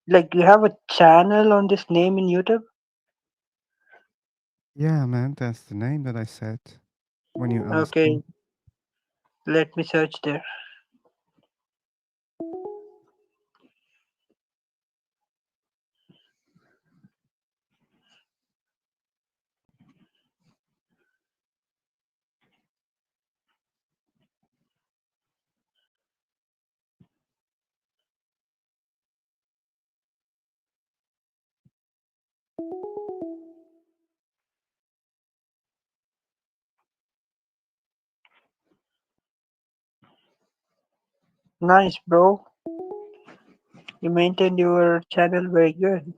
Like you have a channel on this name in YouTube? Yeah, man, that's the name that I said when you asked me. Okay, let me search there. Nice, bro. You maintained your channel very good.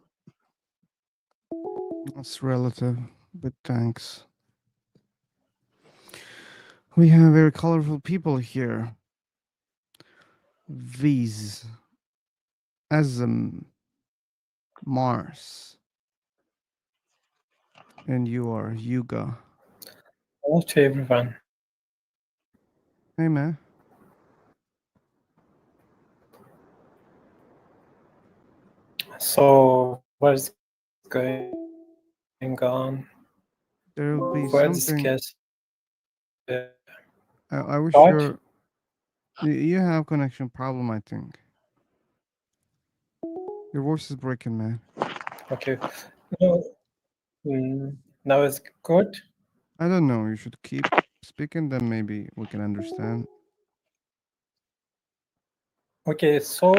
It's relative, but thanks. We have very colorful people here. Viz, Asm, Mars, and you are Yuga. Hello to everyone. Hey, man. So, what is going on? What There'll be discuss something. I God? wish you have connection problem. I think your voice is breaking, man. Okay. No, now it's good. I don't know. You should keep speaking, then maybe we can understand. Okay, so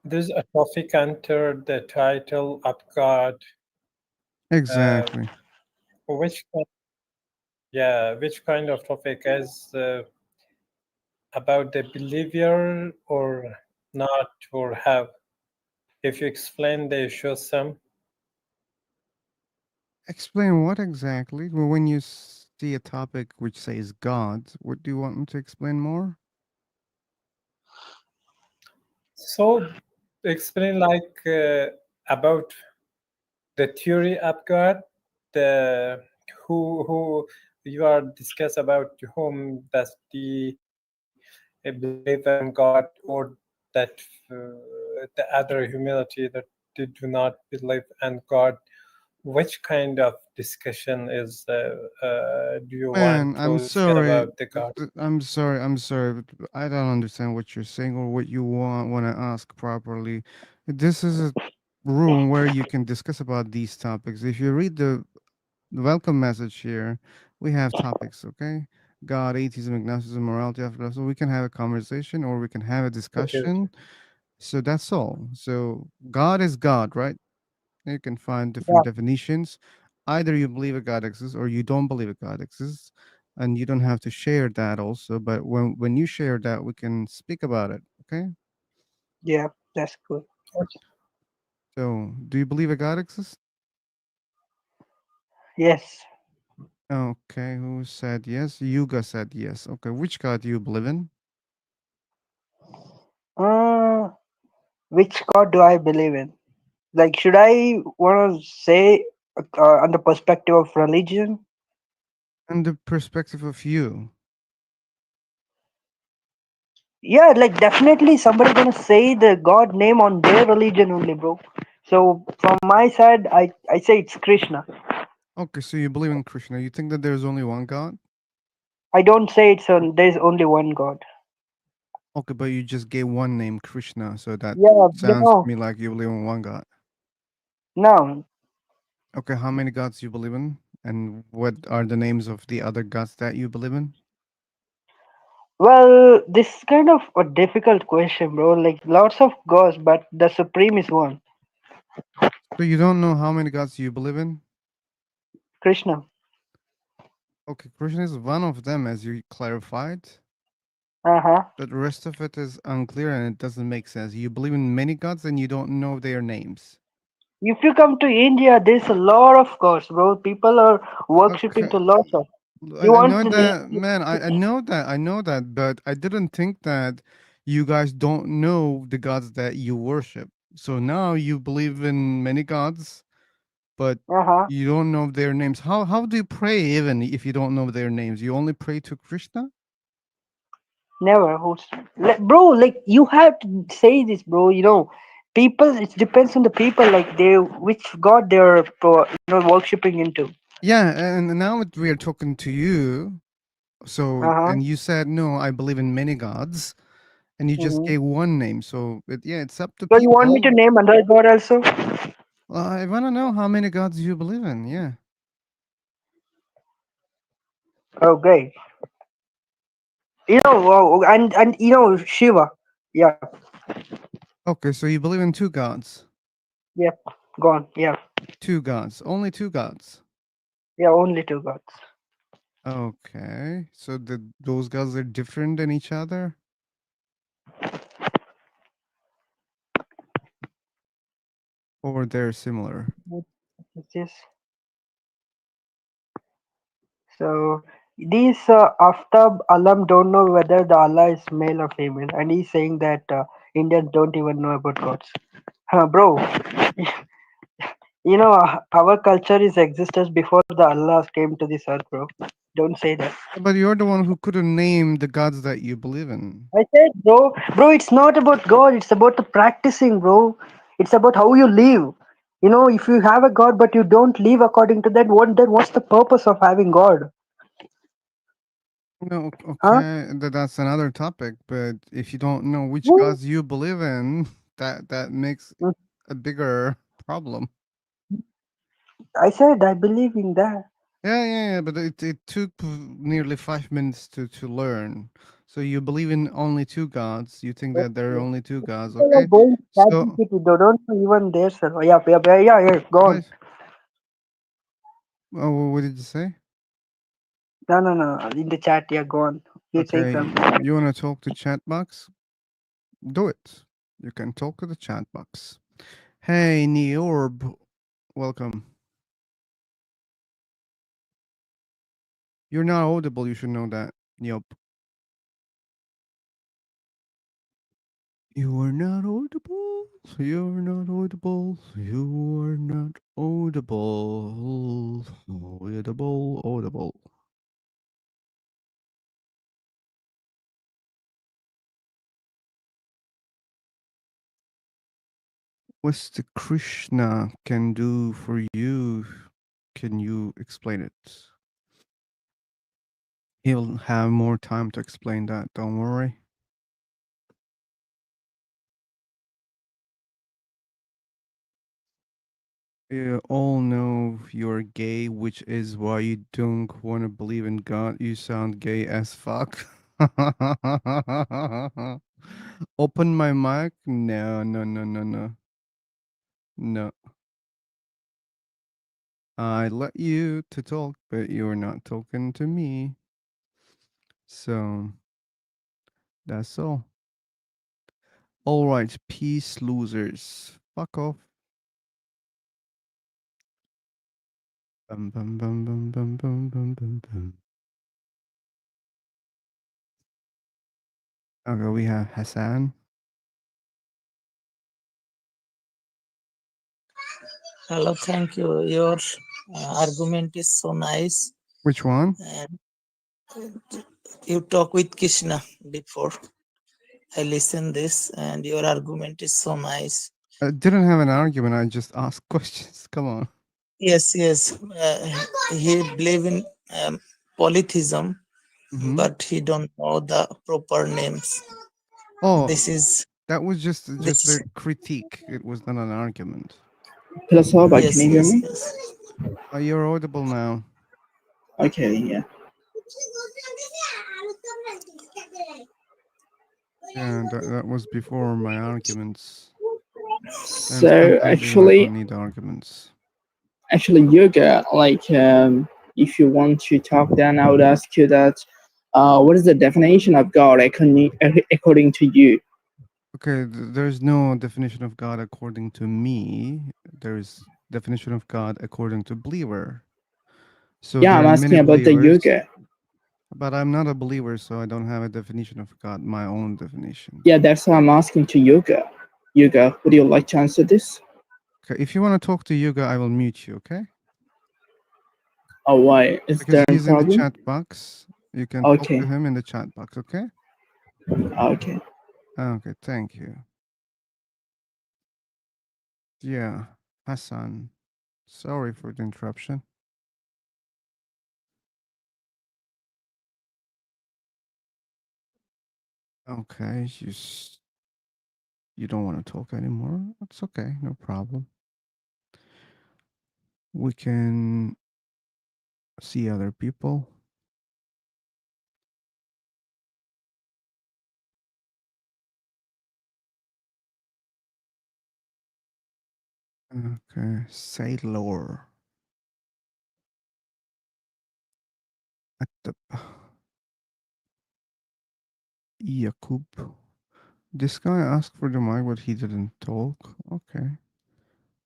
there's a topic under the title of God. Uh, Exactly. which which kind of topic is about the believer or not, or have? If you explain the issue some. Explain what exactly? Well, when you see a topic which says God, what do you want me to explain more? So explain like about the theory of God, the who you are discuss about whom does the believe in God, or that the other humanity that they do not believe in God. Which kind of discussion is do you want Man, I'm to share sorry. about the God? I'm sorry. I'm sorry. But I don't understand what you're saying or what you want to ask properly. This is a room where you can discuss about these topics. If you read the welcome message here, we have topics, okay? God, atheism, agnosticism, morality, afterlife. So we can have a conversation or we can have a Okay, okay, discussion. So that's all. So God is God, right? You can find Yeah, different definitions. Either you believe a God exists or you don't believe a God exists. And you don't have to share that also. But when you share that, we can speak about it. Okay. yeah, that's good. okay. So do you believe a God exists? Yes. Okay. Who said yes? Yuga said yes. Okay. Which God do you believe in? Uh, which God do I believe in? Like, should I want to say on the perspective of religion? And the perspective of you. Yeah, like definitely somebody gonna say the God name on their religion only, bro. So from my side, I say it's Krishna. Okay. So you believe in Krishna. You think that there's only one God? I don't say there's only one God. Okay. But you just gave one name, Krishna. So that Yeah, sounds to me like you believe in one God. no. Okay, how many gods you believe in? And what are the names of the other gods that you believe in? Well, this is kind of a difficult question, bro. Like lots of gods, but the supreme is one, So you don't know how many gods you believe in? Krishna. Okay, Krishna is one of them, as you clarified, Uh huh. but the rest of it is unclear and it doesn't make sense. You believe in many gods and you don't know their names. If you come to India, there's a lot of gods, bro. People are worshipping Okay, to lots of. You I want know to name? that, man. I know that, but I didn't think that you guys don't know the gods that you worship. So now you believe in many gods, but Uh huh. you don't know their names. How do you pray even if you don't know their names? You only pray to Krishna? Never. Bro, like you have to say this, bro. People, it depends on the people, like they which god they're worshipping into. Yeah, and now that we are talking to you, so Uh-huh. and you said no, I believe in many gods, and you just Hmm. gave one name. So yeah, it's up to So you want me to people. name another god also? I want to know how many gods you believe in. Yeah. Oh, great. And Shiva. Yeah. Okay, so you believe in two gods. Yeah. Gone. Yeah. Two gods. Only two gods. Yeah. Only two gods. Okay. So those gods are different than each other, or they're similar? What's this? So these Aftab Alam don't know whether the Allah is male or female, and he's saying that Indians don't even know about gods. Bro, our culture is existence before the Allah came to this earth, bro. Don't say that. But you're the one who couldn't name the gods that you believe in. I said, bro, it's not about God. It's about the practicing, bro. It's about how you live. If you have a God but you don't live according to that, then what's the purpose of having God? No, Huh? okay, that's another topic. But if you don't know which Hmm? gods you believe in, that makes a bigger problem. I said I believe in that. Yeah. But it took nearly 5 minutes to learn. So you believe in only two gods. You think that there are only two gods. People are Okay. going to So ChatGPT. They don't know even their server. Yeah. Go on. what? Oh, what did you say? No. In the chat, yeah, go on. You're saying Okay, something. you want to talk to chat box? Do it. You can talk to the chat box. Hey, Neorb, welcome. You're not audible. You should know that. Yup. You are not audible. You're not audible. You are not audible. Audible. Audible. What's the Krishna can do for you? Can you explain it? He'll have more time to explain that. Don't worry. You all know you're gay, which is why you don't want to believe in God. You sound gay as fuck. Open my mic? No. No. I let you to talk, but you're not talking to me. So that's all. All right, peace, losers. Fuck off. Bum, bum, bum, bum, bum, bum, bum, bum, bum. Okay, we have Hassan. Hello, thank you. Your argument is so nice. Which one? And you talk with Krishna before. I listen this, and your argument is so nice. I didn't have an argument. I just asked questions. Come on. Yes. He believe in polytheism, Mm-hmm. but he don't know the proper names. Oh, This is that was just this. a critique. It was not an argument. Hello, Saba, can Yes, you hear yes, me? yes. You're audible now. Okay, yeah. Yeah, that was before my arguments. And So sometimes even I actually, don't need arguments. yoga, if you want to talk, then I would ask you that, what is the definition of God according to you? Okay, there's no definition of God according to me. There's definition of God according to believer. So Yeah, there I'm are many asking about the believers, yoga. but I'm not a believer, so I don't have a definition of God, my own definition. Yeah, that's why I'm asking to yoga. Yoga, would you like to answer this? Okay, if you want to talk to Yuga, I will mute you, okay? Oh, why? Is Because there a he's in the problem? chat box. You can talk to Okay, him in the chat box, okay? okay. Okay, thank you. Yeah, Hassan. Sorry for the interruption. Okay, you don't want to talk anymore. That's okay, no problem. We can see other people. Okay, Sailor. At the Yakub. This guy asked for the mic, but he didn't talk. Okay.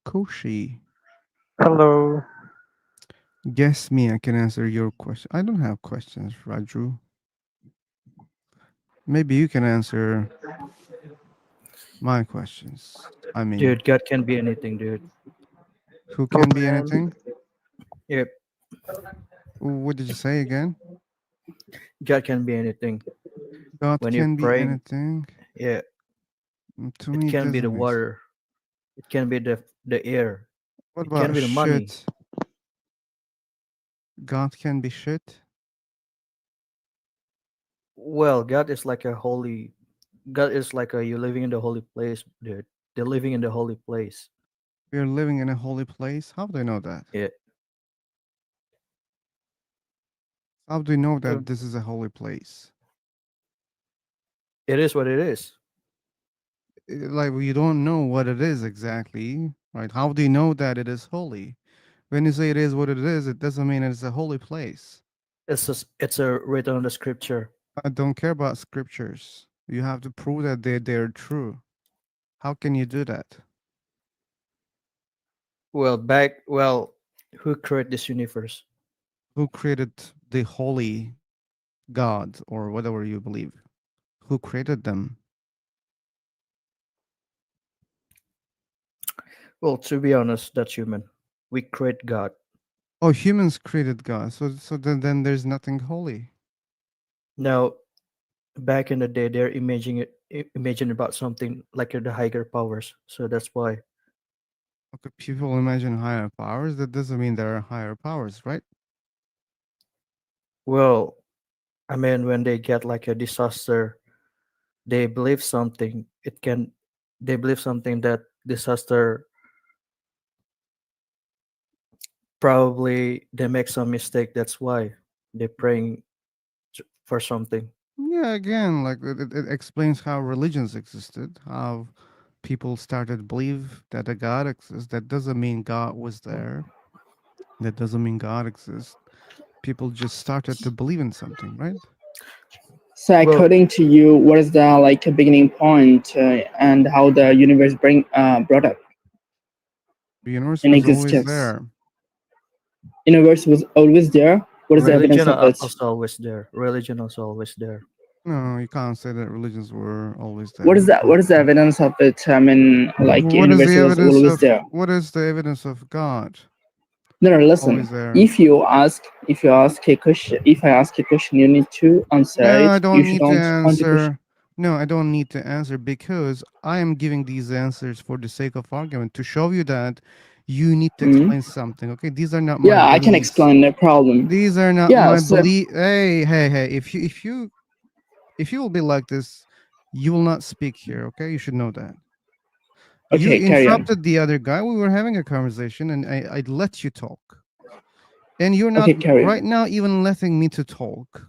Koshi. Hello. Guess me, I can answer your question. I don't have questions, Raju. Maybe you can answer my questions. I mean, Dude, God can be anything, dude. who Oh can be man. anything? Yep, What did you say again? God can be anything. God When you're can be praying, anything. yeah, To it me, it can be the doesn't make sense. water, it can be the air, What it can about be the money. shit? God can be shit. Well, God is like a holy. God is like a you living in the holy place, dude. They're living in the holy place. We are living in a holy place. How do I know that? Yeah, How do you know uh, that this is a holy place? it is what it is. Like we don't know what it is exactly, right? How do you know that it is holy? When you say it is what it is, it doesn't mean it's a holy place. It's a written on the scripture. I don't care about scriptures. You have to prove that they're true. How can you do that? Well, who created this universe? Who created the holy God or whatever you believe? Who created them? Well, to be honest, that's human. We create God. Oh, humans created God. So then there's nothing holy. Now, back in the day, they're imagining about something like the higher powers. So that's why. Okay, people imagine higher powers. That doesn't mean there are higher powers, right? Well, I mean, when they get like a disaster, they believe something. It can. They believe something that disaster probably they make some mistake. That's why they're praying for something. Yeah, again, like it explains how religions existed, how people started to believe that a God exists. That doesn't mean God was there. That doesn't mean God exists. People just started to believe in something, right? So Well, according to you, what is the like a beginning point and how the universe brought up The universe in was always existence? there. Universe was always there. What is the evidence religion of are it? also always there. Religion also always there. No, you can't say that religions were always What is there. that? What is the evidence of it? I mean, like What is the universe was evidence always of there. what is the evidence of God No, no, listen. always there? If you ask a question, if I ask a question, you need to answer No, I it. You don't should need to answer the question. answer. No, I don't need to answer because I am giving these answers for the sake of argument to show you that you need to Hmm. explain something. Okay, these are not my Yeah, I can beliefs. explain, no problem. These are not Yeah, my so belief. Hey, hey, hey! If you will be like this, you will not speak here. Okay, you should know that. You okay, carry on. interrupted the other guy. We were having a conversation, and I let you talk, and you're not Okay, carry on. right now even letting me to talk.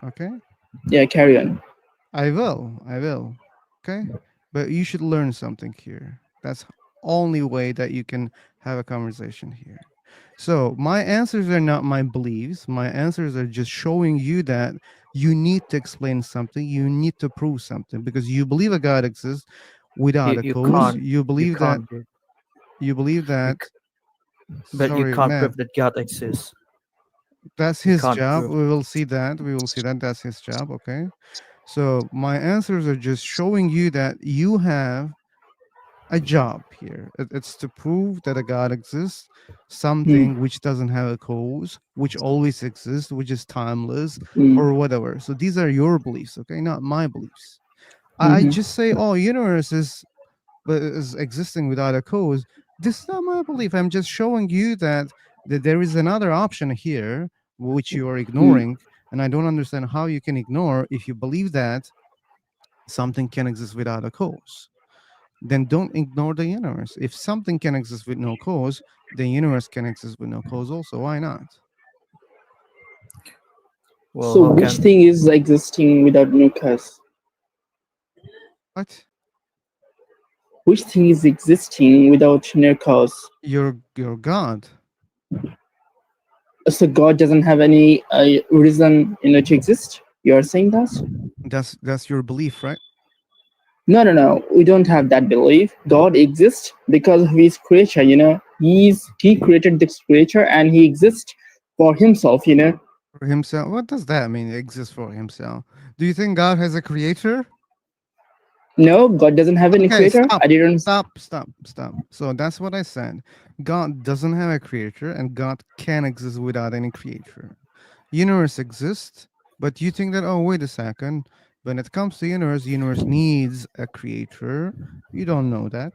Okay. Yeah, carry on. I will. I will. Okay. But you should learn something here. That's only way that you can have a conversation here. So my answers are not my beliefs. My answers are just showing you that you need to explain something. You need to prove something because you believe a God exists without You a you cause. can't Hmm. you can't dude. You believe You that. c- but you Sorry, can't prove man. that God exists. That's You his can't job. prove. We will see that. We will see that. That's his job. Okay. So my answers are just showing you that you have a job here. It's to prove that a God exists, Hmm. something which doesn't have a cause, which always exists, which is timeless, Hmm. or whatever. So these are your beliefs, okay, not my beliefs. I Hmm. just say, oh, universe is existing without a cause. This is not my belief. I'm just showing you that there is another option here which you are Hmm. ignoring, and I don't understand how you can ignore if you believe that something can exist without a cause. Then don't ignore the universe. If something can exist with no cause, the universe can exist with no cause also. Why not? Well, So how which can thing is existing without no cause? What? Which thing is existing without no cause? Your God. So God doesn't have any reason, to exist. You are saying that? That's your belief, right? No, no, no. We don't have that belief. God exists because of His creature. He created this creature and He exists for Himself. For himself. What does that mean? Exist for himself. Do you think God has a creator? No, God doesn't have any Okay, creator. stop. I didn't. Stop. So that's what I said. God doesn't have a creator and God can exist without any creator. Universe exists, but you think that, oh, wait a second. When it comes to universe needs a creator. You don't know that.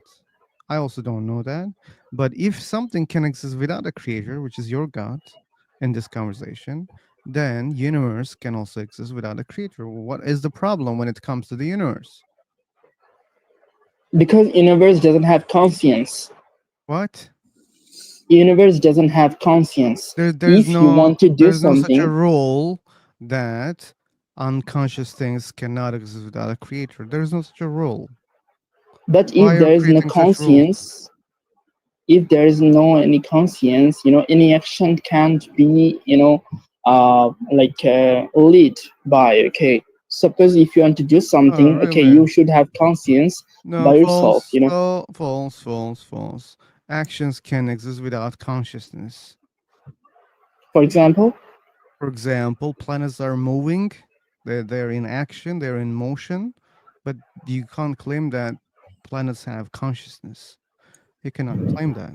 I also don't know that. But if something can exist without a creator, which is your God in this conversation, then universe can also exist without a creator. What is the problem when it comes to the universe? Because universe doesn't have conscience. What? Universe doesn't have conscience. There's If you no want to do there's no such a something, rule that unconscious things cannot exist without a creator. There's no such a rule. but Why if you're there is no creating such rules? conscience, if there is no any conscience, any action can't be, lead by. Okay, suppose if you want to do Oh, something, okay, really? you should have conscience No, by yourself. false. Oh, false. Actions can exist without consciousness. For example, For example, planets are moving, they're in action, they're in motion, but you can't claim that planets have consciousness. You cannot claim that.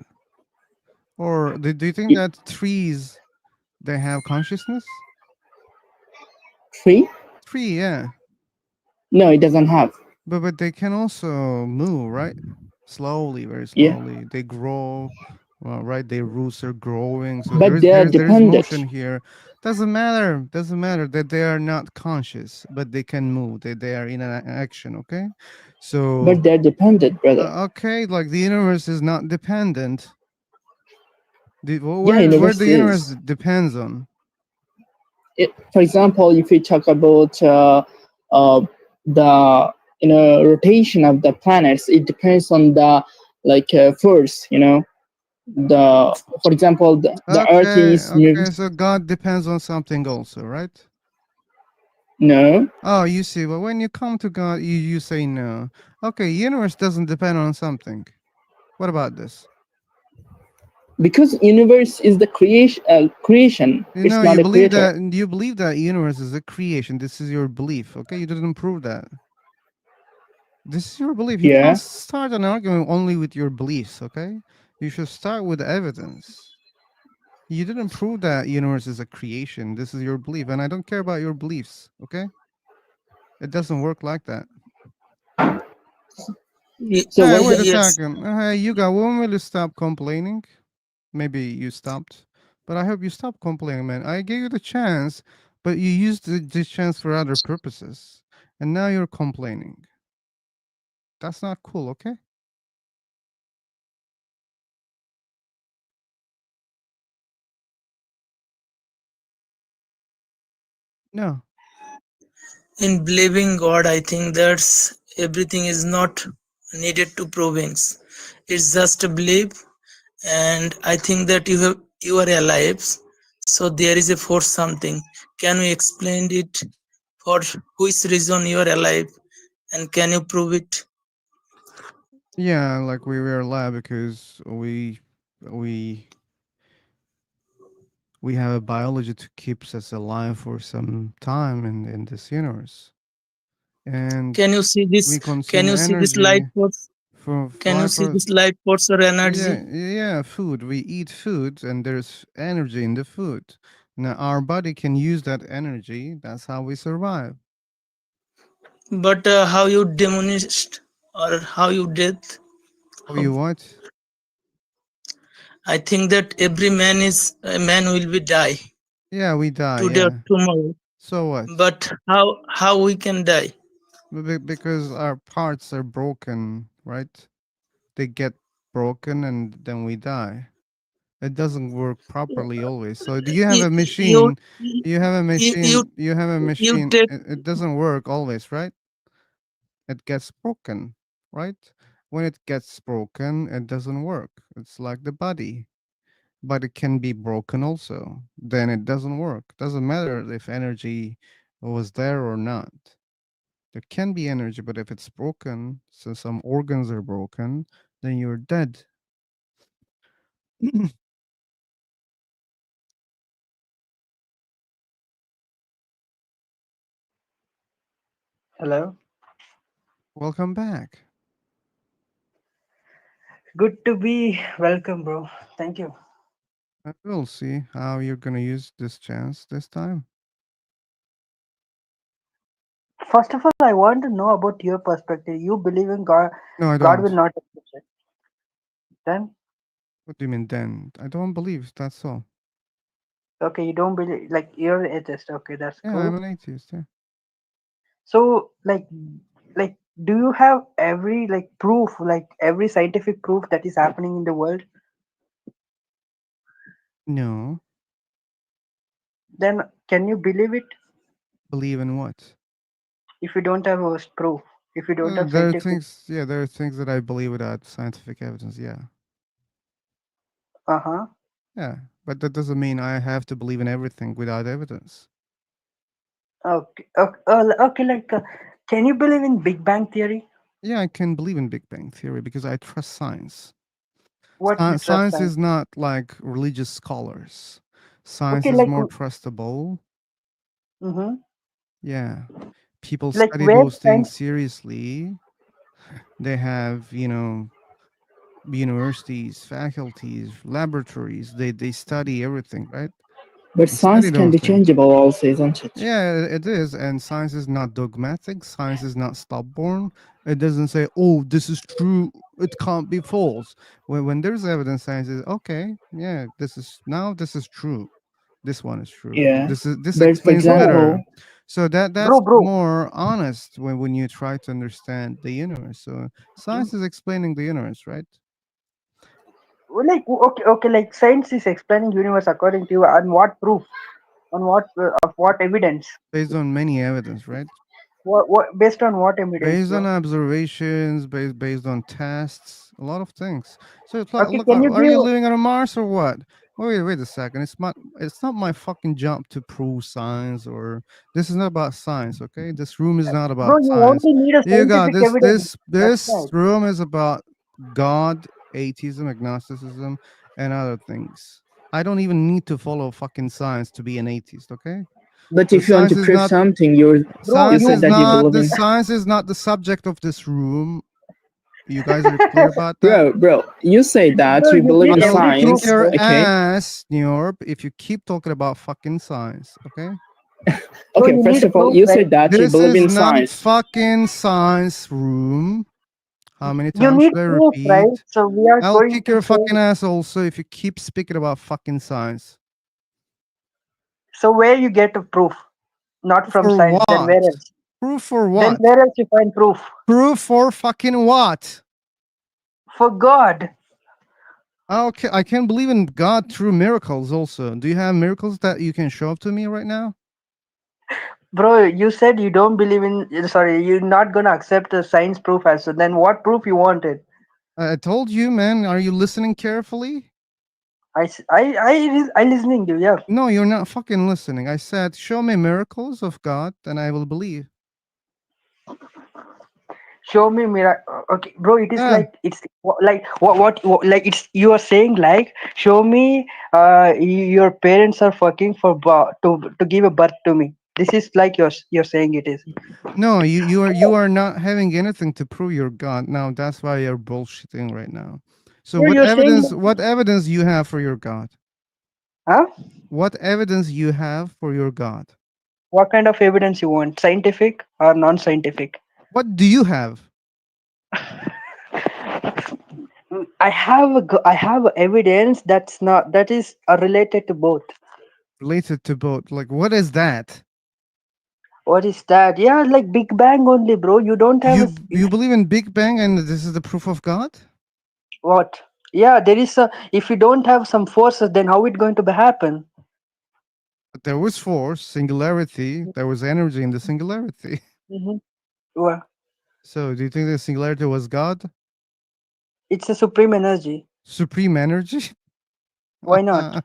Or do you think y- that trees they have consciousness? tree, Tree, yeah. no, it doesn't have. But they can also move, right? Slowly, very Yeah, slowly. They grow, well, right? Their roots are growing. So but they are there is dependent. motion here. Doesn't matter that they are not conscious, but they can move. They are in an action, okay? So But they're dependent, brother. okay, like the universe is not dependent. Yeah, Where universe the universe is. depends on. For example, if we talk about uh, the rotation of the planets, it depends on the force. The For example, the Earth is moving. Okay, so God depends on something also, right? No, Oh, you see, but when you come to God, you say no. Okay, universe doesn't depend on something. What about this? because universe is the creation. Creation. You It's know, not a creator. you believe that universe is a creation. This is your belief. Okay, you didn't prove that. This is your belief. You can't Yeah, start an argument only with your beliefs. Okay, you should start with evidence. You didn't prove that universe is a creation. This is your belief, and I don't care about your beliefs. Okay, it doesn't work like that. so Hey, why wait a the Yes. second. Hey, you got. When will you stop complaining? Maybe you stopped, but I hope you stop complaining, man. I gave you the chance, but you used this chance for other purposes, and now you're complaining. That's not cool, okay? No. In believing God, I think that's everything is not needed to provings. It's just a belief, and I think that you are alive. So there is a force something. Can you explain it for which reason you are alive, and can you prove it? Yeah, like we were alive because we we have a biology to keeps us alive for some time in this universe, and Can you see this? we Can consume you see this light energy force? for Can you five. see this light force or energy? Yeah, food. We eat food and there's energy in the food. Now our body can use that energy. That's how we survive. But how you demonished or how you death? Oh, How, you what? I think that every man is a man will be die Yeah, we die. today or Yeah. tomorrow. So what? But how we can die? Because our parts are broken, right? They get broken and then we die. It doesn't work properly always. So do you have You a you machine? You have a you you, machine. You have a you machine. take It doesn't work always, right? It gets broken, right? When it gets broken, it doesn't work. It's like the body, but it can be broken also. Then it doesn't work. Doesn't matter if energy was there or not. There can be energy, but if it's broken, so some organs are broken, then you're dead. Hello. Welcome back. Good to be welcome, bro. Thank you. I will see how you're gonna use this chance this time. First of all, I want to know about your perspective. You believe in God. No, I God will don't. not accept it. Then, What do you mean then? I don't believe, that's all. okay, you don't believe, like you're atheist. Okay, that's Yeah, I'm cool. an atheist, yeah. So, like, do you have every like proof, like every scientific proof that is happening in the world? No. Then, can you believe it Believe in what? if you don't have a proof? If you don't have There are scientific, things, yeah, there are things that I believe without scientific evidence, yeah. uh huh. Yeah, but that doesn't mean I have to believe in everything without evidence. Okay, okay, okay. Like, can you believe in Big Bang theory? Yeah, I can believe in Big Bang Theory because I trust science. What you trust Science science? is not like religious scholars. Science Okay, is like, more trustable. mm-hmm. Yeah. People Like study where those things science? seriously. They have, universities, faculties, laboratories. They study everything, right? But They study science can those be things. changeable also, isn't it? Yeah, it is. And science is not dogmatic. Science is not stubborn. It doesn't say, oh, this is true. It can't be false. When there's evidence, science is okay. Yeah, this is true. This one is true. Yeah. This But for explains Bro, better. example, So that's bro. more honest when you try to understand the universe. So Mm, science is explaining the universe, right? like okay, like science is explaining universe according to you, and what proof? On what of what evidence? Based on many evidence, right? What based on what evidence, Based on bro? observations, based on tests, a lot of things. So it's like, Okay, look, can you are you give? living on Mars or what? Wait a second. It's not my fucking job to prove science, or this is not about science, okay? This room is not Bro, about you science. only need a You got scientific this evidence. this That's this right. room is about God, atheism, agnosticism, and other things. I don't even need to follow fucking science to be an atheist, okay? but So if you want science to is prove not something, Bro, you Science said is that you not believe the in. science is not the subject of this room. You guys are clear about that? Bro, you say that bro, you you believe need in I will every proof, kick science, your bro. okay? ass, Nyorb, if you keep talking about fucking science, okay? Bro, Okay, you first need of all, proof, you right? said that you This believe is in not science. fucking science room. How many You times need should I proof, right? repeat? So we are I'll going kick to your say. fucking ass also if you keep speaking about fucking science. So where you get a proof? Not from For science. Then where what? else? Proof for Then what? where else you find proof? Proof for fucking what? For God. Okay, I can believe in God through miracles also. Do you have miracles that you can show up to me right now? Bro, you said you don't believe in. Sorry, you're not gonna accept the science proof as well. Then what proof you wanted? I told you, man. Are you listening carefully? I listening to you. Yeah. No, you're not fucking listening. I said, show me miracles of God, and I will believe. Show me miracle. Okay, bro. It is Yeah. like it's like what like it's you are saying like show me your parents are fucking for to give a birth to me. This is like you're saying it is. No, you are not having anything to prove you're God. Now that's why you're bullshitting right now. So Bro, you're saying that, what evidence you have for your God? huh? What evidence you have for your God? What kind of evidence you want? Scientific or non-scientific? What do you have? I have evidence that is related to both. Related to both. Like, what is that? What is that? Yeah, like Big Bang only, bro. You don't have a You believe in Big Bang and this is the proof of God? what? Yeah, there is a. If you don't have some forces, then how it going to happen? There was force, singularity, there was energy in the singularity. Mm-hmm. Well, So, do you think the singularity was God? it's a supreme energy. Supreme energy? Why not,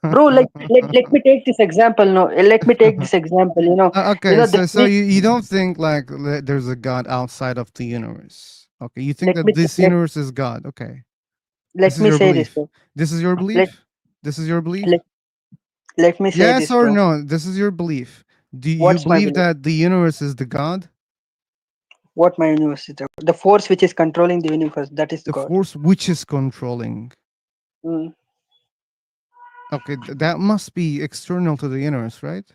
bro? Like let me take this example. No, let me take this example. Okay, The so three. you don't think like there's a God outside of the universe. Okay, you think Let that me this let universe is God. Okay, this let is me your say this, belief. bro. This is your Let belief. This is your belief. let let me say Yes this, or bro. no? This is your belief. Do you What's my believe belief? that the universe is the God? What my universe is? The force which is controlling the universe. That is The God. force which is controlling. Mm. Okay, that must be external to the universe, right?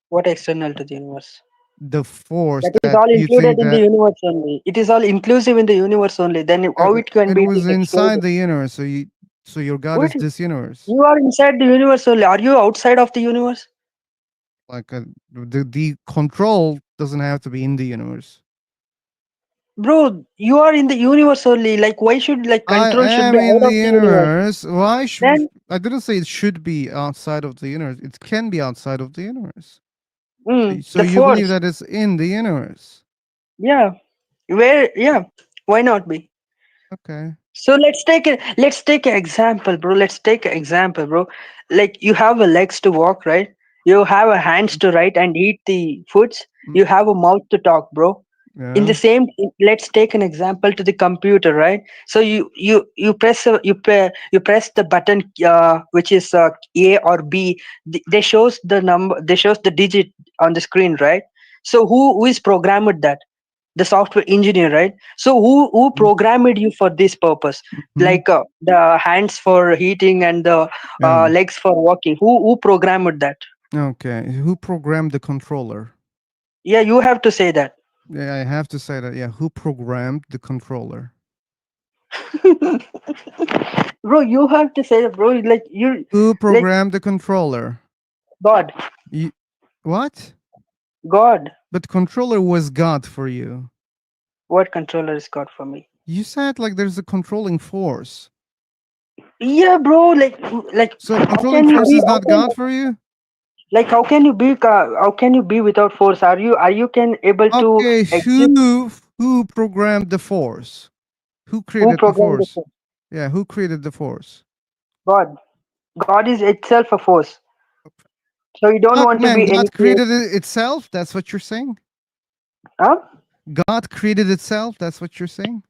What external to the universe? The force That is that all you included think in the that universe only. It is all inclusive in the universe only. Then how it can it be was inside excluded? the universe. So your God What? is this universe. You are inside the universe only. Are you outside of the universe? Like the control doesn't have to be in the universe. Bro, you are in the universe only. Like why should like I control should am be in out the of the universe? universe. Why should Then I didn't say it should be outside of the universe. It can be outside of the universe. So the you believe force. that it's in the universe. Yeah. Where yeah. Why not be? Okay. So let's take an example, bro. Let's take an example, bro. Like you have a legs to walk, right? You have a hands to write and eat the foods. Mm, You have a mouth to talk, bro. In the yeah. same, let's take an example to the computer, right? So you press you press the button which is A or B. They shows the number. They shows the digit on the screen, right? So who is programmed that? The software engineer, right? So who programmed you for this purpose, Mm-hmm. like the hands for heating and the Yeah. legs for walking? Who programmed that? Okay. Who programmed the controller? Yeah, you have to say that. Yeah, I have to say that. Yeah, who programmed the controller? Bro, you have to say that, bro. Like you Who like programmed the controller? god. You, what? God. But controller was God for you. What controller is god for me? You said like there's a controlling force. Yeah, bro. Like So how controlling can you force be is not God for you? how can you be without force? Are you can able to Okay, exist? who programmed the force? Who Who created the programmed the force? force? Yeah, who created the force? God. God is itself a force. So you don't Fuck want to man, be any God created creation. it itself? That's what you're saying? Huh? God created itself? That's what you're saying?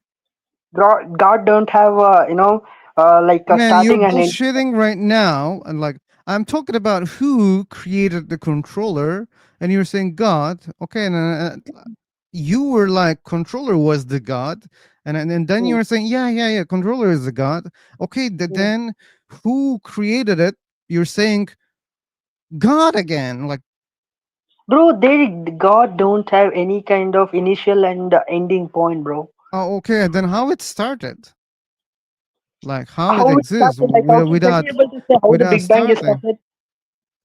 God don't have like a Man, you're starting and end. bullshitting right now. And like, I'm talking about who created the controller, and you're saying God. Okay, and you were like, controller was the God, and then you Mm, were saying, yeah, controller is the God. Okay, mm. then who created it? You're saying God again. Like, Bro, God don't have any kind of initial and ending point, bro. oh, okay, then how it started? Like, how it How it exists started? Like how can without you able to say how the without Big Bang is starting? started?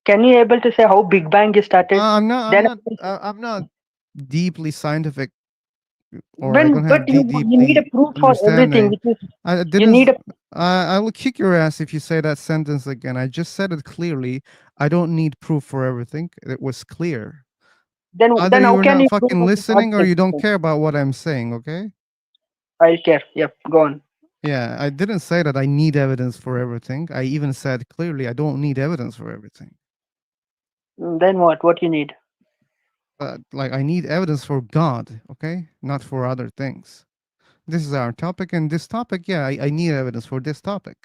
Can you able to say how Big Bang is started? I'm not. I'm Then not. I'm not deeply scientific, or I don't when but have you need a deeply proof for everything, understanding. which is I you didn't. need a I will kick your ass if you say that sentence again. I just said it clearly. I don't need proof for everything. It was clear. Either then how you're can not you prove fucking that God listening or is you don't existing? care about what I'm saying. Okay. I care. Yep, go on. Yeah, I didn't say that I need evidence for everything. I even said clearly I don't need evidence for everything. Then what? What you need? Like I need evidence for God, okay, not for other things. This is our topic, and this topic, yeah, I need evidence for this topic.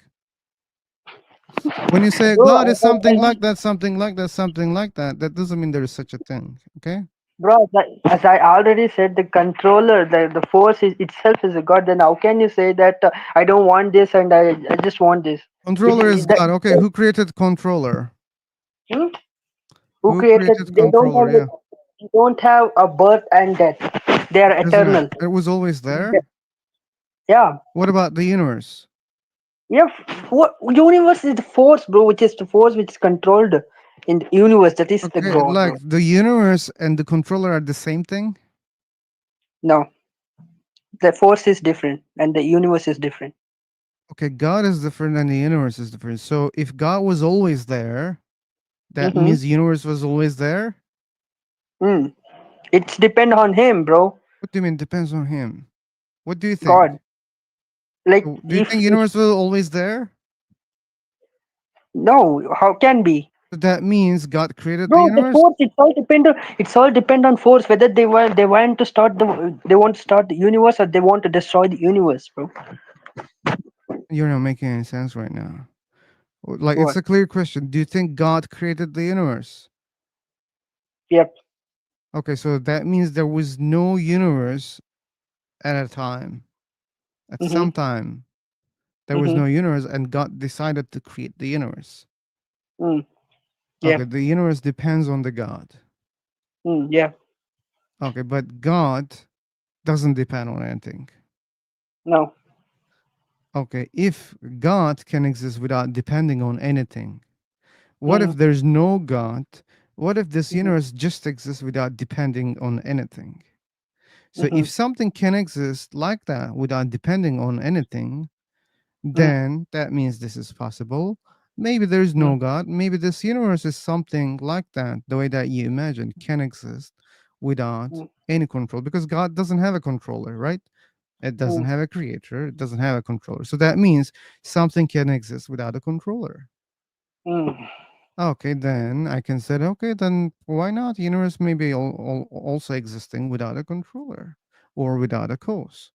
When you say Bro, God is something like that, something like that, something like that, that doesn't mean there is such a thing, okay? bro, as I already said, the controller, the force is itself is a god. Then how can you say that I don't want this and I just want this? Controller is That God. Okay, who created controller? hmm? Who Who created? created controller? Yeah, They don't have a birth and death. They are doesn't matter. eternal. It was always there. Yeah, What about the universe? yeah. What universe is the force, bro? Which is the force which is controlled in the universe. That is the Okay, God, like bro. the universe and the controller are the same thing. No, the force is different, and the universe is different. Okay, God is different and the universe is different. So if God was always there, that Mm-hmm. means the universe was always there. Mm. It's depend on him, bro. What do you mean? Depends on him. What do you God. think? Like So, do you think universe was always there? no, how can be? So that means God created the Bro, the universe. force. It's all depend on force. Whether they want to start the universe, or they want to destroy the universe, bro. You're not making any sense right now. Like it's What? a clear question. Do you think God created the universe? Yep. Okay, so that means there was no universe at a time. At Mm-hmm. some time, there was Mm-hmm. no universe, and God decided to create the universe. Mm. Yeah. Okay, the universe depends on the God. Yeah. Okay, but God doesn't depend on anything. No. Okay, if God can exist without depending on anything, what Mm-hmm. if there's no God? What if this Mm-hmm. universe just exists without depending on anything? So Mm-hmm. if something can exist like that without depending on anything, Mm-hmm. then that means this is possible. Maybe there's no God. Maybe this universe is something like that, the way that you imagine can exist without any control, because God doesn't have a controller, right? It doesn't Mm-hmm. have a creator, it doesn't have a controller. So that means something can exist without a controller. Mm-hmm. Okay, then I can say, okay, then why not? Universe may be also existing without a controller or without a cause.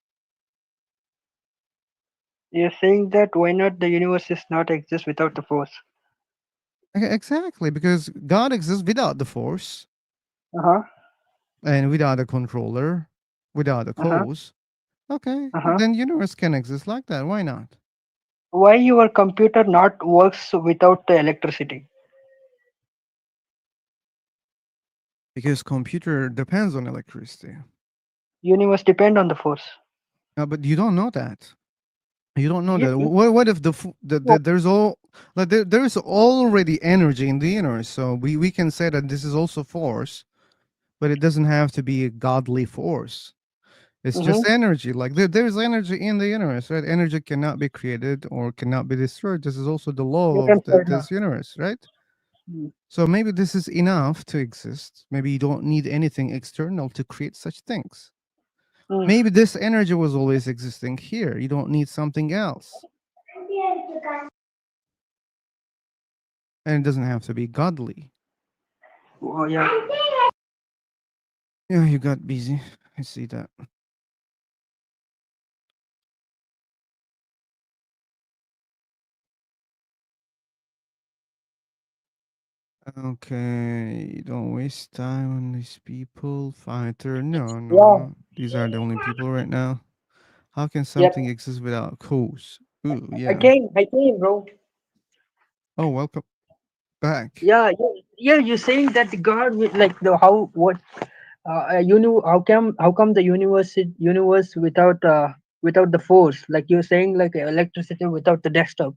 You're saying that why not the universe is not exist without the force? Exactly, because God exists without the force Uh-huh. and without a controller, without a Uh-huh. cause. Okay, Uh-huh. then universe can exist like that. Why not? Why your computer not works without the electricity? Because computer depends on electricity. Universe depend on the force. But you don't know that. You don't know You that. think What if so? there's all like there's already energy in the universe, so we can say that this is also force, but it doesn't have to be a godly force. It's Mm-hmm. just energy. Like there's energy in the universe, right? Energy cannot be created or cannot be destroyed. This is also the law of Newton third law. this universe, right? Mm. So maybe this is enough to exist. Maybe you don't need anything external to create such things. Mm. Maybe this energy was always existing here. You don't need something else. And it doesn't have to be godly. Oh, yeah. Yeah, you got busy. I see that. Okay, don't waste time on these people. Fighter. No, no, Yeah. no. These are the only people right now. How can Yep. something exist without cause? Ooh, I yeah. came. I came, bro. Oh, welcome back. Yeah. Yeah. Yeah. You're saying that the God, like the how what how come the universe without the force, like you're saying, like electricity without the desktop.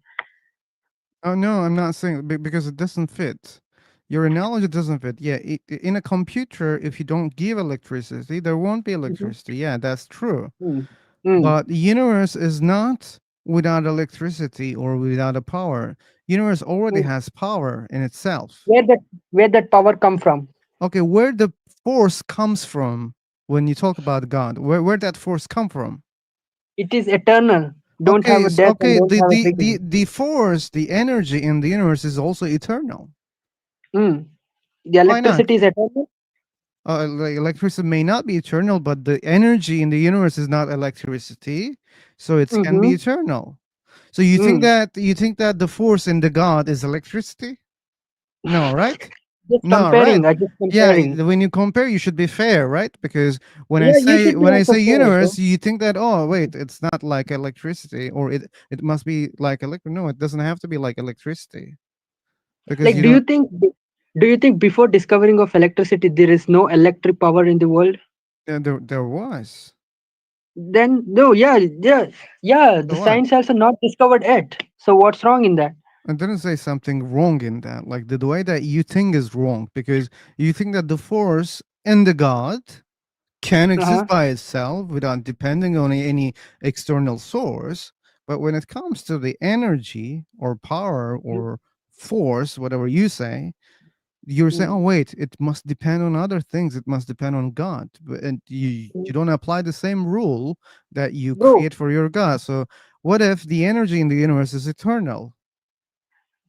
Oh no, I'm not saying because it doesn't fit. Your analogy doesn't fit. Yeah, in a computer, if you don't give electricity, there won't be Mm-hmm. electricity. Yeah, that's true. Mm. Mm. But the universe is not without electricity or without a power. Universe already Mm. has power in itself. Where that power come from? Okay, where the force comes from when you talk about God, where that force come from? It is eternal, don't have Okay, a death and okay, don't have a beginning. the force, the energy in the universe is also eternal. Mm. The Why not? electricity is eternal. Like electricity may not be eternal, but the energy in the universe is not electricity, so it can be Mm-hmm. eternal. So you think that the force in the God is electricity? No, right? Just No, right? comparing. I just Yeah, comparing. when you compare, you should be fair, right? Because when I Yeah, you say should be when I also say fair, bro. universe, you think that, oh wait, it's not like electricity, or it must be like electric. No, it doesn't have to be like electricity because Like, you don't. do you think before discovering of electricity there is no electric power in the world? There was. Then no, yeah. The So what? science also not discovered yet. So what's wrong in that? I didn't say something wrong in that. Like the way that you think is wrong because you think that the force and the God can exist Uh-huh. by itself without depending on any external source. But when it comes to the energy or power or force, whatever you say, you're saying, Mm. "Oh, wait, it must depend on other things. It must depend on God." And you don't apply the same rule that you Bro, create for your God. So, what if the energy in the universe is eternal?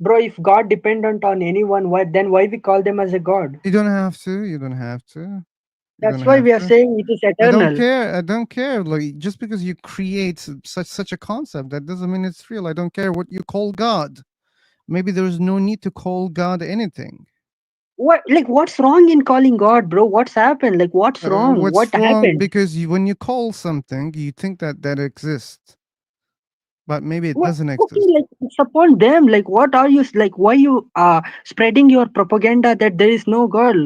bro, if God dependent on anyone, why we call them as a god? You don't have to. You don't have to. You don't That's why have we are to. saying it is I don't eternal. care. I don't care. Like just because you create such a concept, that doesn't mean it's real. I don't care what you call God. Maybe there's no need to call God anything. What's wrong in calling God, bro? What's happened? Like what's wrong? What What's wrong? happened? Because when you call something, you think that that exists, but maybe it What doesn't okay, exist. like it's upon them. Like what are you like why you spreading your propaganda that there is no God?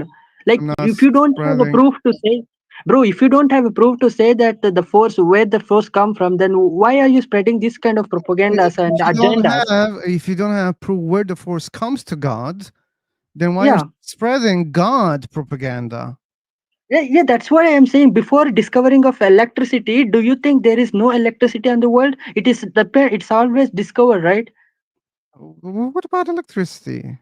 Like I'm not if you don't have a spreading. proof to say, bro, if you don't have a proof to say that the force where the force come from, then why are you spreading this kind of propagandas and agendas? If you don't have proof where the force comes to God, then why are Yeah. you spreading God propaganda? Yeah, that's what I am saying. Before discovering of electricity, do you think there is no electricity in the world? It's always discovered, right? What about electricity?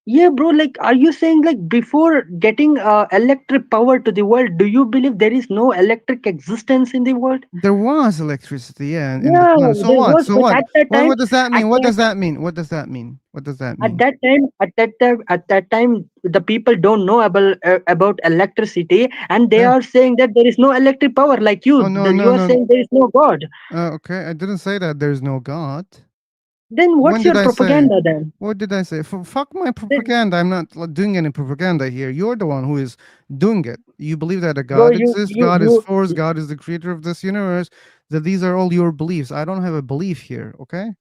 Yeah, bro. Like, are you saying like before getting electric power to the world, do you believe there is no electric existence in the world? There was electricity, yeah, in the Yeah, sun. So there what? was, So but what? at that time, What does that at mean? What that does that mean? What does that mean? What does that at mean? that time, the people don't know about electricity, and they Okay. are saying that there is no electric power. Like you, Oh no, you no, are no. saying there is no God. Okay, I didn't say that there's no God. Then When what's did your I say? propaganda then? What did I say? Fuck my Then, propaganda. I'm not doing any propaganda here. You're the one who is doing it. You believe that a bro, God exists, God is force, God is the creator of this universe, that these are all your beliefs. I don't have a belief here, okay?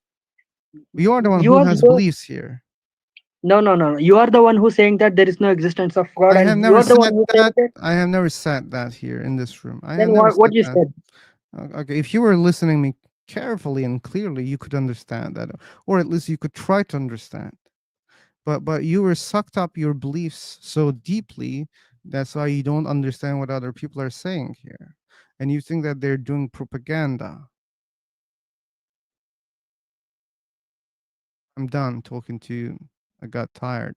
You are the one you who are has the beliefs here. no. You are the one who's saying that there is no existence of God, I have and you never are the one said who's saying that. that. I have never said that here in this room. I have Then never what said you that. said? Okay, if you were listening me carefully and clearly, you could understand that, or at least you could try to understand. But you were sucked up your beliefs so deeply, that's why you don't understand what other people are saying here, and you think that they're doing propaganda. I'm done talking to you. I got tired.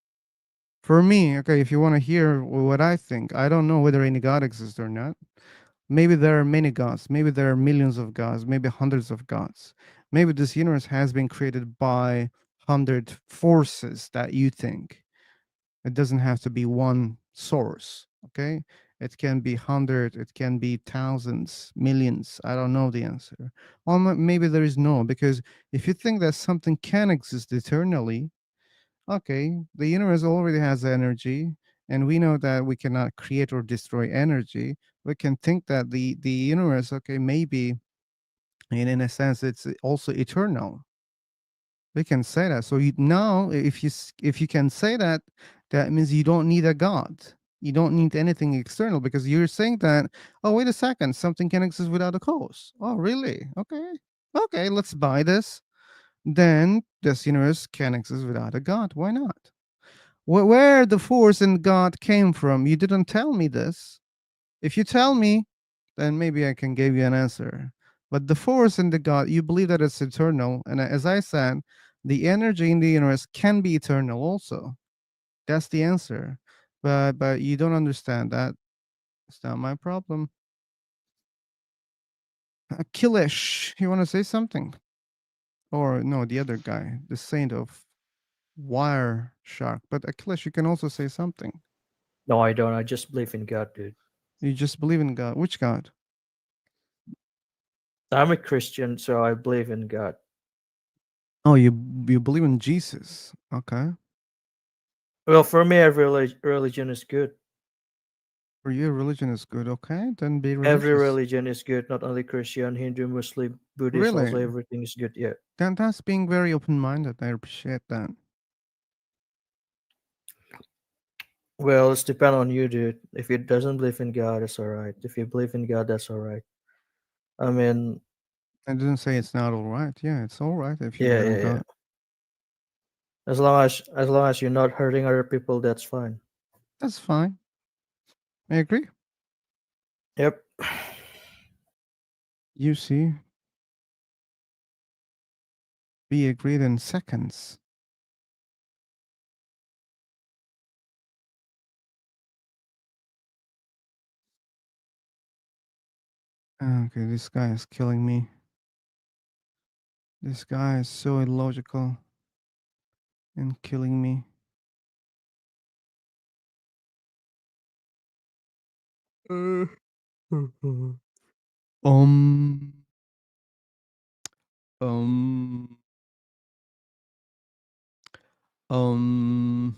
For me, okay, if you want to hear what I think, I don't know whether any God exists or not. Maybe there are many gods. Maybe there are millions of gods. Maybe hundreds of gods. Maybe this universe has been created by 100 forces that you think. It doesn't have to be one source. Okay, it can be 100. It can be thousands, millions. I don't know the answer. Or maybe there is no, because if you think that something can exist eternally, okay, the universe already has energy, and we know that we cannot create or destroy energy. We can think that the universe, okay, maybe, and in a sense, it's also eternal. We can say that. So now, if you can say that, that means you don't need a god. You don't need anything external because you're saying that. Oh, wait a second, something can exist without a cause. Oh, really? Okay, okay, let's buy this. Then this universe can exist without a god. Why not? Where the force and God came from? You didn't tell me this. If you tell me, then maybe I can give you an answer. But the force and the God, you believe that it's eternal. And as I said, the energy in the universe can be eternal also. That's the answer. But you don't understand that. It's not my problem. Akhilesh, you want to say something? Or no, the other guy, the saint of wire shark. But Akhilesh, you can also say something. No, I don't. I just believe in God, dude. You just believe in God. Which God? I'm a Christian, so I believe in God. Oh, you believe in Jesus. Okay. Well, for me, every religion is good. For you, religion is good. Okay, then be Every religious. religion is good, not only Christian, Hindu, Muslim, Buddhist, also Really? everything is good. Yeah. Then that's being very open-minded. I appreciate that. Well, it's depend on you, dude. If you doesn't believe in God, that's all right. If you believe in God, that's all right. I mean, I didn't say it's not all right. Yeah, it's all right if you yeah, believe in yeah, yeah. God. As long as you're not hurting other people, that's fine. That's fine. I agree. Yep. You see, we agreed in seconds. Okay, this guy is killing me. This guy is so illogical and killing me. Uh, um, um, um.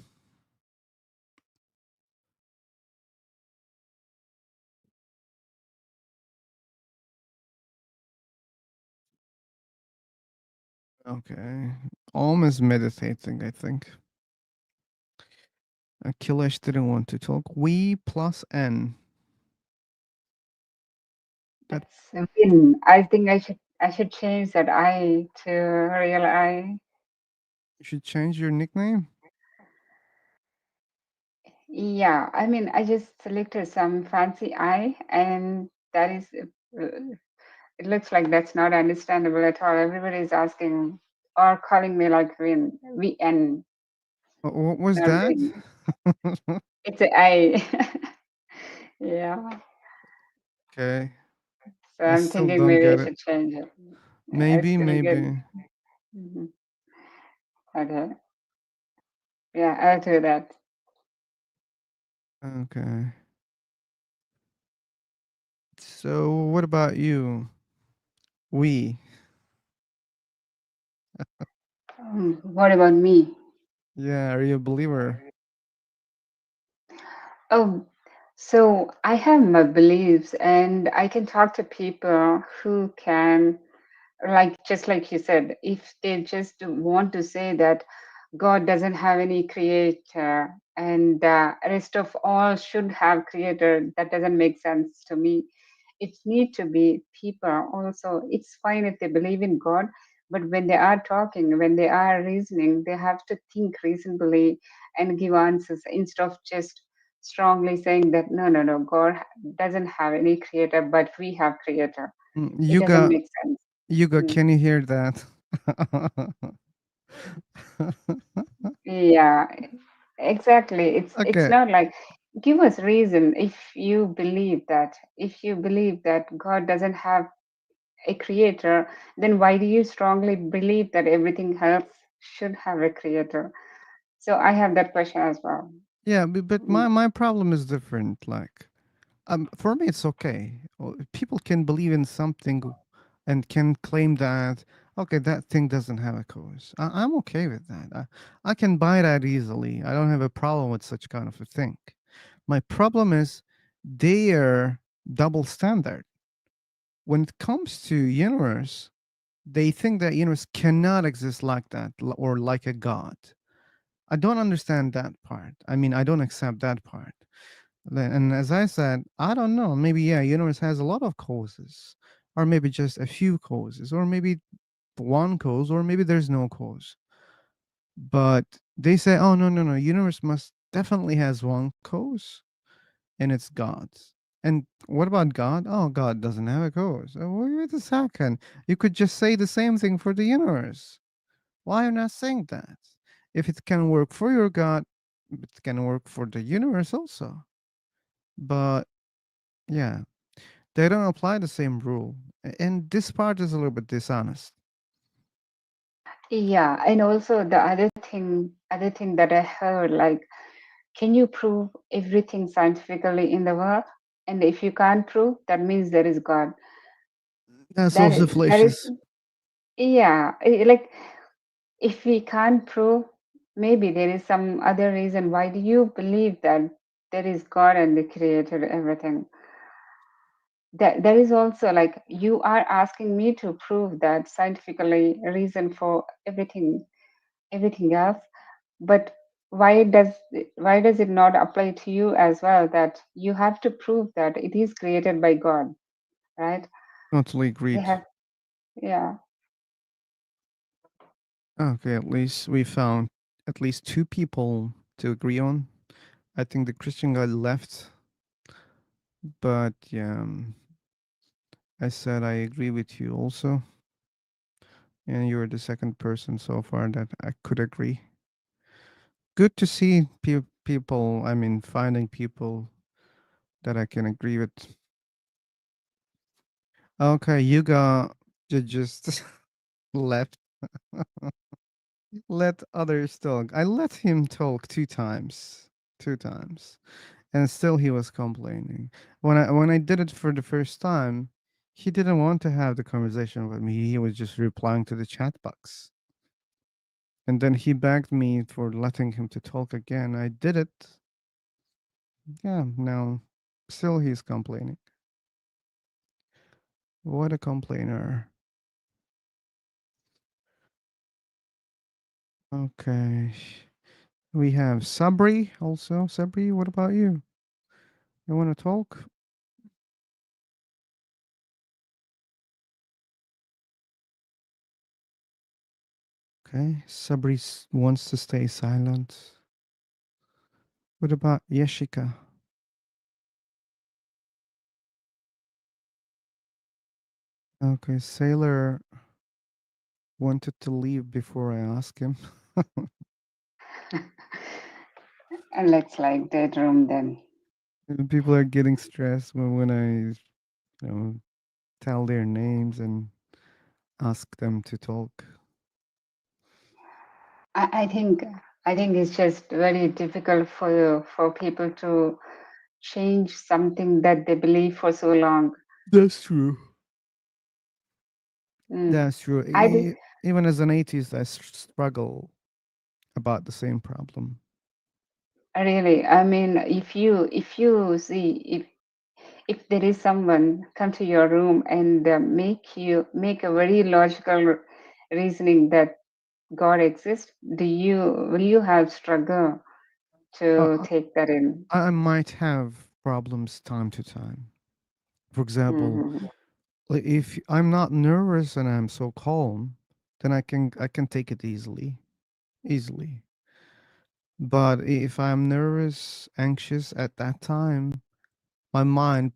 Okay. Is meditating, I think. Akhilesh didn't want to talk. We plus N. That That's a win. I think I should change that I to real I. you should change your nickname. Yeah, I mean, I just selected some fancy I, and that is, it looks like that's not understandable at all. Everybody is asking or calling me like Win, VN, What was not that? Win. It's a I. Yeah. Okay. So I I'm still thinking don't maybe I get it. should change it. I Maybe, still get. maybe. Mhm. Okay. Yeah, I'll do that. Okay. So what about you? We. What about me? Yeah, are you a believer? Oh, so I have my beliefs, and I can talk to people who can, like, just like you said, if they just want to say that God doesn't have any creator and the rest of all should have creator, that doesn't make sense to me. It need to be people also. It's fine if they believe in God, but when they are talking, when they are reasoning, they have to think reasonably and give answers instead of just strongly saying that no, no, no, God doesn't have any creator, but we have creator. It doesn't Yuga, make sense. Yuga, Mm. can you hear that? Yeah, exactly. It's Okay. not like give us reason if you believe that. If you believe that God doesn't have a creator, then why do you strongly believe that everything else should have a creator? So I have that question as well. Yeah, but Mm. my problem is different. Like, for me, it's okay. People can believe in something and can claim that, okay, that thing doesn't have a cause. I'm okay with that. I can buy that easily. I don't have a problem with such kind of a thing. My problem is their double standard. When it comes to universe, they think that universe cannot exist like that or like a god. I don't understand that part. I mean, I don't accept that part. And as I said, I don't know. Maybe yeah, universe has a lot of causes, or maybe just a few causes, or maybe one cause, or maybe there's no cause. But they say, oh no, no, no, universe must definitely has one cause, and it's God's. And what about God? Oh, God doesn't have a cause. Wait a second. You could just say the same thing for the universe. Why are you not saying that? If it can work for your God, it can work for the universe also. But yeah, they don't apply the same rule. And this part is a little bit dishonest. Yeah, and also the other thing that I heard, like, can you prove everything scientifically in the world? And if you can't prove, that means there is God. That's That also is, fallacious. yeah, like if we can't prove, maybe there is some other reason. Why do you believe that there is God and they created everything? That there is also like you are asking me to prove that scientifically reason for everything else, but why does it not apply to you as well? That you have to prove that it is created by God, right? Totally They agreed. have, yeah. Okay, at least we found at least two people to agree on. I think the Christian guy left, but yeah, I said I agree with you also, and you're the second person so far that I could agree. Good to see people. I mean, finding people that I can agree with. Okay, you got to just left. Let others talk. I let him talk two times, and still he was complaining. When I did it for the first time, he didn't want to have the conversation with me. He was just replying to the chat box, and then he begged me for letting him to talk again. I did it. Yeah, now still he's complaining. What a complainer. Okay. We have Sabri also. Sabri, what about you? You want to talk? Okay. Sabri wants to stay silent. What about Yeshika? Okay. Sailor wanted to leave before I ask him. And let's like that room then. People are getting stressed when I tell their names and ask them to talk. I think I think it's just very difficult for people to change something that they believe for so long. That's true. Mm. That's true. I do, Even as an atheist, I struggle about the same problem. really. I mean, if you see if there is someone come to your room and make a very logical reasoning that God exists, will you have struggle to Uh, take that in? I might have problems time to time. For example, Hmm. like if I'm not nervous and I'm so calm, then I can take it easily. But if I'm nervous, anxious at that time, my mind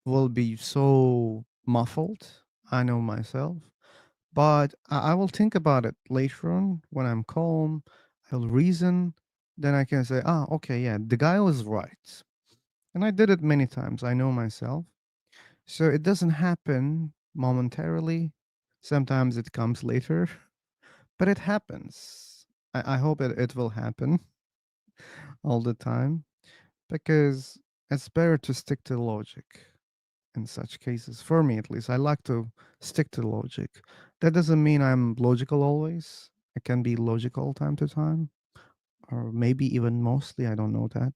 will be so muffled. I know myself. But I will think about it later on when I'm calm. I'll reason. Then I can say, okay, yeah, the guy was right. And I did it many times. I know myself. So it doesn't happen momentarily. Sometimes it comes later, but it happens. I hope it will happen all the time because it's better to stick to logic in such cases. For me, at least, I like to stick to logic. That doesn't mean I'm logical always. I can be logical time to time, or maybe even mostly. I don't know that.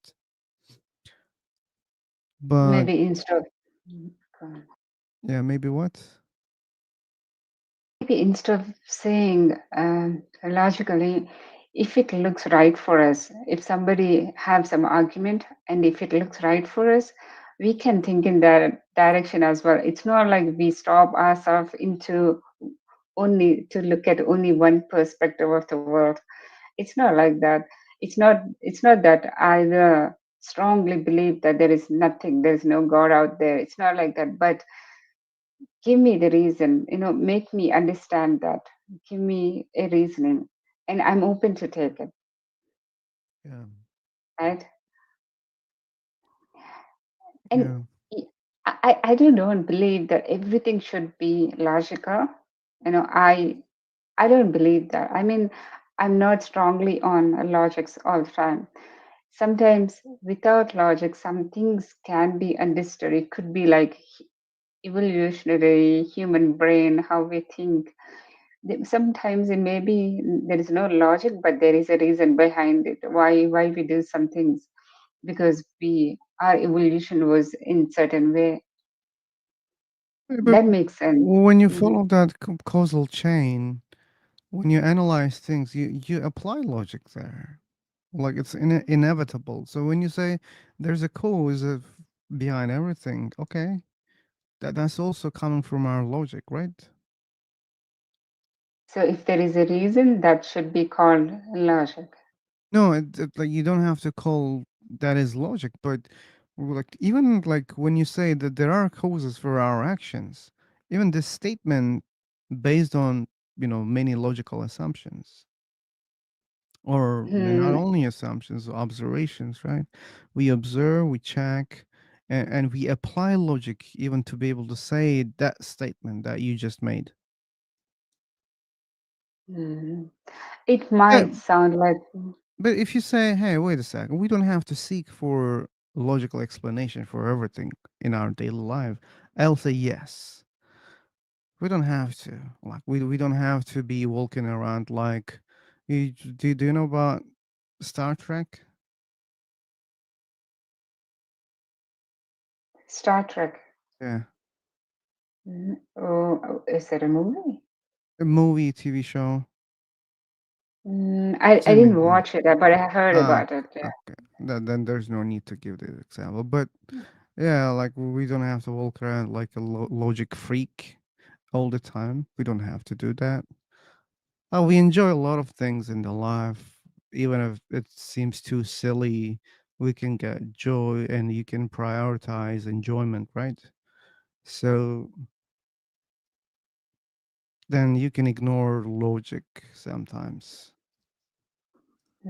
But Maybe instead of yeah, maybe what? maybe instead of saying logically, if it looks right for us, if somebody have some argument, and if it looks right for us, we can think in that direction as well. It's not like we stop ourselves into only to look at only one perspective of the world. It's not like that. It's not that I strongly believe that there's no God out there. It's not like that. But give me the reason, make me understand that. Give me a reasoning, and I'm open to take it, Yeah, right? And yeah. I do not believe that everything should be logical. I don't believe that. I mean, I'm not strongly on logics all the time. Sometimes without logic, some things can be understood. It could be like evolutionary human brain, how we think. Sometimes it may be there is no logic, but there is a reason behind it. Why we do some things, because we our evolution was in certain way. But That makes sense. when you Mhm. follow that causal chain, when you analyze things, you apply logic there. Like it's inevitable. So when you say there's a cause behind everything, okay, That's also coming from our logic, right? So if there is a reason, that should be called logic. No, like you don't have to call that is logic, but like even like when you say that there are causes for our actions, even this statement based on many logical assumptions, or not Hmm. only assumptions, observations, right? We observe, we check, and we apply logic even to be able to say that statement that you just made. Hmm. It Yeah, might sound like but if you say, hey, wait a second, we don't have to seek for logical explanation for everything in our daily life, I'll say yes. We don't have to. Like we don't have to be walking around like do you know about Star Trek? Star Trek. Yeah. Oh, is it a movie? A movie, TV show. I didn't Similar. watch it, but I heard Ah, about it. Yeah. okay. Then there's no need to give the example. But yeah, like we don't have to walk around like a logic freak all the time. We don't have to do that. We enjoy a lot of things in the life, even if it seems too silly. We can get joy, and you can prioritize enjoyment, right? So then you can ignore logic sometimes.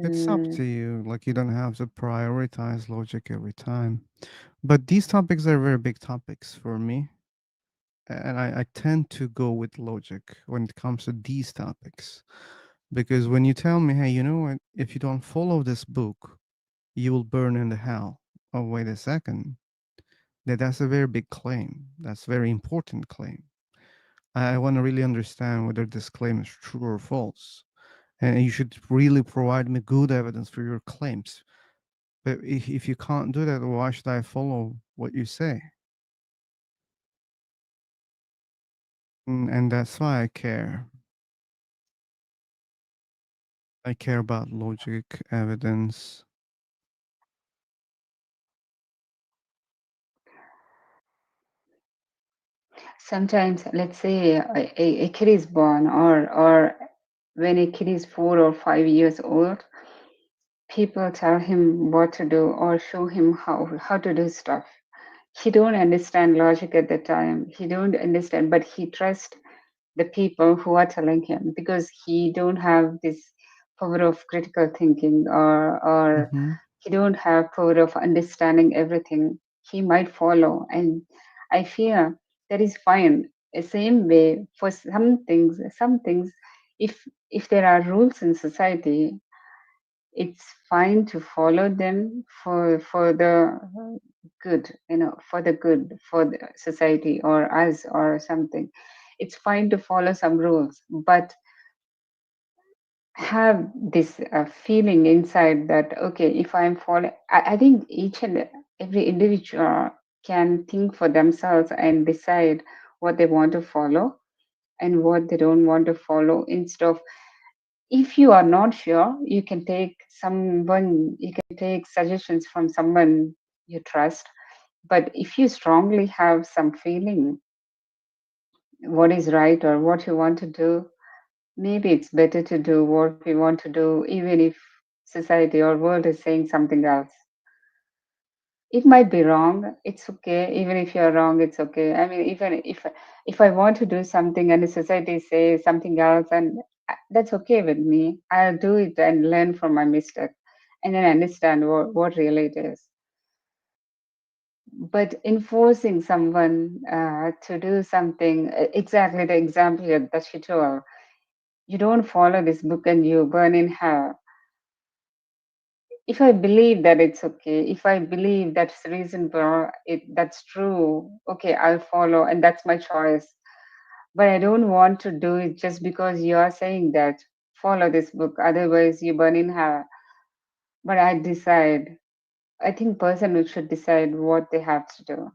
It's up Hmm. to you. Like you don't have to prioritize logic every time. But these topics are very big topics for me. And I tend to go with logic when it comes to these topics. Because when you tell me, hey, you know what, if you don't follow this book, you will burn in the hell. Oh, wait a second. That's a very big claim. That's a very important claim. I want to really understand whether this claim is true or false. And you should really provide me good evidence for your claims. But if you can't do that, why should I follow what you say? And that's why I care. I care about logic, evidence. Sometimes, let's say a kid is born, or when a kid is 4 or 5 years old, people tell him what to do or show him how to do stuff. He don't understand logic at the time. He don't understand, but he trusts the people who are telling him because he don't have this power of critical thinking, or Mm-hmm. he don't have power of understanding everything. He might follow, and I fear that is fine. The same way for some things, if there are rules in society, it's fine to follow them for the good, for the good, for the society or us or something. It's fine to follow some rules, but have this feeling inside that, okay, if I'm following, I think each and every individual can think for themselves and decide what they want to follow and what they don't want to follow. Instead of, if you are not sure, you can take suggestions from someone you trust. But if you strongly have some feeling what is right or what you want to do, maybe it's better to do what we want to do, even if society or world is saying something else. It might be wrong. It's okay. Even if you're wrong, it's okay. I mean, even if I want to do something and the society says something else, and that's okay with me. I'll do it and learn from my mistake, and then understand what really it is. But enforcing someone to do something, exactly the example that she told, you don't follow this book and you burn in hell. If I believe that it's okay, if I believe that's reasonable, that's true, okay, I'll follow, and that's my choice. But I don't want to do it just because you are saying that follow this book, otherwise you burn in hell. But I decide. I think person should decide what they have to do.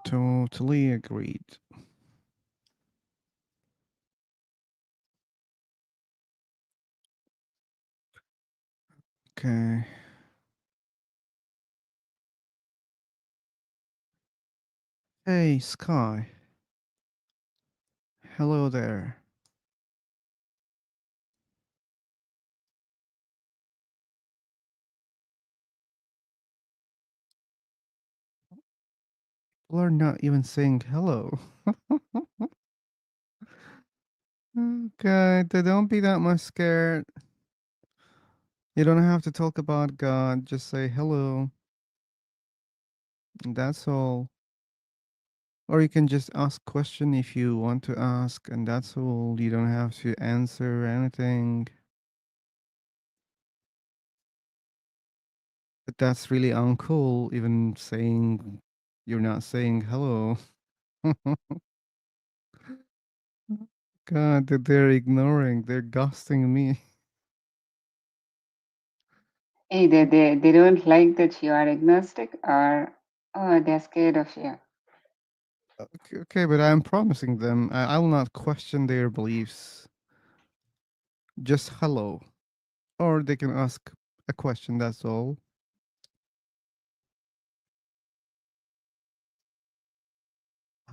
Totally agreed. Okay. Hey, Sky. Hello there. People are not even saying hello. Okay, don't be that much scared. You don't have to talk about God. Just say hello. That's all. Or you can just ask question if you want to ask, and that's all. You don't have to answer anything. But that's really uncool, even saying you're not saying hello. God, they're ignoring, they're ghosting me. Either they don't like that you are agnostic, or they're scared of you. Okay, but I'm promising them I will not question their beliefs. Just hello. Or they can ask a question, that's all.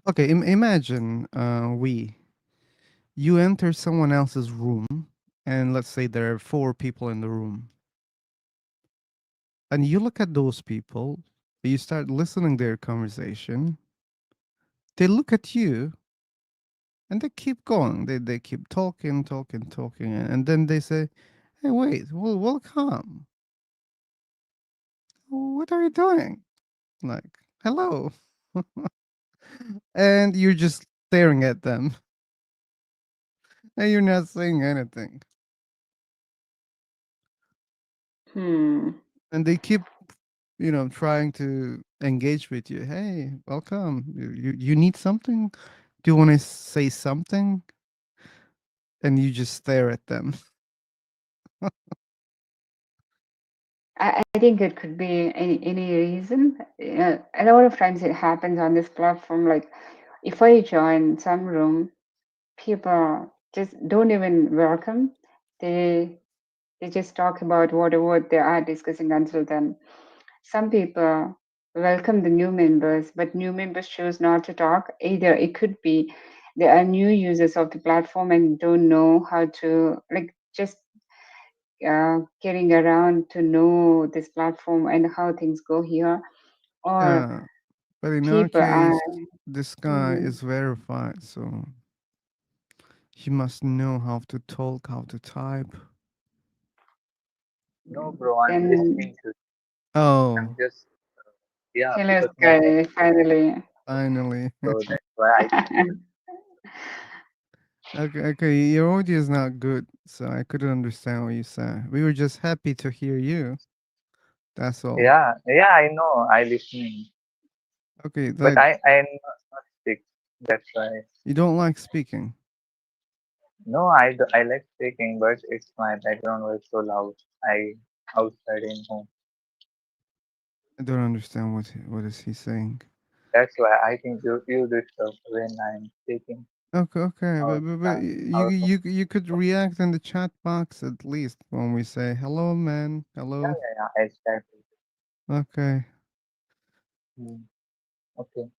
Okay, imagine you enter someone else's room, and let's say there are 4 people in the room, and you look at those people, you start listening their conversation, they look at you, and they keep going. They keep talking, and then they say, "Hey, wait, well, welcome. What are you doing?" Like, "Hello," and you're just staring at them, and you're not saying anything, Hmm. and they keep, trying to engage with you. "Hey, welcome. You need something? Do you want to say something?" And you just stare at them. I think it could be any reason. A lot of times it happens on this platform. Like if I join some room, people just don't even welcome. They just talk about whatever they are discussing until then. Some people welcome the new members, but new members choose not to talk. Either it could be they are new users of the platform and don't know how to, like, just getting around to know this platform and how things go here, or Yeah, but in our people are. case, this guy Mhm. is verified, so he must know how to talk, how to type. No, bro, I'm Then listening to. I'm Oh, just yeah, hello, because my net Sky, is bad, finally. finally. so that's why I think. Okay, your audio is not good, so I couldn't understand what you said. We were just happy to hear you. That's all. Yeah, yeah, I know. I listening, Okay, but like I'm not sick. That's why. you don't like speaking. No, I like speaking, but it's my background was so loud. I outside in home. I don't understand what is he saying. That's why I think you disturb when I'm speaking Okay, but outside. you could react in the chat box at least when we say hello, man. Yeah, Hello. yeah, yeah. Exactly. Okay. Hmm. Okay.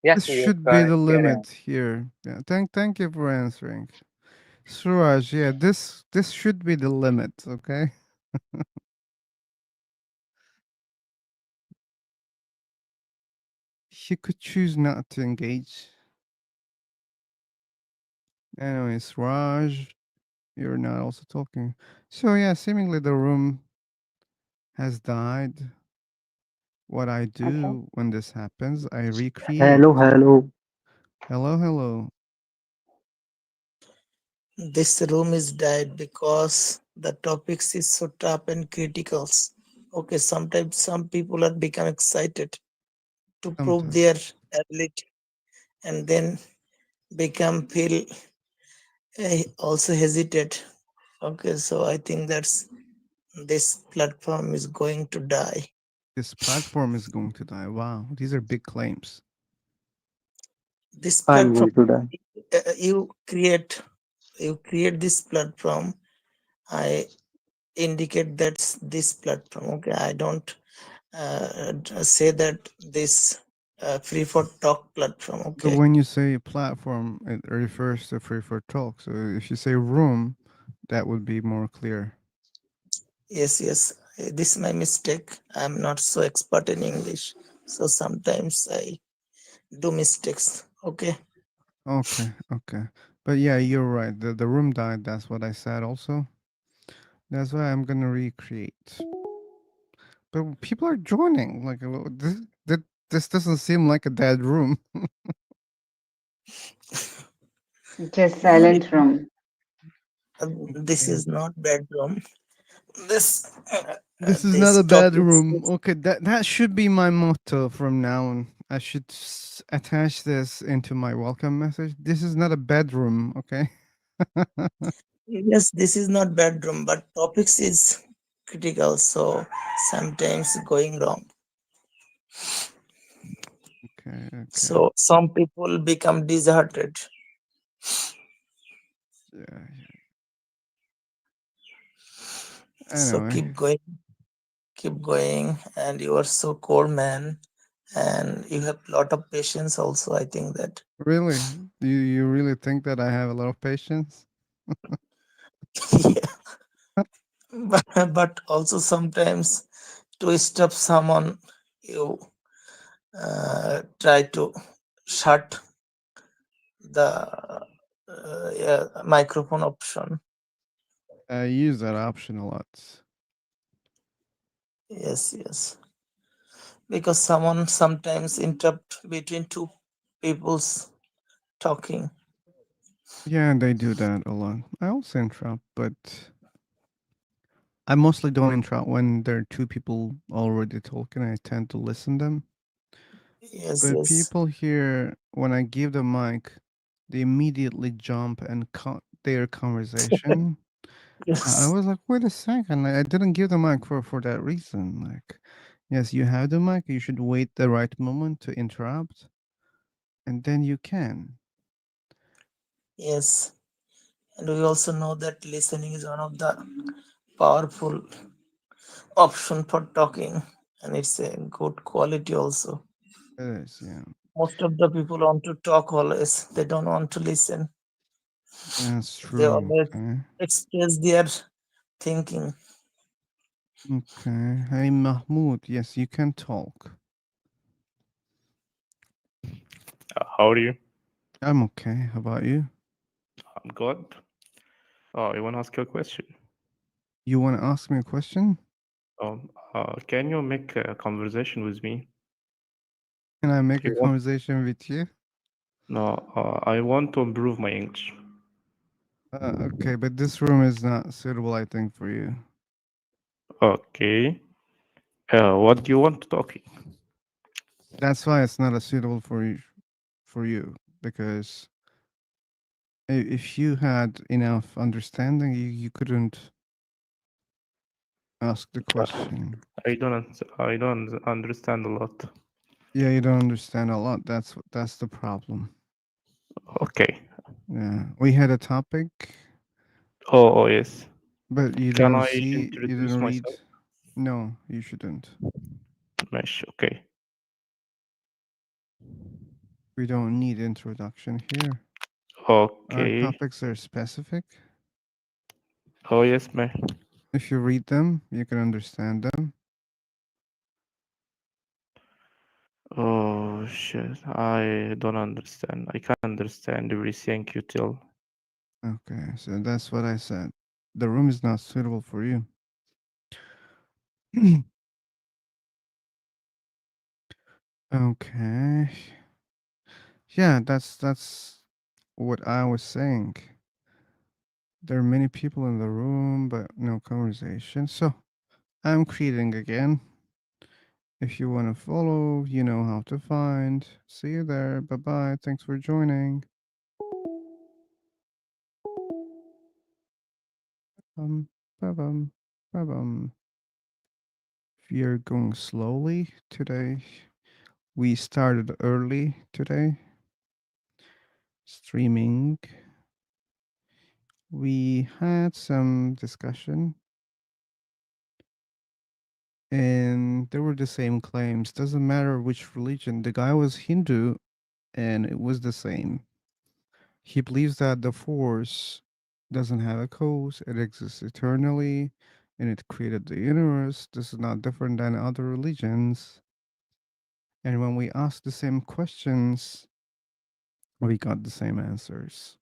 Yes, This you should be can the carry on. limit here. Yeah, thank you for answering. Suraj, yeah, this should be the limit, okay? You could choose not to engage. Anyways, Raj, you're not also talking. So yeah, seemingly the room has died. What I Okay. do when this happens, I Hello, recreate. hello. Hello. This room is died because the topics is so tough and critical. Okay, sometimes some people are become excited to prove Sometimes. their ability and then become feel also hesitate. Okay, so I think that's this platform is going to die. This platform is going to die. Wow, these are big claims. This I'm platform going to die. you create this platform. I indicate that's this platform. Okay, I don't say that this free for talk platform. But Okay. when you say platform, it refers to free for talk. So if you say room, that would be more clear. Yes, yes. This is my mistake. I'm not so expert in English, so sometimes I do mistakes. Okay. Okay, okay. But yeah, you're right. The room died. That's what I said also. That's why I'm gonna recreate. But people are joining. Like this doesn't seem like a dead room. Just No silent need. room. This Okay. is not bedroom. This This is not this a bad topic room. is Okay, that should be my motto from now on. I should attach this into my welcome message. This is not a bedroom, okay? yes, this is not bedroom, but topics is critical, so sometimes going wrong. Okay, okay. So some people become disheartened. Yeah. So Anyway, keep going, and you are so cold, man, and you have lot of patience also. I think that. really? Do you really think that I have a lot of patience? Yeah, but also sometimes to stop someone, you try to shut the yeah, microphone option. I use that option a lot. Yes, yes. Because someone sometimes interrupt between two people's talking. Yeah, they do that a lot. I also interrupt, but I mostly don't interrupt when there are two people already talking. I tend to listen them. Yes, But yes, people here, when I give the mic, they immediately jump and cut their conversation. I yes, was like, wait a second, I didn't give the mic for that reason. Like, yes, you have the mic, you should wait the right moment to interrupt, and then you can. yes. And we also know that listening is one of the powerful option for talking, and it's a good quality also. It is, yeah. Most of the people want to talk always, they don't want to listen. That's They true. always Okay. express their thinking. Okay. Hey, Mahmoud, yes, you can talk. How are you? I'm okay. How about you? I'm good. Oh, I want to ask you a question. You want to ask me a question? Can you make a conversation with me? Can I make a You want? conversation with you? No, I want to improve my English. Okay, but this room is not suitable, I think, for you. Okay. What do you want to talk? That's why it's not a suitable for you because if you had enough understanding, you couldn't ask the question. I don't understand a lot. Yeah, you don't understand a lot. That's the problem. Okay. Yeah, we had a topic, Oh, yes. but you Can didn't I see, you introduce didn't read. myself? No, you shouldn't. ماشي. Okay. We don't need introduction here. Our Okay. topics are specific. Oh, yes, man. If you read them, you can understand them. Oh, shit. I don't understand. I can't understand everything you tell. Okay, so that's what I said. The room is not suitable for you. Okay. Yeah, that's what I was saying. There are many people in the room, but no conversation. So I'm creating again. If you want to follow, you know how to find. See you there. Bye bye. Thanks for joining. Bye bye. Bye bye. We are going slowly today. We started early today. Streaming. We had some discussion and there were the same claims. Doesn't matter which religion. The guy was Hindu, and it was the same. He believes that the force doesn't have a cause, it exists eternally, and it created the universe. This is not different than other religions. And when we ask the same questions, we got the same answers.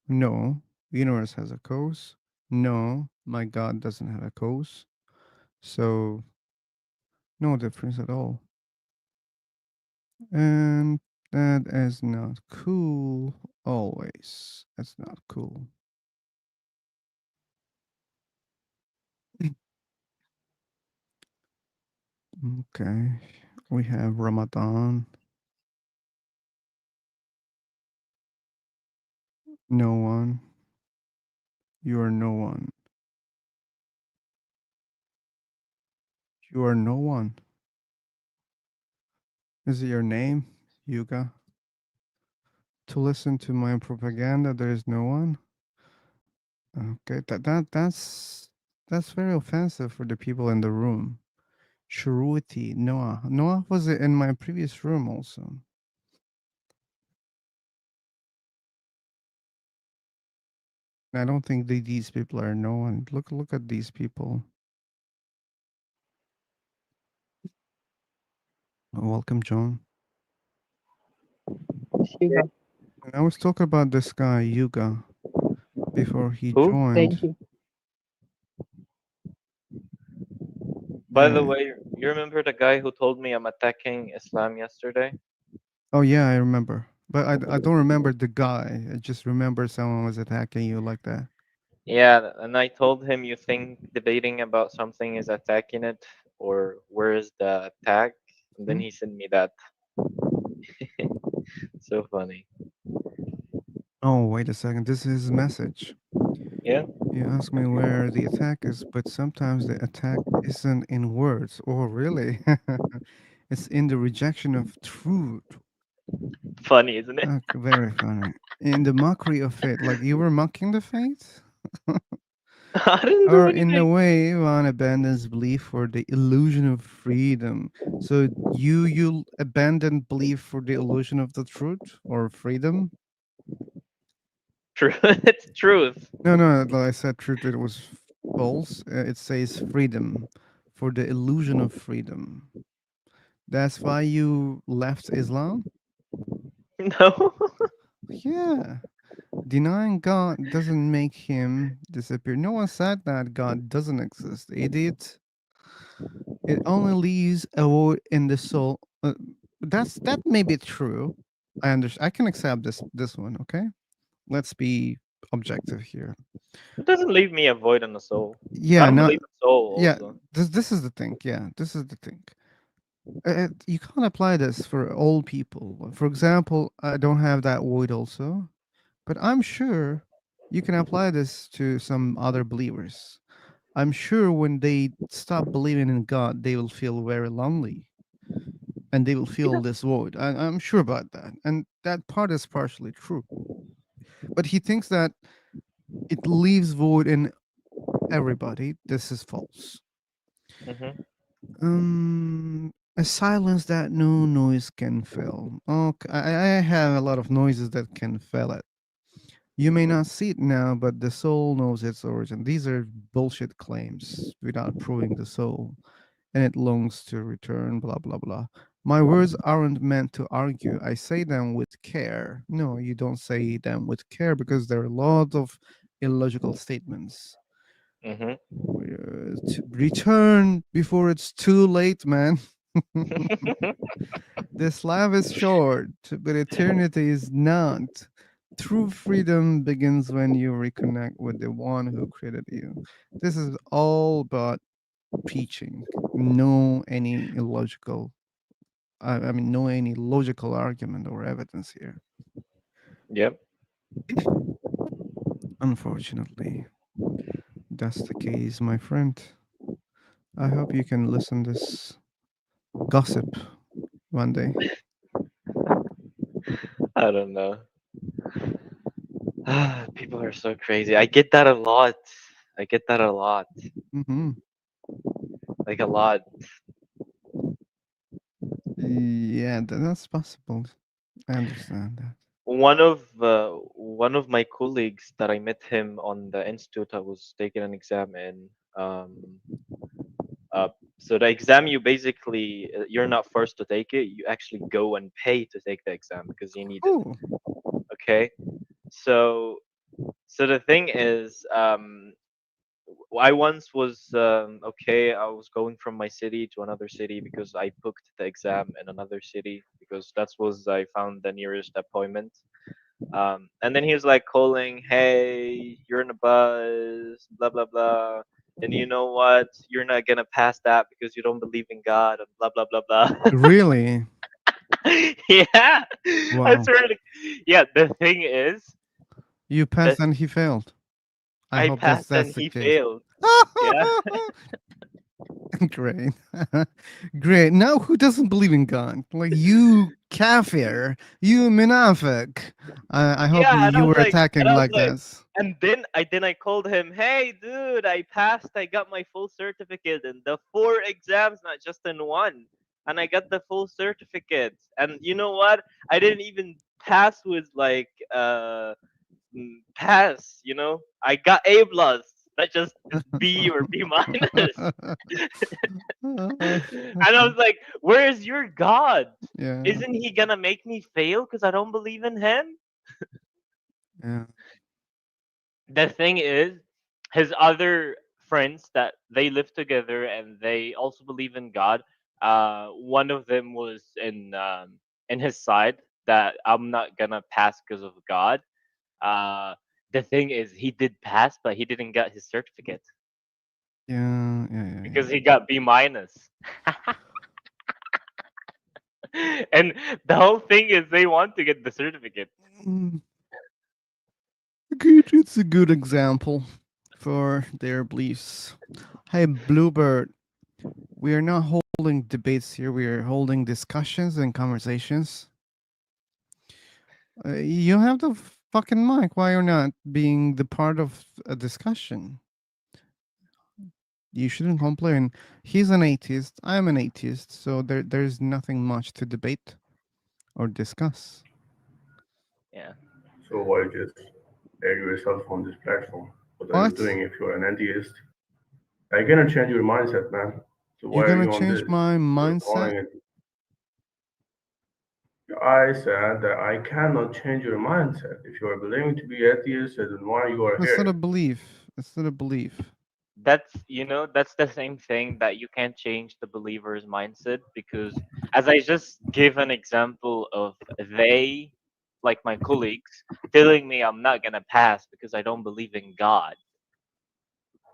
No, the universe has a cause. No, my God doesn't have a cause. So, no difference at all. And that is not cool. Always. That's not cool. Okay. We have Ramadan. No one. You are no one. You are no one. Is it your name, Yuga? To listen to my propaganda, there is no one. Okay, that's very offensive for the people in the room. Shuruti, Noah. Noah was in my previous room also. I don't think these people are no one. Look at these people. Welcome, John. Shiva. I was talking about this guy Yuga before he Who? Thank joined. you. By the Uh, way, you remember the guy who told me I'm attacking Islam yesterday? oh yeah, I remember, but I don't remember the guy. I just remember someone was attacking you like that. Yeah, and I told him you think debating about something is attacking it, or where is the attack? And then Hmm? he sent me that. So funny. Oh wait a second, this is his message. Yeah? You ask me where the attack is, but sometimes the attack isn't in words. Oh really? It's in the rejection of truth. Funny, isn't it? Very funny. In the mockery of faith, like you were mocking the faith? I didn't do Or in a anything. way, one abandons belief for the illusion of freedom. So you abandon belief for the illusion of the truth or freedom? True. It's truth. No, no. Like I said truth. It was false. It says freedom for the illusion of freedom. That's why you left Islam. No. Yeah. Denying God doesn't make him disappear. No one said that God doesn't exist, idiot. It only leaves a void in the soul. That may be true. I understand. I can accept this one. Okay, let's be objective here. It doesn't leave me a void in the soul. I Yeah, don't not believe in soul yeah. also. This is the thing. Yeah, this is the thing. You can't apply this for all people. For example, I don't have that void also, but I'm sure you can apply this to some other believers. I'm sure when they stop believing in God, they will feel very lonely and they will feel this void. I'm sure about that. And that part is partially true. But he thinks that it leaves void in everybody. This is false. Hmm. A silence that no noise can fill. Okay, I have a lot of noises that can fill it. You may not see it now, but the soul knows its origin. These are bullshit claims without proving the soul. And it longs to return, blah, blah, blah. My words aren't meant to argue. I say them with care. No, you don't say them with care because there are a lot of illogical statements. Hmm. To return before it's too late, man. This life is short, but eternity is not. True freedom begins when you reconnect with the one who created you. This is all about preaching. No any illogical I mean no any logical argument or evidence here. Yep. Unfortunately, that's the case, my friend. I hope you can listen this gossip one day. I don't know. People are so crazy. I get that a lot. I get that a lot. Hmm. like a lot. Yeah, that's possible. I understand that. One of my colleagues that I met him on the institute I was taking an exam in. Uh, so the exam, you basically you're not forced to take it. You actually go and pay to take the exam because you need it. Oh, Okay, so the thing is, I once was okay. I was going from my city to another city because I booked the exam in another city because that was I found the nearest appointment. And then he was like calling, "Hey, you're in a bus, blah blah blah." And you know what? You're not gonna pass that because you don't believe in God and blah blah blah blah. really? Yeah, I Wow. swear. Yeah, the thing is You that passed and he failed. I I hope that's passed and the he case. failed. Yeah. Great. Great. Now who doesn't believe in God? Like you kafir, you minafik. I hope Yeah, and I you was were like, attacking like this. and then I called him, "Hey, dude, I passed. I got my full certificate in the four exams, not just in one, and I got the full certificate. And you know what? I didn't even pass with like pass. You know, I got A plus, not just B or B minus." And I was like, "Where is your God? Yeah. Isn't he gonna make me fail because I don't believe in him?" Yeah. The thing is, his other friends that they live together and they also believe in God. One of them was in his side that I'm not gonna pass because of God. Uh, the thing is, he did pass, but he didn't get his certificate Yeah. Yeah. Yeah. because he got B minus. And the whole thing is they want to get the certificate. Mm, good. It's a good example for their beliefs. Hey, Bluebird, we are not holding debates here. We are holding discussions and conversations. You have the fucking mic. Why you're not being the part of a discussion? You shouldn't complain. He's an atheist. I'm an atheist. So there's nothing much to debate or discuss. Yeah. So why just air yourself on this platform? What are you What? doing if you're an atheist? I cannot change your mindset, man. So You're why are gonna you on change this? my You're mindset? calling it. I said that I cannot change your mindset. If you are believing to be atheist, then why you are It's not a here? belief. It's not a belief. That's the same thing that you can't change the believer's mindset because as I just gave an example of they, like my colleagues, telling me I'm not gonna pass because I don't believe in God.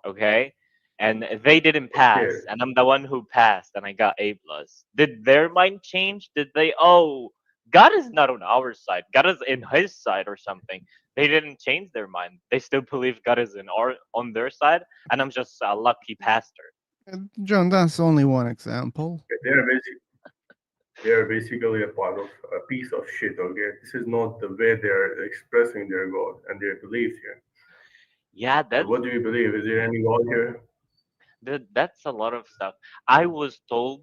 Okay, and they didn't Okay, pass and I'm the one who passed and I got A plus. Did their mind change? Did they, oh, God is not on our side, God is in his side or something? They didn't change their mind. They still believe God is in our on their side and I'm just a lucky pastor. John, that's only one example. they're basically a part of a piece of shit. Okay, this is not the way they're expressing their God and their beliefs here. Yeah, So what do you believe? Is there any God here? that's a lot of stuff. I was told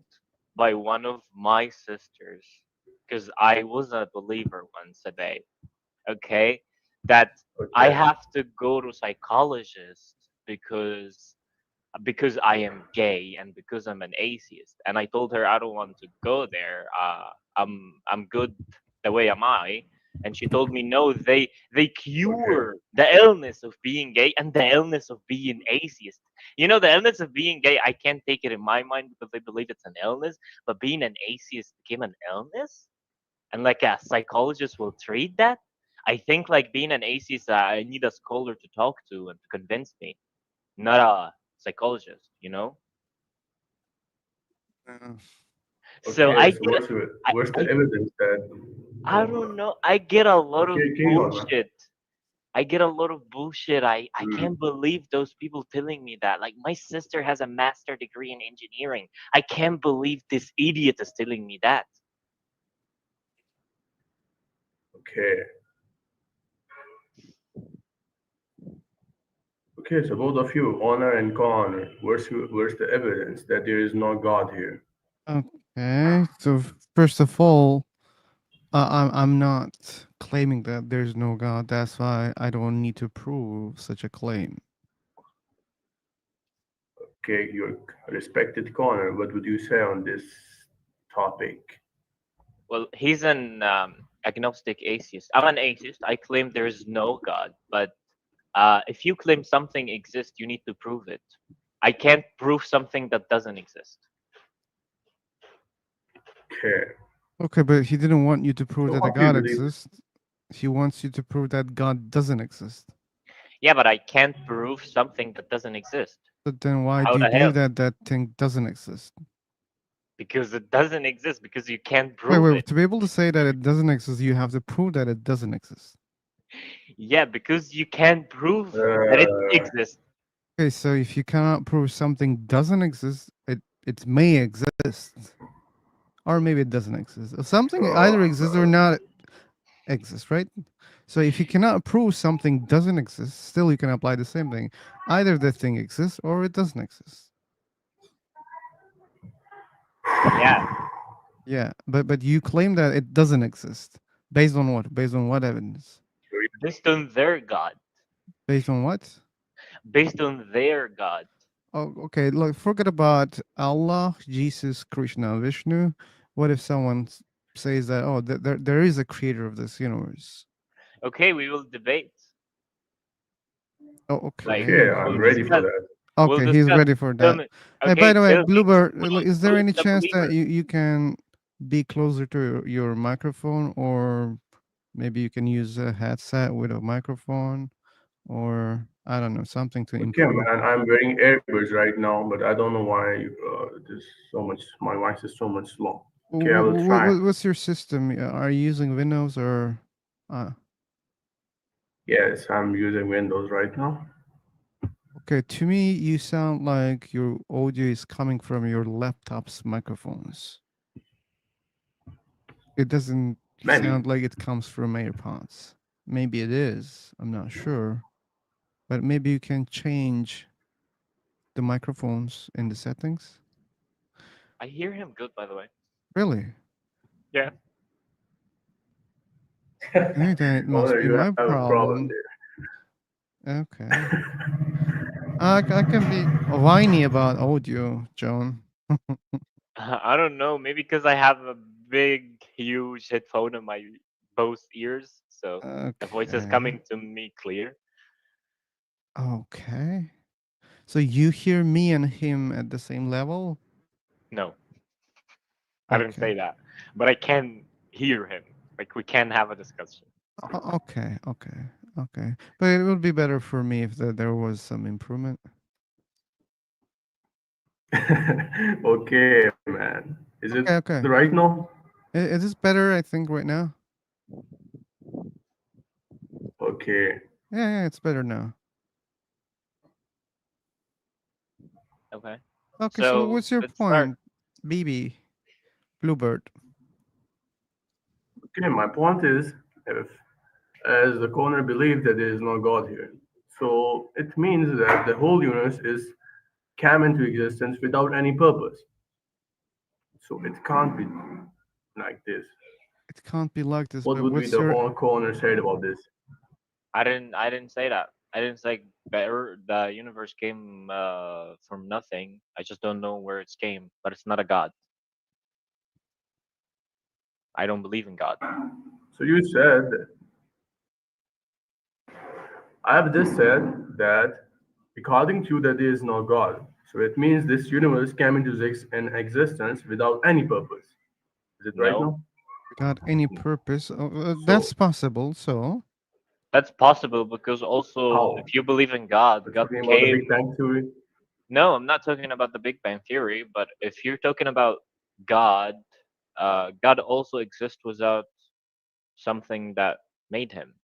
by one of my sisters, because I was a believer once a day, okay, that I Okay, have to go to psychologist because I am gay and because I'm an atheist. And I told her I don't want to go there. I'm good the way am I. And she told me no, they okay, cure the illness of being gay and the illness of being atheist. You know, the illness of being gay, I can't take it in my mind because I believe it's an illness, but being an atheist became an illness? And like a psychologist will treat that? I think like being an atheist, I need a scholar to talk to and to convince me, not a psychologist, you know? Uh, So okay. So I, what's the I, evidence that? I don't know. I get a lot of Okay, carry on, man. bullshit. I get a lot of bullshit. I Mm, can't believe those people telling me that. Like my sister has a master degree in engineering. I can't believe this idiot is telling me that. okay, Okay, so both of you, Honor and Connor, where's the evidence that there is no God here? Okay, so first of all, I'm not claiming that there's no God. That's why I don't need to prove such a claim. Okay, your respected Connor, what would you say on this topic? Well, he's an agnostic atheist. I'm an atheist. I claim there is no God, but if you claim something exists, you need to prove it. I can't prove something that doesn't exist. Okay, Okay, but he didn't want you to prove so that a what do you God believe? exists. He wants you to prove that God doesn't exist. Yeah, but I can't prove something that doesn't exist. But then why How do you the hell? believe that that thing doesn't exist? Because it doesn't exist, because you can't Wait, prove wait. it. To be able to say that it doesn't exist, you have to prove that it doesn't exist. Yeah, because you can't prove that it Uh, exists. Okay, so if you cannot prove something doesn't exist, it may exist, or maybe it doesn't exist. Or something either exists or not exists, right? So if you cannot prove something doesn't exist, still you can apply the same thing. Either the thing exists or it doesn't exist. Yeah, Yeah, but you claim that it doesn't exist. Based on what? Based on what evidence? based on their God. Based on what? Based on their God. Oh, okay. Look, forget about Allah, Jesus, Krishna, Vishnu. What if someone says that, oh, there is a creator of this universe? Okay, we will debate. Oh, Like, okay. okay, I'm we'll ready for discuss. that. We'll Okay, he's discuss. ready for Tell that. me. Hey, by Okay, the way, tell me Bluebird, is there who is any the chance that believer. you can be closer to your microphone, or maybe you can use a headset with a microphone, or I don't know, something to Okay, improve? man, I'm wearing earbuds right now, but I don't know why there's so much. My voice is so much low. Okay, I will try. What's your system? Are you using Windows or? Uh, Yes, I'm using Windows right now. okay, to me, you sound like your audio is coming from your laptop's microphones. It doesn't Maybe. sound like it comes from AirPods. Maybe it is. I'm not sure. But maybe you can change the microphones in the settings. I hear him good, by the way. Really? Yeah. Okay, then it Oh, must be you my have a problem problem. Okay. I can be whiny about audio, John. I don't know. Maybe because I have a big, huge headphone in my both ears, so the voice is Okay. coming to me clear. Okay. So you hear me and him at the same level? No, I didn't Okay. say that, but I can hear him. Like we can have a discussion. Okay. Okay. Okay. But it would be better for me if there was some improvement. there. Okay, man. Is it Okay. Okay. right now? It is better, I think, right now. Okay. Yeah, it's better now. Okay, Okay, so so what's your let's start. point, BB, Bluebird? Okay, my point is, if as the corner believes that there is no God here, so it means that the whole universe is came into existence without any purpose. So it can't be like this. It can't be like this, What but would be what's the your whole corner said about this? I didn't say that. I didn't say better. The universe came from nothing. I just don't know where it came, but it's not a god. I don't believe in God. So you said, I have just said that according to you that there is no God. So it means this universe came into in existence without any purpose. Is it right No, now? got any purpose? That's So possible. So that's possible because also how? if you believe in God, We're God talking about the Big came. Bang Theory. No, I'm not talking about the Big Bang Theory, but if you're talking about God, God also exists without something that made him.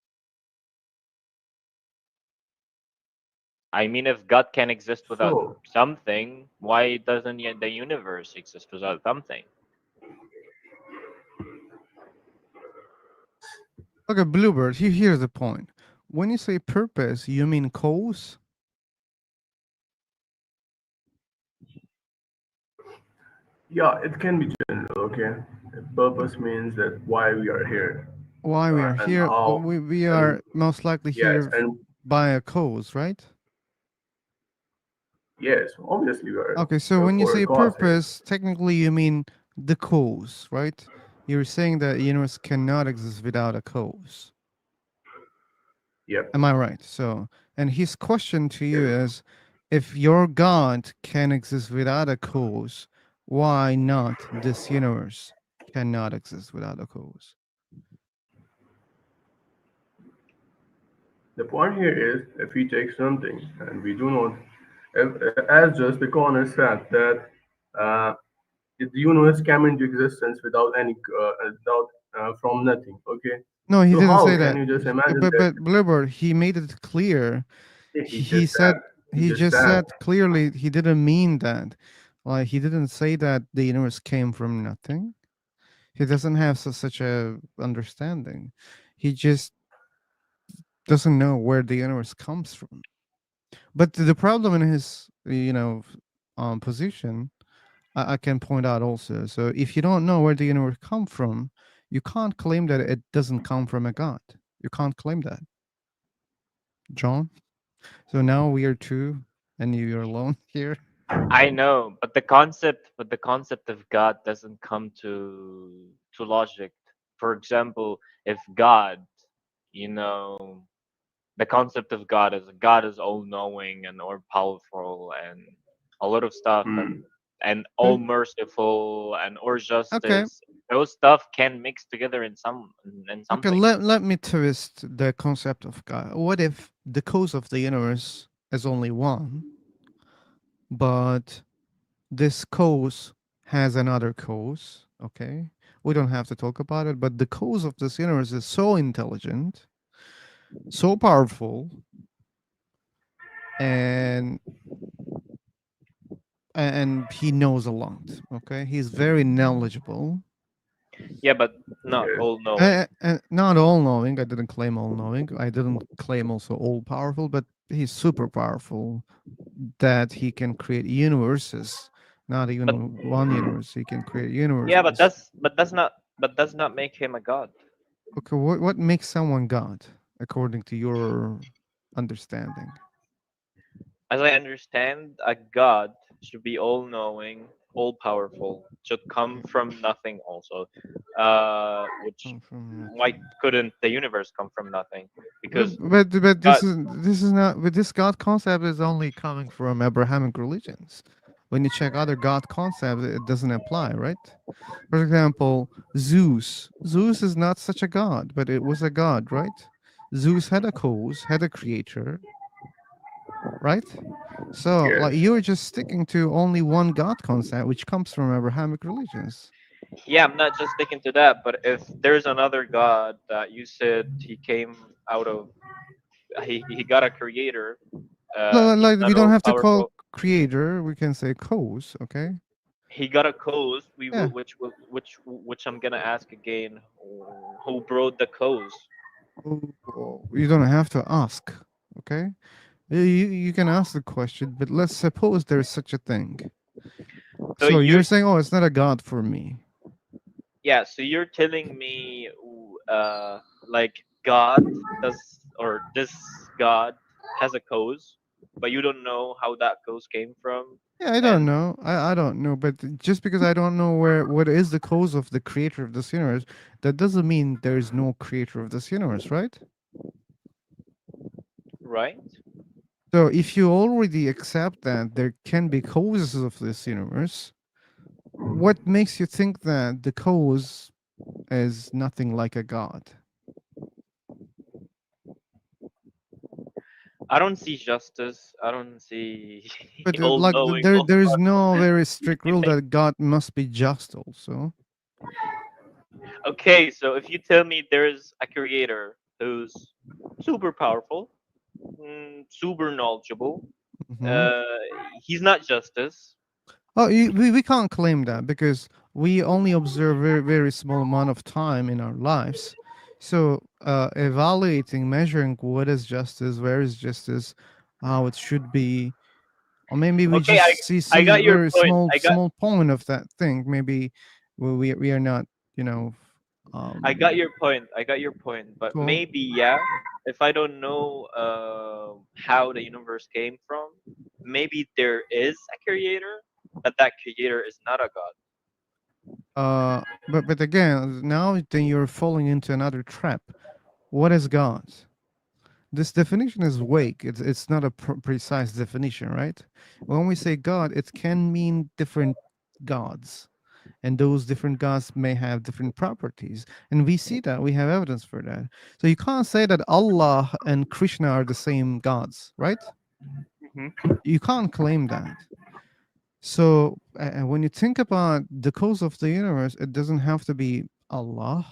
I mean, if God can exist without So something, why doesn't yet the universe exist without something? okay, Bluebird. Here's the point. When you say purpose, you mean cause? Yeah, it can be general, okay? Purpose means that why we are here, Why we are and here? how, We and are most likely yes, here and by a cause, right? yes, obviously we are Okay, so when you for a say cause here. purpose, technically you mean the cause, right? You're saying that universe cannot exist without a cause. Yep, Am I right? So, and his question to you yes. is, if your God can exist without a cause, why not this universe cannot exist without a cause? The point here is if we take something and we do not, as just the corner said that uh, the universe came into existence without any, without from nothing. Okay, No, he so didn't how say can that. you just imagine But that Blibber, he made it clear. he He just said, said he he just just said, said clearly he didn't mean that. Like he didn't say that the universe came from nothing. He doesn't have such a understanding. He just doesn't know where the universe comes from. But the problem in his position, I can point out also. So if you don't know where the universe come from, you can't claim that it doesn't come from a god. You can't claim that, John. So now we are two, and you're alone here. I know, but the concept of God doesn't come to logic. For example, if God, you know, the concept of God is all knowing and all powerful and a lot of stuff hmm, and all merciful and or Okay, justice. Those stuff can mix together in okay. something. Let me twist the concept of God. What if the cause of the universe is only one, but this cause has another cause? Okay, we don't have to talk about it, but the cause of this universe is so intelligent, so powerful, and and he knows a lot. Okay, he's very knowledgeable. Yeah, but not yes, all knowing. And not all knowing. I didn't claim all knowing. I didn't claim also all powerful, but he's super powerful that he can create universes. Not But even one universe. He can create yeah, but universes. that's not make him a god. Okay, what makes someone God according to your understanding? As I understand, a god should be all knowing, all powerful, should come from nothing also. Which Come from why nothing. couldn't the universe come from nothing? Uh, Because But God, this is not. But this God concept is only coming from Abrahamic religions. When you check other God concepts, it doesn't apply, right? For example, Zeus. Zeus is not such a god, but it was a god, right? Zeus had a cause, had a creator, right? So, yes. like, you're just sticking to only one god concept, which comes from Abrahamic religions. yeah, I'm not just sticking to that, but if there's another God that you said he came out of, he got a creator, he's Like, not we don't all have to call powerful. creator, we can say cause, okay? He got a cause. We will, Yeah. which I'm gonna ask again. Who brought the cause? You don't have to ask, okay? You can ask the question, but let's suppose there's such a thing. So So you're you're saying, oh, it's not a god for me. Yeah, so you're telling me, like God does, or this God has a cause, but you don't know how that cause came from, Yeah, I don't and know. I don't know, but just because I don't know what is the cause of the creator of this universe, that doesn't mean there is no creator of this universe, right? right? So if you already accept that there can be causes of this universe, what makes you think that the cause is nothing like a god? I don't see justice. I don't see But all like knowing, all there is powerful. no very strict rule that God must be just also. Okay, so if you tell me there's a creator who's super powerful, super knowledgeable, Hmm. uh, he's not justice. Oh, we can't claim that because we only observe very small amount of time in our lives. So evaluating, measuring what is justice, where is justice, how it should be, Or maybe we Okay, just I see got your very point. I got small point of that thing. Maybe we are not, you know, I got your point. I got your point. But cool. maybe yeah, if I don't know how the universe came from, maybe there is a creator, but that creator is not a god. But again, now then you're falling into another trap. What is God? This definition is vague. It's not a precise definition, right? When we say God, it can mean different gods, and those different gods may have different properties, and we see that we have evidence for that. So you can't say that Allah and Krishna are the same gods, right? You can't claim that. So when you think about the cause of the universe, it doesn't have to be Allah.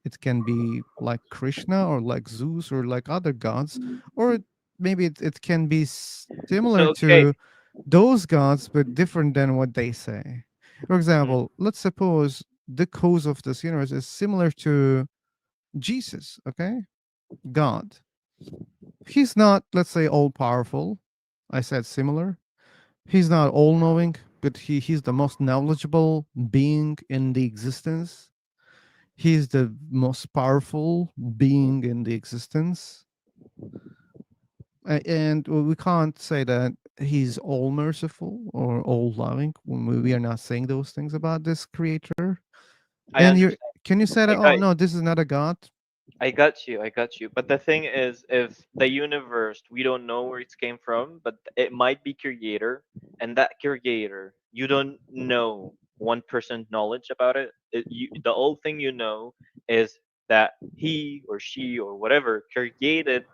It can be like Krishna or like Zeus or like other gods, or maybe it can be similar So okay, to those gods, but different than what they say. For example, let's suppose the cause of this universe is similar to Jesus, okay? God. He's not, let's say, all powerful. I said similar. He's not all knowing, but he's the most knowledgeable being in the existence. He's the most powerful being in the existence. And we can't say that he's all merciful or all loving when we are not saying those things about this creator. I And you understand. can you say I that, got oh no, this is not a god? I got you. I got you. But the thing is, if the universe, we don't know where it came from, but it might be creator, and that creator, you don't know 1% knowledge about it. The only thing you know is that he or she or whatever created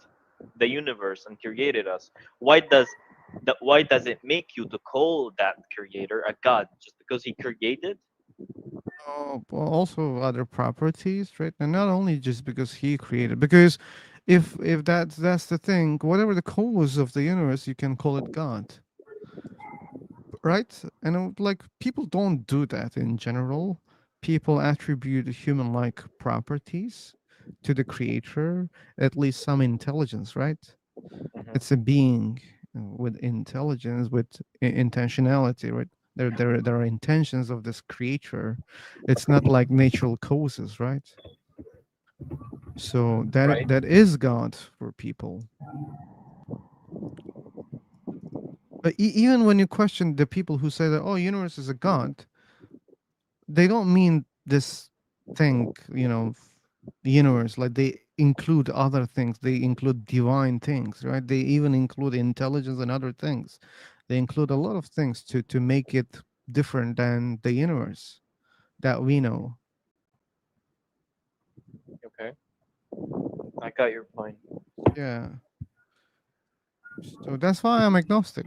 the universe and created us. Why does it make you to call that creator a god just because he created? Oh, well, also other properties, right? And not only just because he created, because if that's the thing, whatever the cause of the universe, you can call it God, right? And like people don't do that in general. People attribute human-like properties to the creator, at least some intelligence, right? It's a being with intelligence, with intentionality, right? There are intentions of this creature. It's not like natural causes, right? So Right. that is God for people. But even when you question the people who say that, oh, universe is a god, they don't mean this thing, universe. Like they include other things. They include divine things, right? They even include intelligence and other things. They include a lot of things to make it different than the universe that we know. Okay, I got your point. Yeah. So that's why I'm agnostic.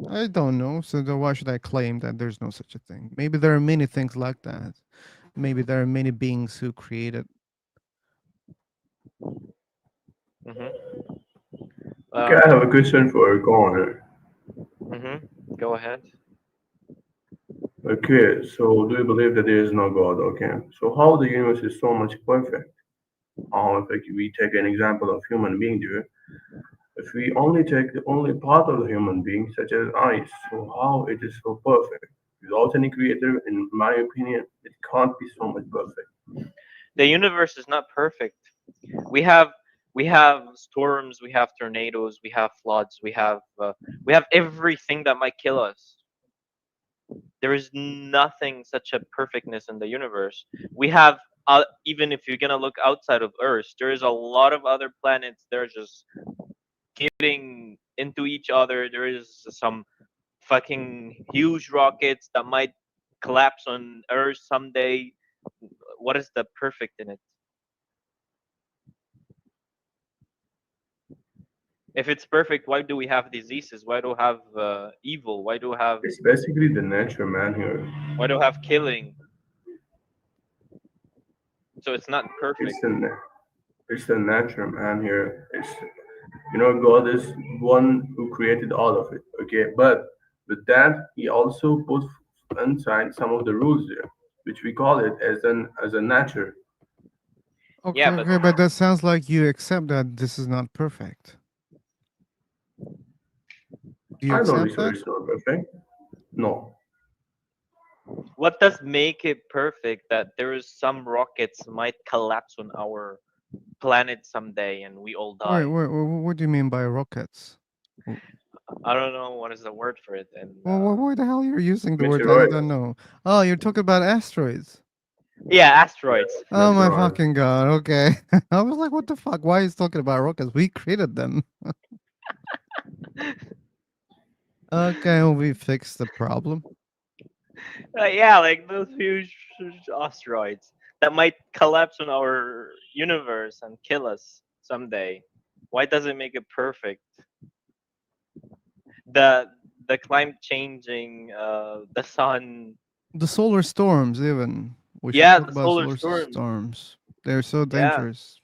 I don't know. So then why should I claim that there's no such a thing? Maybe there are many things like that. Maybe there are many beings who created. Okay, Um, I have a question for Connor. Go ahead. Okay, so do you believe that there is no God? Okay, so how the universe is so much perfect? If we take an example of human being there, if we only take the only part of the human being, such as eyes, so how it is so perfect? Without any creator, in my opinion, it can't be so much perfect. The universe is not perfect. We have we have storms, we have tornadoes, we have floods, we have everything that might kill us. There is nothing such a perfectness in the universe. We have even if you're gonna look outside of Earth, there is a lot of other planets. They're just getting into each other. There is some fucking huge rockets that might collapse on Earth someday. What is the perfect in it? If it's perfect, why do we have diseases? Why do we have evil? It's basically the nature, man. Here, why do we have killing? So it's not perfect. it's the it's the nature, man. Here, it's God is one who created all of it. Okay, but with that, He also put inside some of the rules there, which we call it as a nature. Okay, Yeah, but okay, but that sounds like you accept that this is not perfect. Do you I don't think accept so. that? It's not perfect. No. What does make it perfect that there is some rockets might collapse on our planet someday and we all Wait, die? what do you mean by rockets? W- I don't know what is the word for it, and Well, why the hell you're using the word? I don't Meteoroids. know. Oh, you're talking about asteroids. yeah, Yes, asteroids. Oh my meteoroids. fucking god. Okay. I was like, what the fuck? Why is he talking about rockets? We created them. Okay, we fixed the problem. Yeah, like those huge asteroids that might collapse on our universe and kill us someday. Why does it make it perfect? The the climate changing, the sun. The solar storms, even. We should Yeah, talk the about solar solar storms. storms. They're so Yeah, dangerous.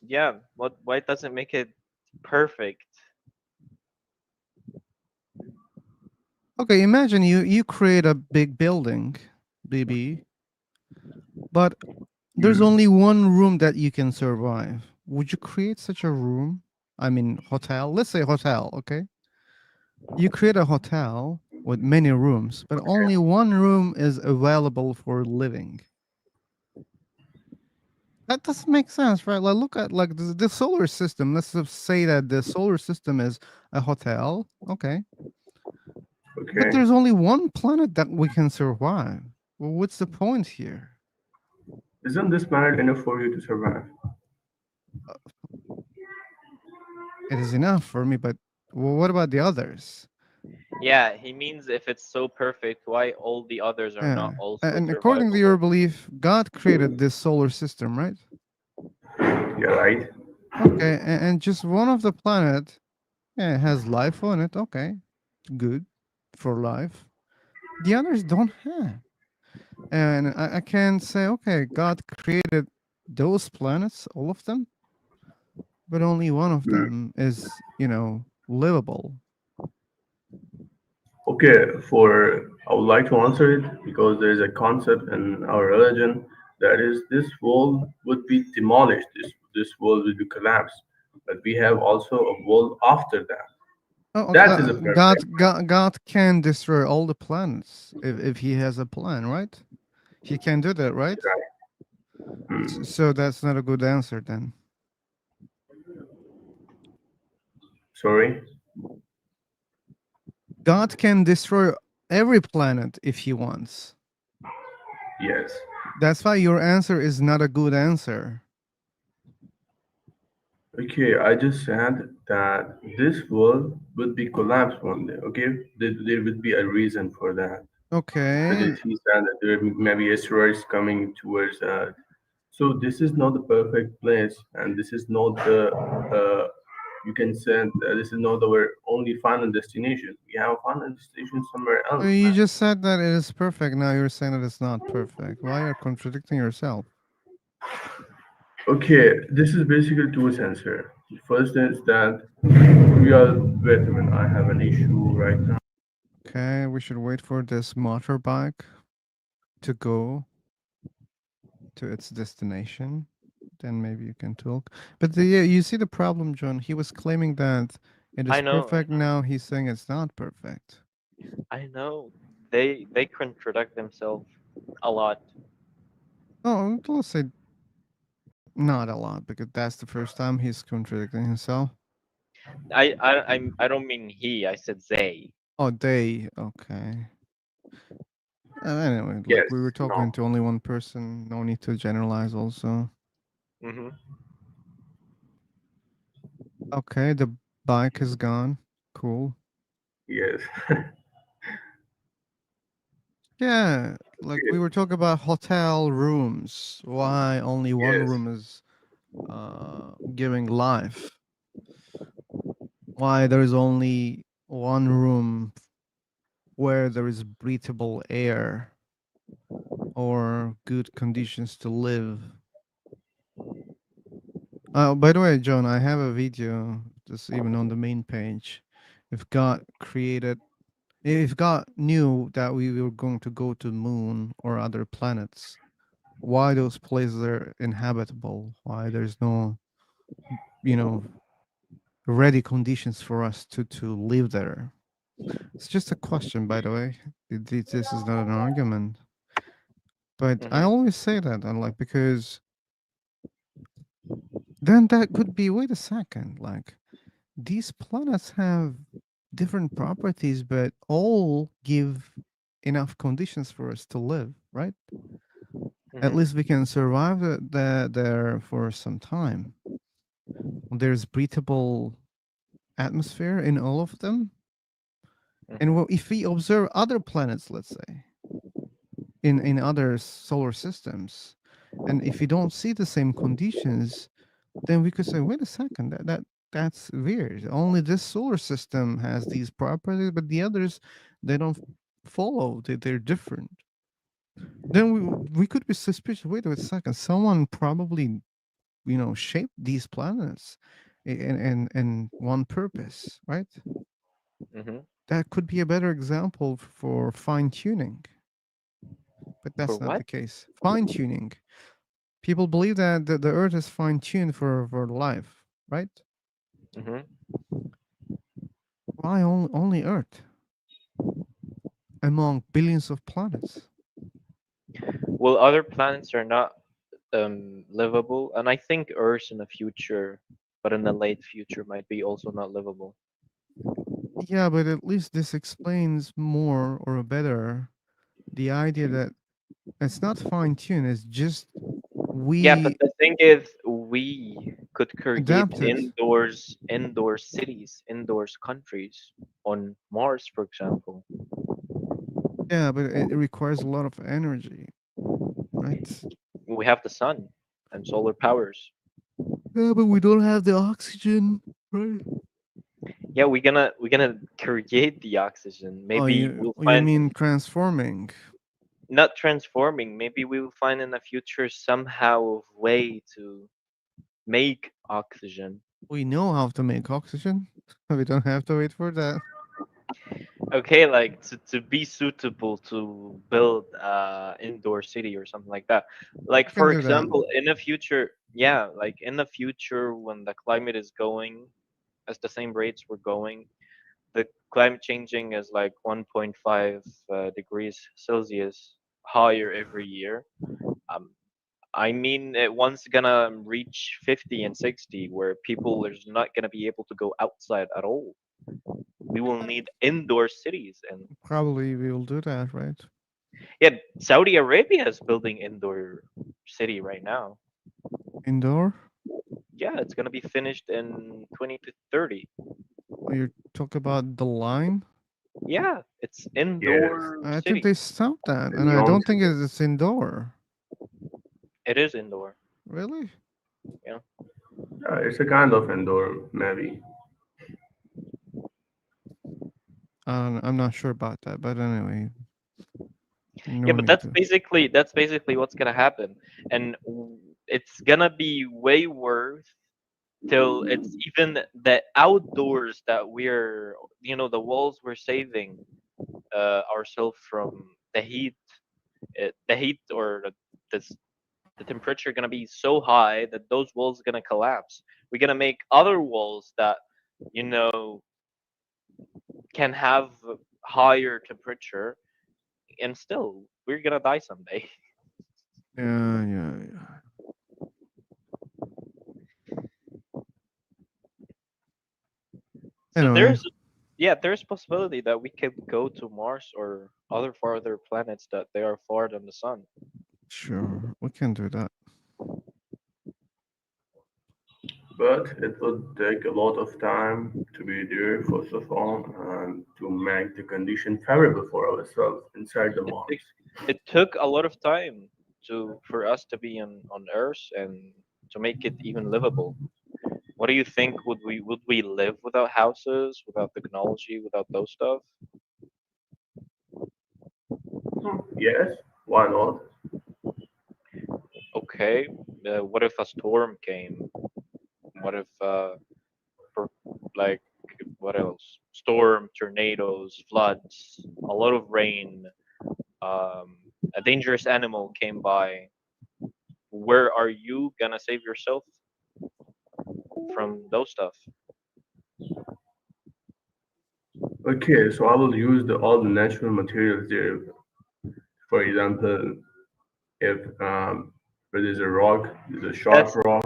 yeah. What? Why does it make it perfect? Okay, imagine you create a big building, BB, but there's Mm. only one room that you can survive. Would you create such a room? I mean, hotel. Let's say hotel, okay? You create a hotel with many rooms, but only one room is available for living. That doesn't make sense, right? Like, look at like the solar system. Let's just say that the solar system is a hotel, okay? But Okay. there's only one planet that we can survive. Well, what's the point here? Isn't this planet enough for you to survive? It is enough for me, but well, what about the others? Yeah, he means if it's so perfect, why all the others are Yeah. not also And according to your survivable? belief, God created this solar system, right? Yeah, right. Okay, and just one of the planet, yeah, has life on it. Okay, good for life. The others don't have. And I can say, okay, God created those planets, all of them, but only one of Mm. them is, livable. Okay, I would like to answer it because there is a concept in our religion that is this world would be demolished, this world will be collapsed, but we have also a world after that. Oh, okay. That is a perfect. God can destroy all the planets if He has a plan, right? He can do that, right? Hmm. So that's not a good answer then. Sorry. God can destroy every planet if He wants. Yes. That's why your answer is not a good answer. Okay, I just said that this world would be collapsed one day. Okay, there would be a reason for that. But Okay. as he said that there may be asteroids coming towards Earth. So this is not the perfect place, and this is not the you can say this is not our only final destination. We have a final destination somewhere else, You man. just said that it is perfect. Now you're saying that it's not perfect. Why are you contradicting yourself? Okay, this is basically two answer. First is that we are. Wait a minute, I have an issue right now. Okay, we should wait for this motorbike to go to its destination. Then maybe you can talk. But yeah, you see the problem, John. He was claiming that it is I know, I perfect. Now he's saying it's not perfect. I know. They contradict themselves a lot. Oh, let's say not a lot because that's the first time he's contradicting himself. I don't mean he. I said they. Oh, they. Okay. Anyway, like Yes, we were no. talking to only one person. No need to generalize. Also, Hmm. okay. The bike is gone. Cool. Yes. Yeah, like we were talking about hotel rooms. Why only one Yes. room is giving life? Why there is only one room where there is breathable air or good conditions to live? By the way, John, I have a video just even on the main page. If God created, if God knew that we were going to go to moon or other planets, why those places are inhabitable? Why there's no, you know, ready conditions for us to live there. It's just a question, by the way. This is not an argument, but I Hmm. always say that, and like because then that could be. Wait a second, like these planets have different properties, but all give enough conditions for us to live, right? At Hmm. least we can survive there for some time. There's breathable atmosphere in all of them. And Hmm. well, if we observe other planets, let's say, in other solar systems, and if we don't see the same conditions, then we could say, wait a second, that's weird. Only this solar system has these properties, but the others they don't follow. They're different. Then we could be suspicious. Wait a second, someone probably shaped these planets in one purpose, right? Hmm. That could be a better example for fine tuning, but For that's not what? the case. Fine tuning. People believe that the earth is fine tuned for life, right? Hmm. Why only earth among billions of planets? Well, other planets are not livable, and I think Earth in the future, but in the late future, might be also not livable. Yeah, but at least this explains more or better the idea that it's not fine tuned, it's just Yeah, but we the thing is, we could create adapted. indoor cities, indoors countries on Mars, for example. Yeah, but it requires a lot of energy, right? We have the sun and solar powers. Yeah, but we don't have the oxygen, right? Yeah, we're gonna create the oxygen. Oh, Maybe you we'll you find mean transforming? not transforming. Maybe we will find in the future somehow a way to make oxygen. We know how to make oxygen. We don't have to wait for that. Okay, like to be suitable to build indoor city or something like that. Like We can for do that. example, in the future, yeah, like in the future when the climate is going as the same rates we're going, the climate changing is like 1.5 degrees Celsius higher every year. Um, I mean, it once gonna reach 50 and 60 where people is not gonna be able to go outside at all. We will need indoor cities, and Probably we will do that, right? yeah, Saudi Arabia is building indoor city right now. Indoor? Yeah, it's gonna be finished in 20 to 30. Oh, you talk about the line? Yeah, it's Yes, indoor I think city. they stopped that, and in I Rome don't think City. it's indoor. It is indoor. Really? Yeah. It's a kind of indoor, maybe. I'm not sure about that, but anyway, Yeah, no but need that's to. basically that's basically what's gonna happen, and it's gonna be way worse till it's even the outdoors that we're the walls we're saving ourselves from the heat or this the temperature gonna be so high that those walls gonna collapse. We're gonna make other walls that you know can have higher temperature, and still we're gonna die someday. Yeah, yeah, yeah. So Anyway, there's possibility that we could go to Mars or other farther planets that they are far than the sun. sure, we can do that. But it would take a lot of time to be there for so long and to make the condition favorable for ourselves inside the It took, Mars. it took a lot of time to for us to be on Earth and to make it even livable. What do you think? Would we live without houses, without technology, without those stuff? Yes, why not? Okay. What if a storm came? What if for like what else? Storm, tornadoes, floods, a lot of rain. Um, a dangerous animal came by. Where are you gonna save yourself from those stuff? Okay, so I will use all the natural materials there. For example, if there is a rock, there's a sharp That's rock.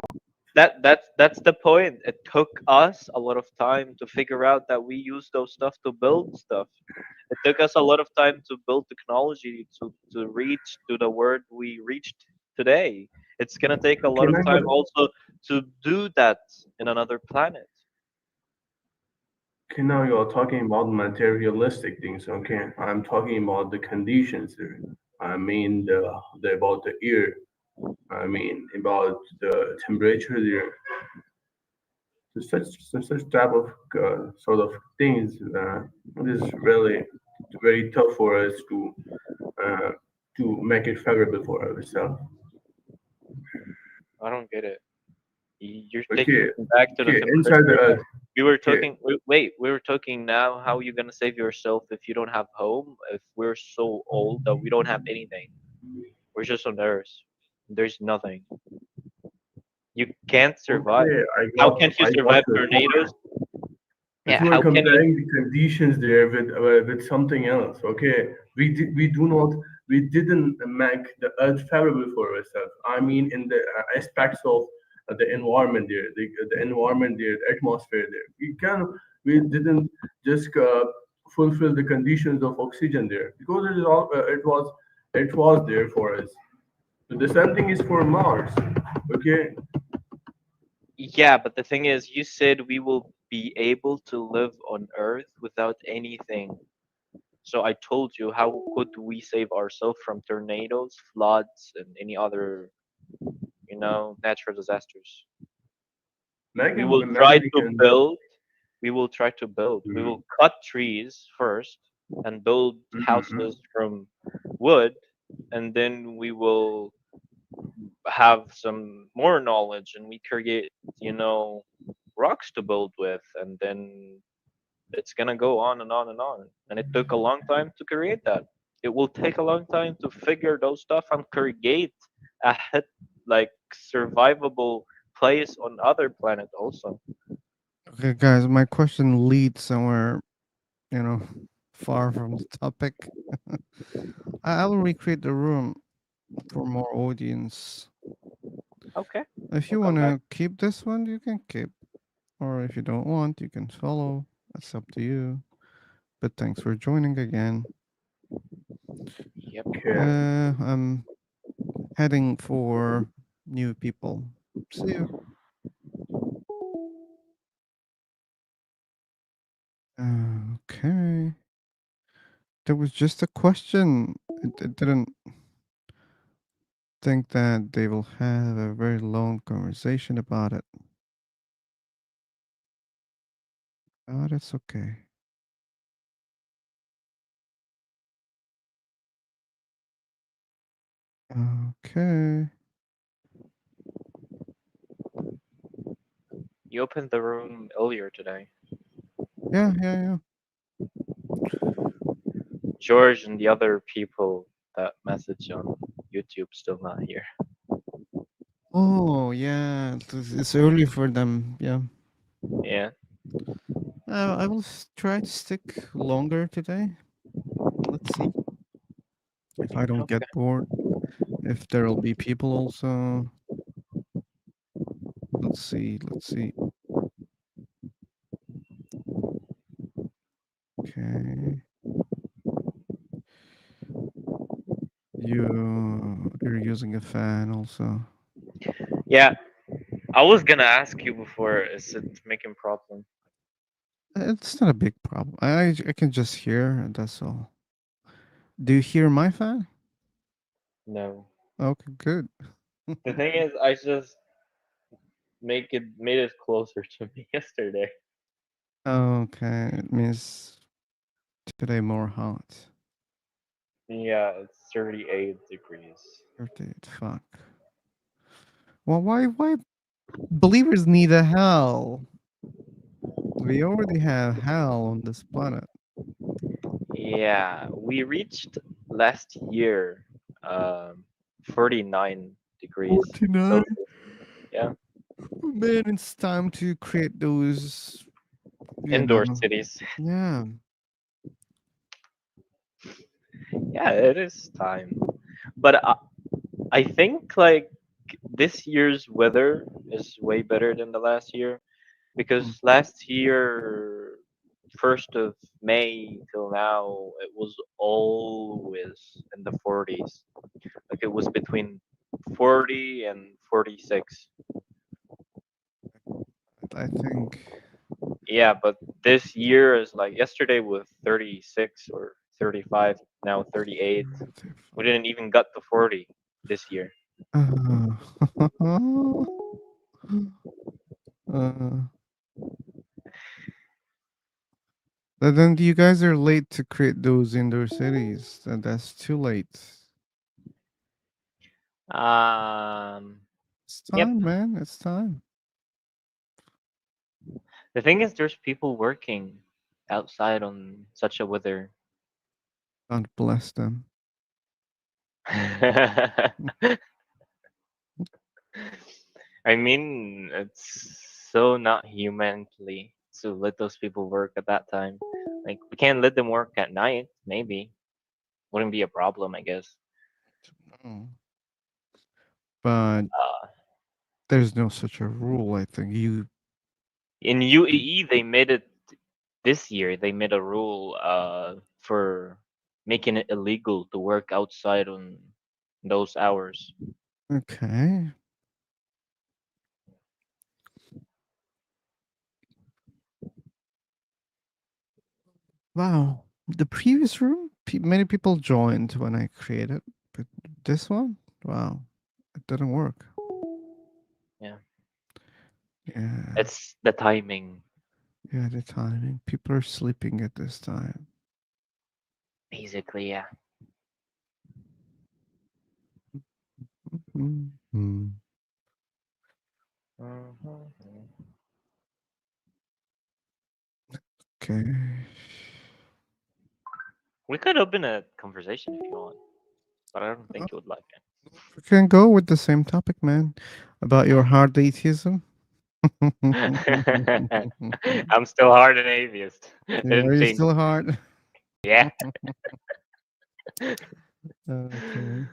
that's the point. It took us a lot of time to figure out that we use those stuff to build stuff. It took us a lot of time to build technology to reach to the word we reached today. It's gonna take a lot Can of I time have? also to do that in another planet. Okay, now you're talking about materialistic things. Okay, I'm talking about the conditions there. I mean the about the air. I mean about the temperature there. So such type of sort of things. It is really very tough for us uh, to make it favorable for ourselves. I don't get it. You're taking Okay, me back to the okay, inside the temperature. earth. We were Okay, talking. Wait, we were talking now. How you gonna save yourself if you don't have home? If we're so old that we don't have anything, we're just on Earth. There's nothing. You can't survive. okay, How can't you I got survive your point. tornadoes? But Yeah, you are how can you? comparing the conditions there with something else. Okay, we didn't make the earth favorable for ourselves. I mean, in the aspects of the environment there, the environment there, the atmosphere there. We didn't just fulfill the conditions of oxygen there because it was there for us. So the same thing is for Mars. Okay, Yeah, but the thing is, you said we will be able to live on Earth without anything. So I told you, how could we save ourselves from tornadoes, floods, and any other, natural disasters? We will try maybe we to can. build. We will try to build. We Mm, will cut trees first and build mm, houses from wood, and then we will have some more knowledge and we create, rocks to build with, and then it's gonna go on and on and on. And it took a long time to create that. It will take a long time to figure those stuff and create a like survivable place on other planet also. Okay, guys, my question leads somewhere, you know, far from the topic. I will recreate the room for more audience. Okay, If we'll you come want back. to keep this one, you can keep. Or if you don't want, you can follow. That's up to you. But thanks for joining again. Yep. okay. I'm heading for new people. See you. Okay. There was just a question. It didn't think that they will have a very long conversation about it. But it's okay. Okay. You opened the room earlier today. Yeah, yeah, yeah. George and the other people that message on YouTube still not here. Oh, yeah. It's early for them. Yeah. Yeah. I will try to stick longer today. Let's see if I don't Okay. get bored. If there'll be people also. Let's see. Let's see. Okay. You're using a fan also. Yeah, I was gonna ask you before, is it making problem? It's not a big problem. I can just hear, and that's all. Do you hear my fan? No. Okay, good. The thing is, I just made it closer to me yesterday. Okay, it means today more hot. Yeah, it's 38 degrees. 38. Fuck. Well, why believers need a hell? We already have hell on this planet. Yeah, we reached last year 49 degrees 49. Celsius. Yeah, Man, it's time to create those, you indoor know. cities. Yeah. Yeah, it is time. But I think like this year's weather is way better than the last year Hmm. because last year, 1st of May till now, it was always in the 40s. Like it was between 40 and 46. I think. Yeah, but this year is like yesterday with 36 or 35, now 38. We didn't even got to 40 this year. Uh, uh, but then you guys are late to create those indoor cities. That's too late. Um, It's yep. time, man. It's time. The thing is, there's people working outside on such a weather. God bless them. I mean, it's so not humanly to let those people work at that time. Like, we can't let them work at night, maybe. Wouldn't be a problem, I guess. Oh. But Uh, there's no such a rule. I think you. in UAE, they made it this year, they made a rule for making it illegal to work outside on those hours. Okay. Wow. The previous room, many people joined when I created, but this one, wow, it didn't work. Yeah, Yeah, it's the timing, yeah, the timing. People are sleeping at this time. basically. Yeah. Mhm. Mhm. Okay. We could open a conversation if you want, but I don't Uh, think you would like it. We can go with the same topic, man, about your hard atheism. I'm still hard and atheist. Yeah, are Didn't you change. still hard? Yeah. Okay.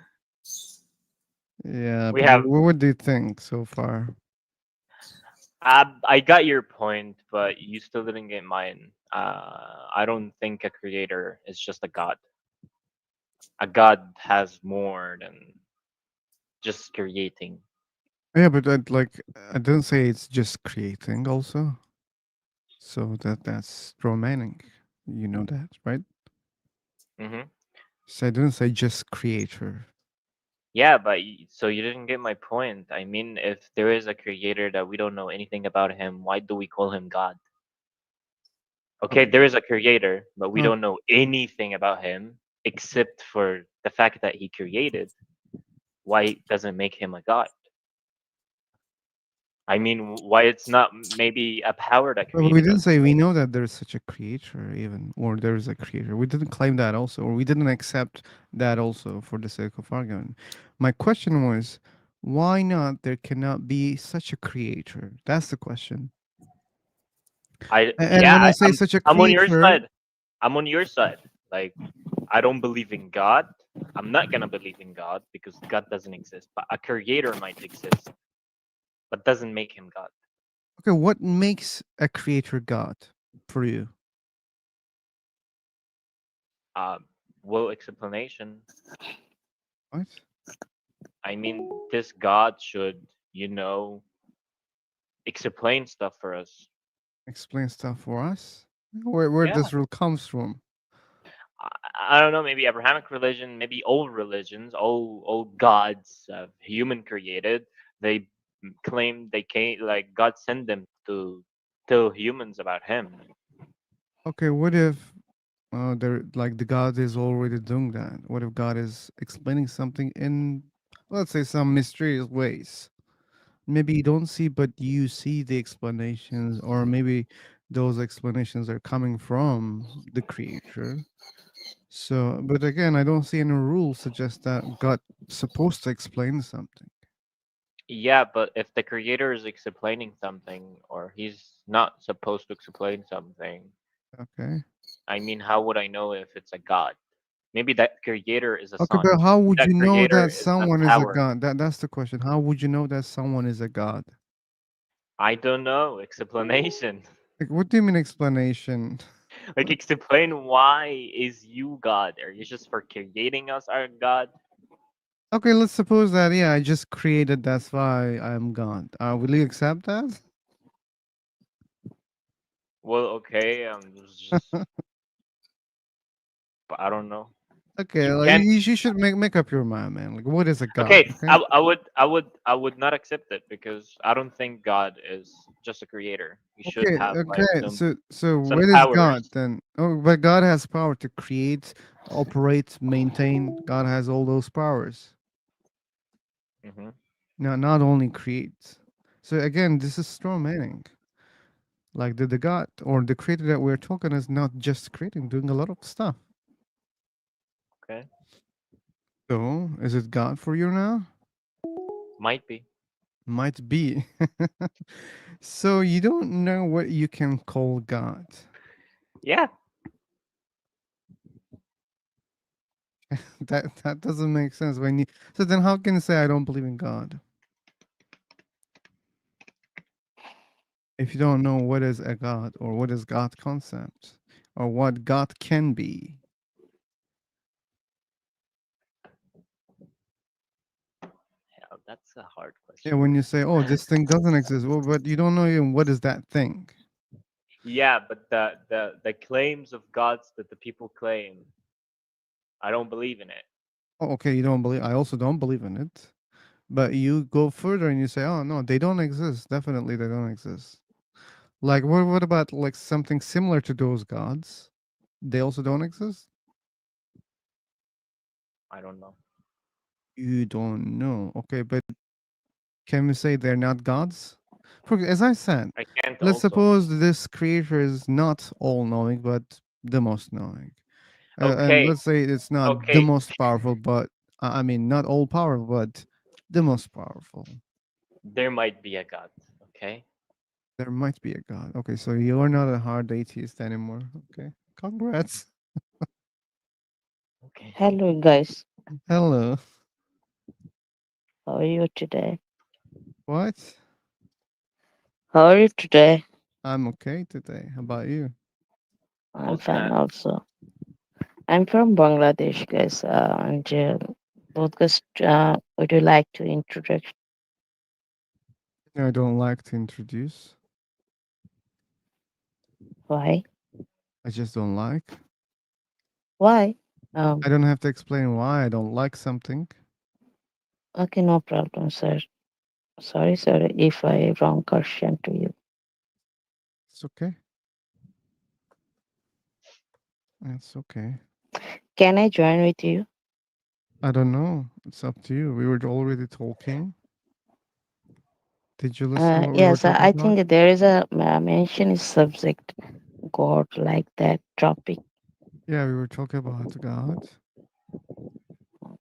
Yeah, We but have. what do you think so far? I got your point, but you still didn't get mine. I don't think a creator is just a god. A god has more than just creating. Yeah, but I didn't say it's just creating also. So that's romantic. You know that, right? Hmm. So I didn't say just creator. Yeah, but so you didn't get my point. I mean, if there is a creator that we don't know anything about him, why do we call him God? Okay, Okay. there is a creator, but we Uh, don't know anything about him except for the fact that he created. Why doesn't make him a god? I mean, why it's not maybe a power that but we created didn't us? say we know that there's such a creator even, or there's a creator. We didn't claim that also, or we didn't accept that also for the sake of argument. My question was, why not there cannot be such a creator? That's the question. And Yeah, when I say such a I'm on your creator, side. I'm on your side. Like, I don't believe in God. I'm not gonna believe in God because God doesn't exist. But a creator might exist, but doesn't make him God. okay, what makes a creator God for you? Uh, well, explanation. What? I mean, this God should, you know, explain stuff for us. Explain stuff for us? Where Yeah. this rule comes from? I don't know, maybe Abrahamic religion, maybe old religions, all gods human created. They claim they came like God sent them to tell humans about Him. Okay, what if there like the God is already doing that? What if God is explaining something in, let's say, some mysterious ways? Maybe you don't see, but you see the explanations, or maybe those explanations are coming from the creator. So, but again, I don't see any rule suggest that God supposed to explain something. Yeah, but if the creator is explaining something or he's not supposed to explain something, Okay. I mean, how would I know if it's a God? Maybe that creator is a Okay, sun. but how would That you know creator that is a someone is a power. god? That's the question. How would you know that someone is a god? I don't know. Explanation. Like, what do you mean explanation? Like explain why is you God? Are you just for creating us our God? Okay, let's suppose that yeah, I just created. That's why I'm God. Will you accept that? Well, okay. Just I don't know. Okay, You like can't. you should make up your mind, man. Like, what is a god? Okay, Okay. I would not accept it because I don't think God is just a creator. He should Okay, have like okay. So some what is God powers. then? Oh, but God has power to create, operate, maintain. God has all those powers. Hmm. Now, not only create. So again, this is straw manning. Like the God or the creator that we're talking is not just creating, doing a lot of stuff. Okay, So is it God for you now? might be. Might be. So you don't know what you can call God. Yeah, That doesn't make sense when you. So then, how can you say I don't believe in God if you don't know what is a God or what is God concept or what God can be? yeah, that's a hard Yeah, question. when you say, "Oh, this thing doesn't exist," well, but you don't know even what is that thing. Yeah, but the claims of gods that the people claim, I don't believe in it. Oh, okay, you don't believe. I also don't believe in it. But you go further and you say, "Oh no, they don't exist. Definitely, they don't exist." Like, what about like something similar to those gods? They also don't exist. I don't know. You don't know. Okay, but can we say they're not gods? For as I said, I can't let's also. suppose this creator is not all knowing, but the most knowing. And Okay, let's say it's not the okay. most powerful, but I mean, not all powerful, but the most powerful. There might be a god. Okay. There might be a god. Okay, so you're not a hard atheist anymore. Okay, congrats. Okay. Hello, guys. Hello. How are you today? What? How are you today? I'm okay today. How about you? I'm What's fine that? also. I'm from Bangladesh, guys. And podcast, would you like to introduce I don't like to introduce. why? I just don't like. Why? I don't have to explain why I don't like something. Okay, no problem, sir. Sorry, sir, if I wrong question to you. It's okay. It's okay. Can I join with you? I don't know. It's up to you. We were already talking. Did you listen what we were Yes, talking I about? think there is a mention is subject God like that topic. Yeah, we were talking about God.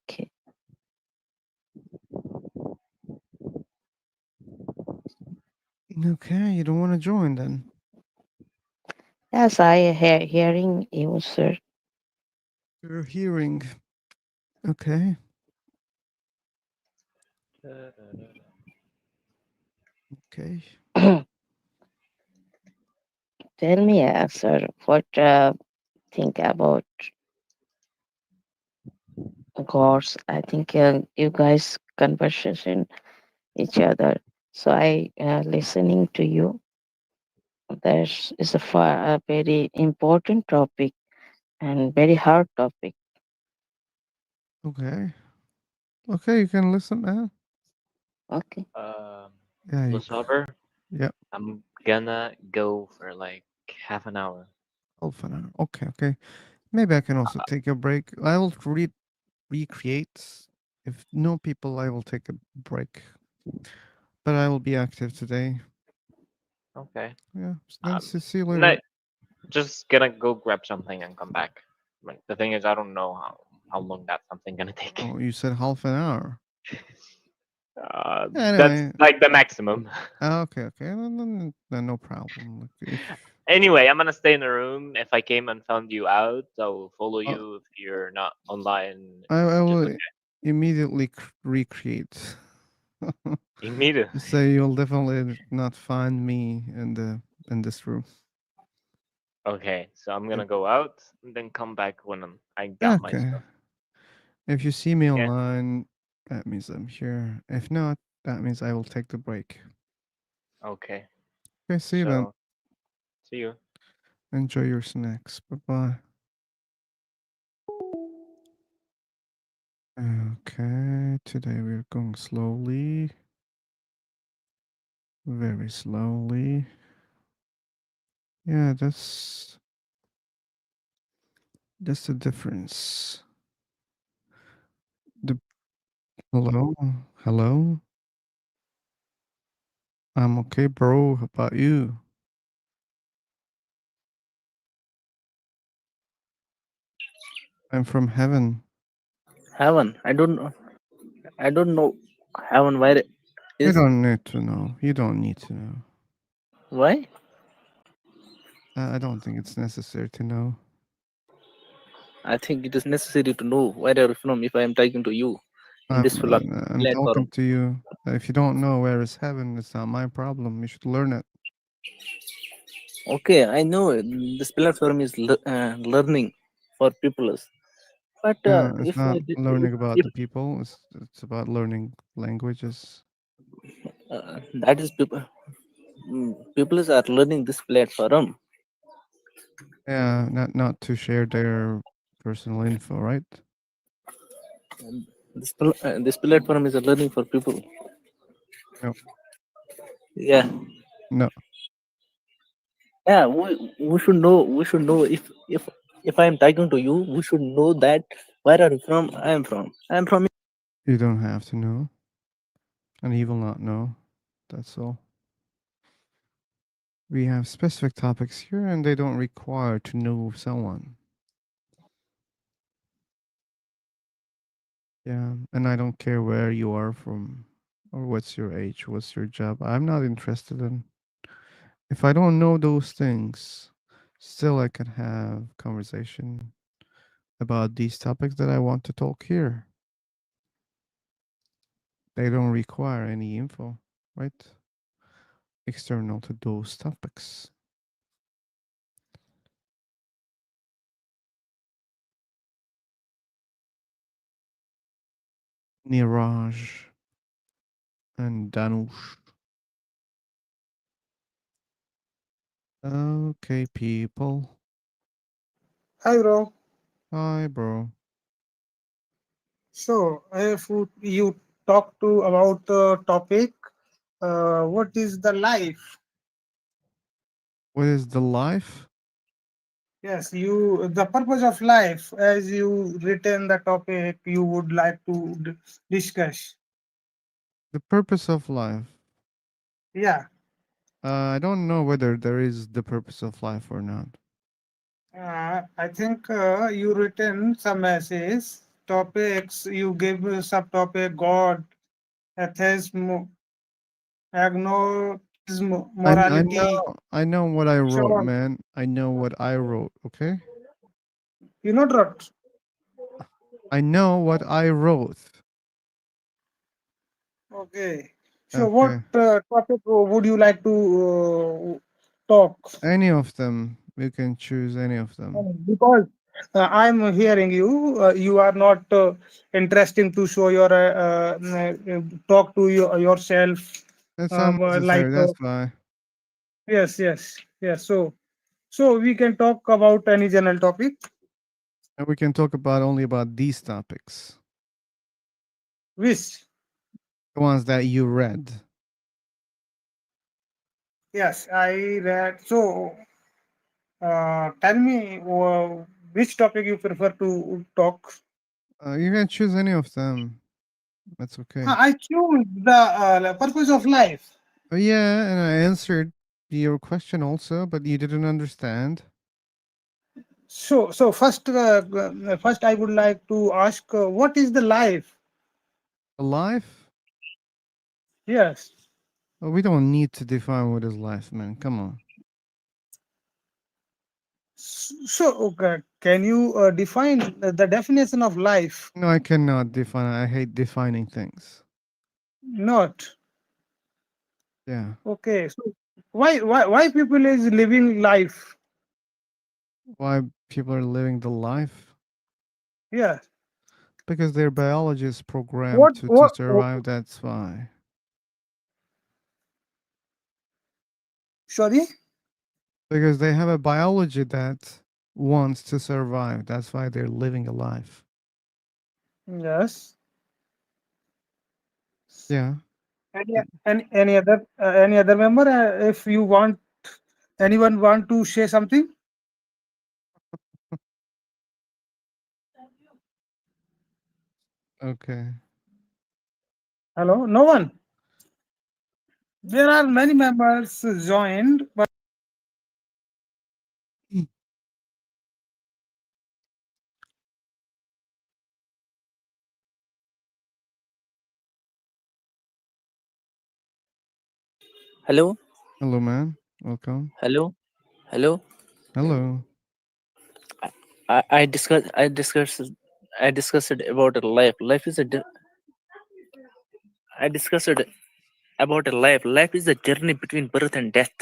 Okay. Okay, you don't want to join then. Yes, I hearing you, sir. You're hearing. Okay. Okay. Tell me, sir, what think about gods? I think you guys conversation each other. So I listening to you. That is a very important topic and very hard topic. Okay. Okay, you can listen, man. Okay. Um, Yeah, Losover, yeah. I'm gonna go for like half an hour. Half an hour. Okay, okay. Maybe I can also take a break. I will recreate. If no people, I will take a break. But I will be active today. Okay. Yeah. Then see you No, later. just gonna go grab something and come back. Like the thing is, I don't know how long that something gonna take. Oh, you said half an hour. That's Anyway. like the maximum. Okay, okay. Then no problem. Like, if Anyway, I'm gonna stay in the room. If I came and found you out, I'll follow Uh, you. If you're not online, I just will okay. immediately recreate. Immediately. So you'll definitely not find me in this room. Okay, so I'm Yep. gonna go out and then come back when I got my Okay. stuff. If you see me Yeah. online, that means I'm here. If not, that means I will take the break. Okay. Okay, see you then. So see you. Enjoy your snacks. Bye bye. Okay, today we're going slowly, very slowly. Yeah, that's the difference. The hello, hello. I'm okay, bro. How about you? I'm from heaven. Heaven. I don't know heaven where You is. don't need to know. You don't need to know. Why? I don't think it's necessary to know. I think it is necessary to know where are you from if I am talking to you in this I'm talking platform. to you. If you don't know where is heaven, it's not my problem. You should learn it. Okay, I know this platform is learning for people. But It's if not learning about if the people. It's about learning languages. that is people are learning this platform. Yeah, not to share their personal info, right? This platform is a learning for people. No, Yeah, no. yeah. We should know. We should know if I am talking to you, we should know that where are you from? I am from. I am from. You don't have to know, and he will not know. That's all. We have specific topics here, and they don't require to know someone. Yeah, and I don't care where you are from, or what's your age, what's your job. I'm not interested in. If I don't know those things, still I can have conversation about these topics that I want to talk here. They don't require any info, right? External to those topics. Niraj and Danush. Okay, people. Hi, bro. Hi, bro. So, if you talk to about the topic, what is the life? What is the life? Yes, you the purpose of life, as you written the topic, you would like to discuss. The purpose of life. Yeah, I don't know whether there is the purpose of life or not. I think you written some essays, topics. You gave subtopic God, atheism, agnosticism, morality. I know what I wrote, Sure, man. I know what I wrote, okay? you know what? I know what I wrote. Okay. So, what Okay. topic would you like to talk? Any of them. You can choose any of them. Because I'm hearing you, you are not interesting to show your talk to yourself. That's Like unnecessary. That's why. yes, yes, yes. So we can talk about any general topic. And we can talk about only about these topics. Which The ones that you read. yes, I read. So tell me which topic you prefer to talk. You can choose any of them. That's okay. I choose the purpose of life. Oh, yeah, and I answered your question also, but you didn't understand. So first I would like to ask, what is the life? Life? Yes. Oh, we don't need to define what is life, man. Come on. So, okay, can you define the definition of life? No, I cannot define. I hate defining things. Not. Yeah. Okay. So why people is living life? Why people are living the life? Yeah. Because their biology is What programmed to what? survive. That's why. Sorry. Because they have a biology that wants to survive. That's why they're living a life. Yes. Yeah. Any other member? If you want, anyone want to say something? Okay. Hello. No one. There are many members joined, but Hello, Hello, man. Welcome. hello, hello. Hello. I discussed about a life. Life is a. I discussed about a life. Life is a journey between birth and death,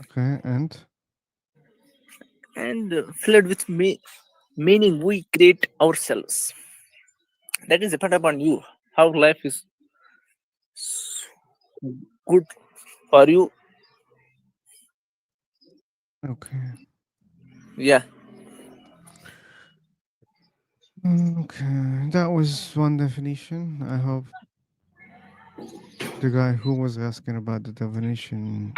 Okay. And and filled with meaning we create ourselves. That is depend upon you. How life is good for you. okay. Yeah. Okay. That was one definition. I hope the guy who was asking about the definition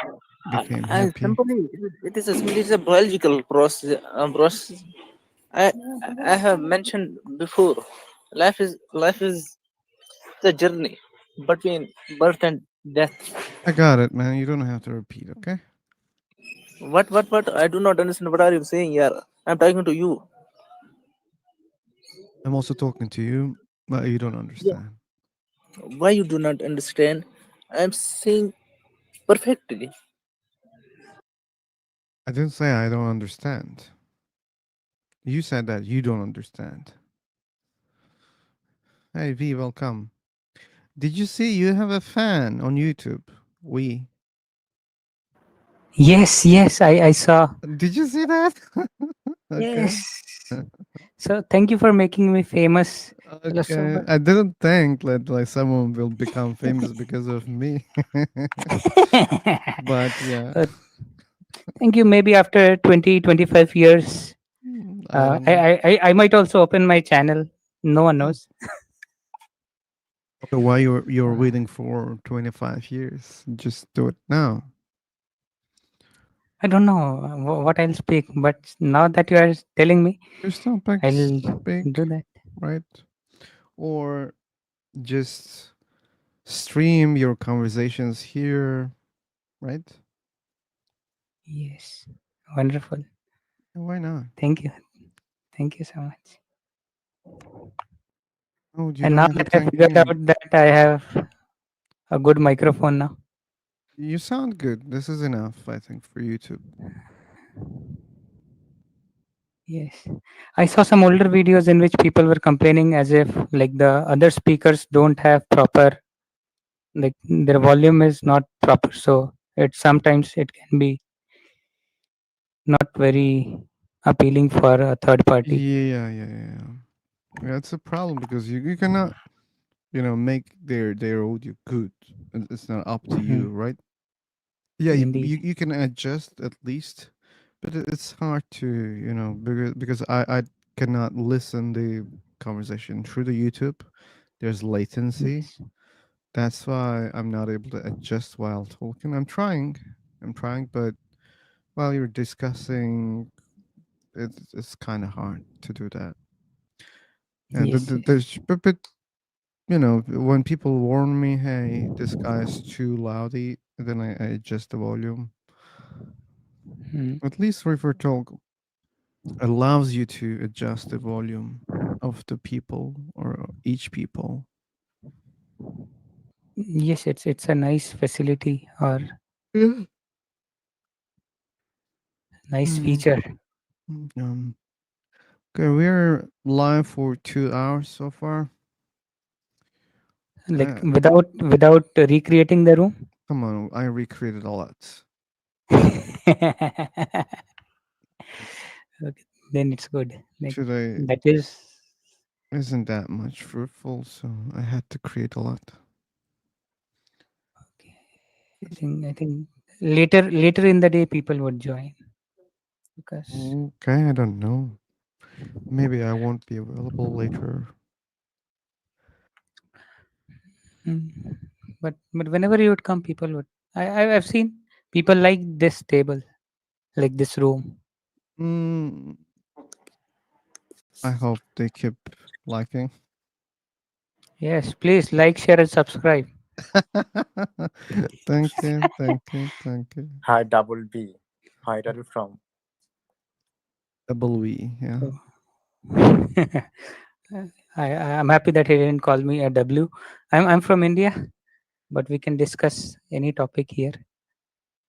became And happy. simply, it is a biological process. I I have mentioned before. Life is the journey between birth and death. I got it, man. You don't have to repeat, okay? What? I do not understand. What are you saying here? I'm talking to you. I'm also talking to you, but you don't Yeah. understand. Why you do not understand? I'm saying perfectly. I didn't say I don't understand. You said that you don't understand. Hey, V, welcome. Did you see you have a fan on YouTube? We. Yes, I saw. Did you see that? Okay. Yes. So thank you for making me famous, Okay. philosopher. I didn't think that like someone will become famous because of me. But yeah. Uh, thank you. Maybe after 20, 25 years, I don't I, know. I might also open my channel. No one knows. So why you're waiting for 25 years? Just do it now. I don't know what I'll speak, but now that you are telling me, Just topics, I'll speak, do that. right? Or just stream your conversations here, right? Yes. Wonderful. Why not? Thank you. Thank you so much. Oh, you And don't now have to that I thank figured me. out that I have a good microphone now. You sound good. This is enough, I think, for YouTube. Yes. I saw some older videos in which people were complaining as if like the other speakers don't have proper, like their volume is not proper. So it sometimes it can be not very appealing for a third party. Yeah. That's a problem because you cannot, make their audio good. It's not up to you, Mhm. right? Yeah, Indeed. you can adjust at least, but it's hard to, because I cannot listen the conversation through the YouTube. There's latency. Yes. That's why I'm not able to adjust while talking. I'm trying, but while you're discussing, it's kind of hard to do that. And Yes. Yes. but when people warn me, hey, this guy's too loudy, then I adjust the volume. Mm. At least River Talk allows you to adjust the volume of the people or each people. Yes, it's a nice facility or Yeah. nice Mm. feature. Um, okay, we're live for 2 hours so far. Like without recreating the room. Come on, I recreated a lot. Okay, then it's good. Like Today that is. isn't that much fruitful, so I had to create a lot. Okay. I think later in the day people would join because Okay, I don't know. Maybe I won't be available later. mm, but whenever you would come, people would. I've seen people like this table, like this room. Mm, I hope they keep liking. Yes, please like, share, and subscribe. Thank you, thank you, thank you. Hi, Double B. Where are you from? Double V, yeah. So, I'm happy that he didn't call me a W. I'm from India, but we can discuss any topic here,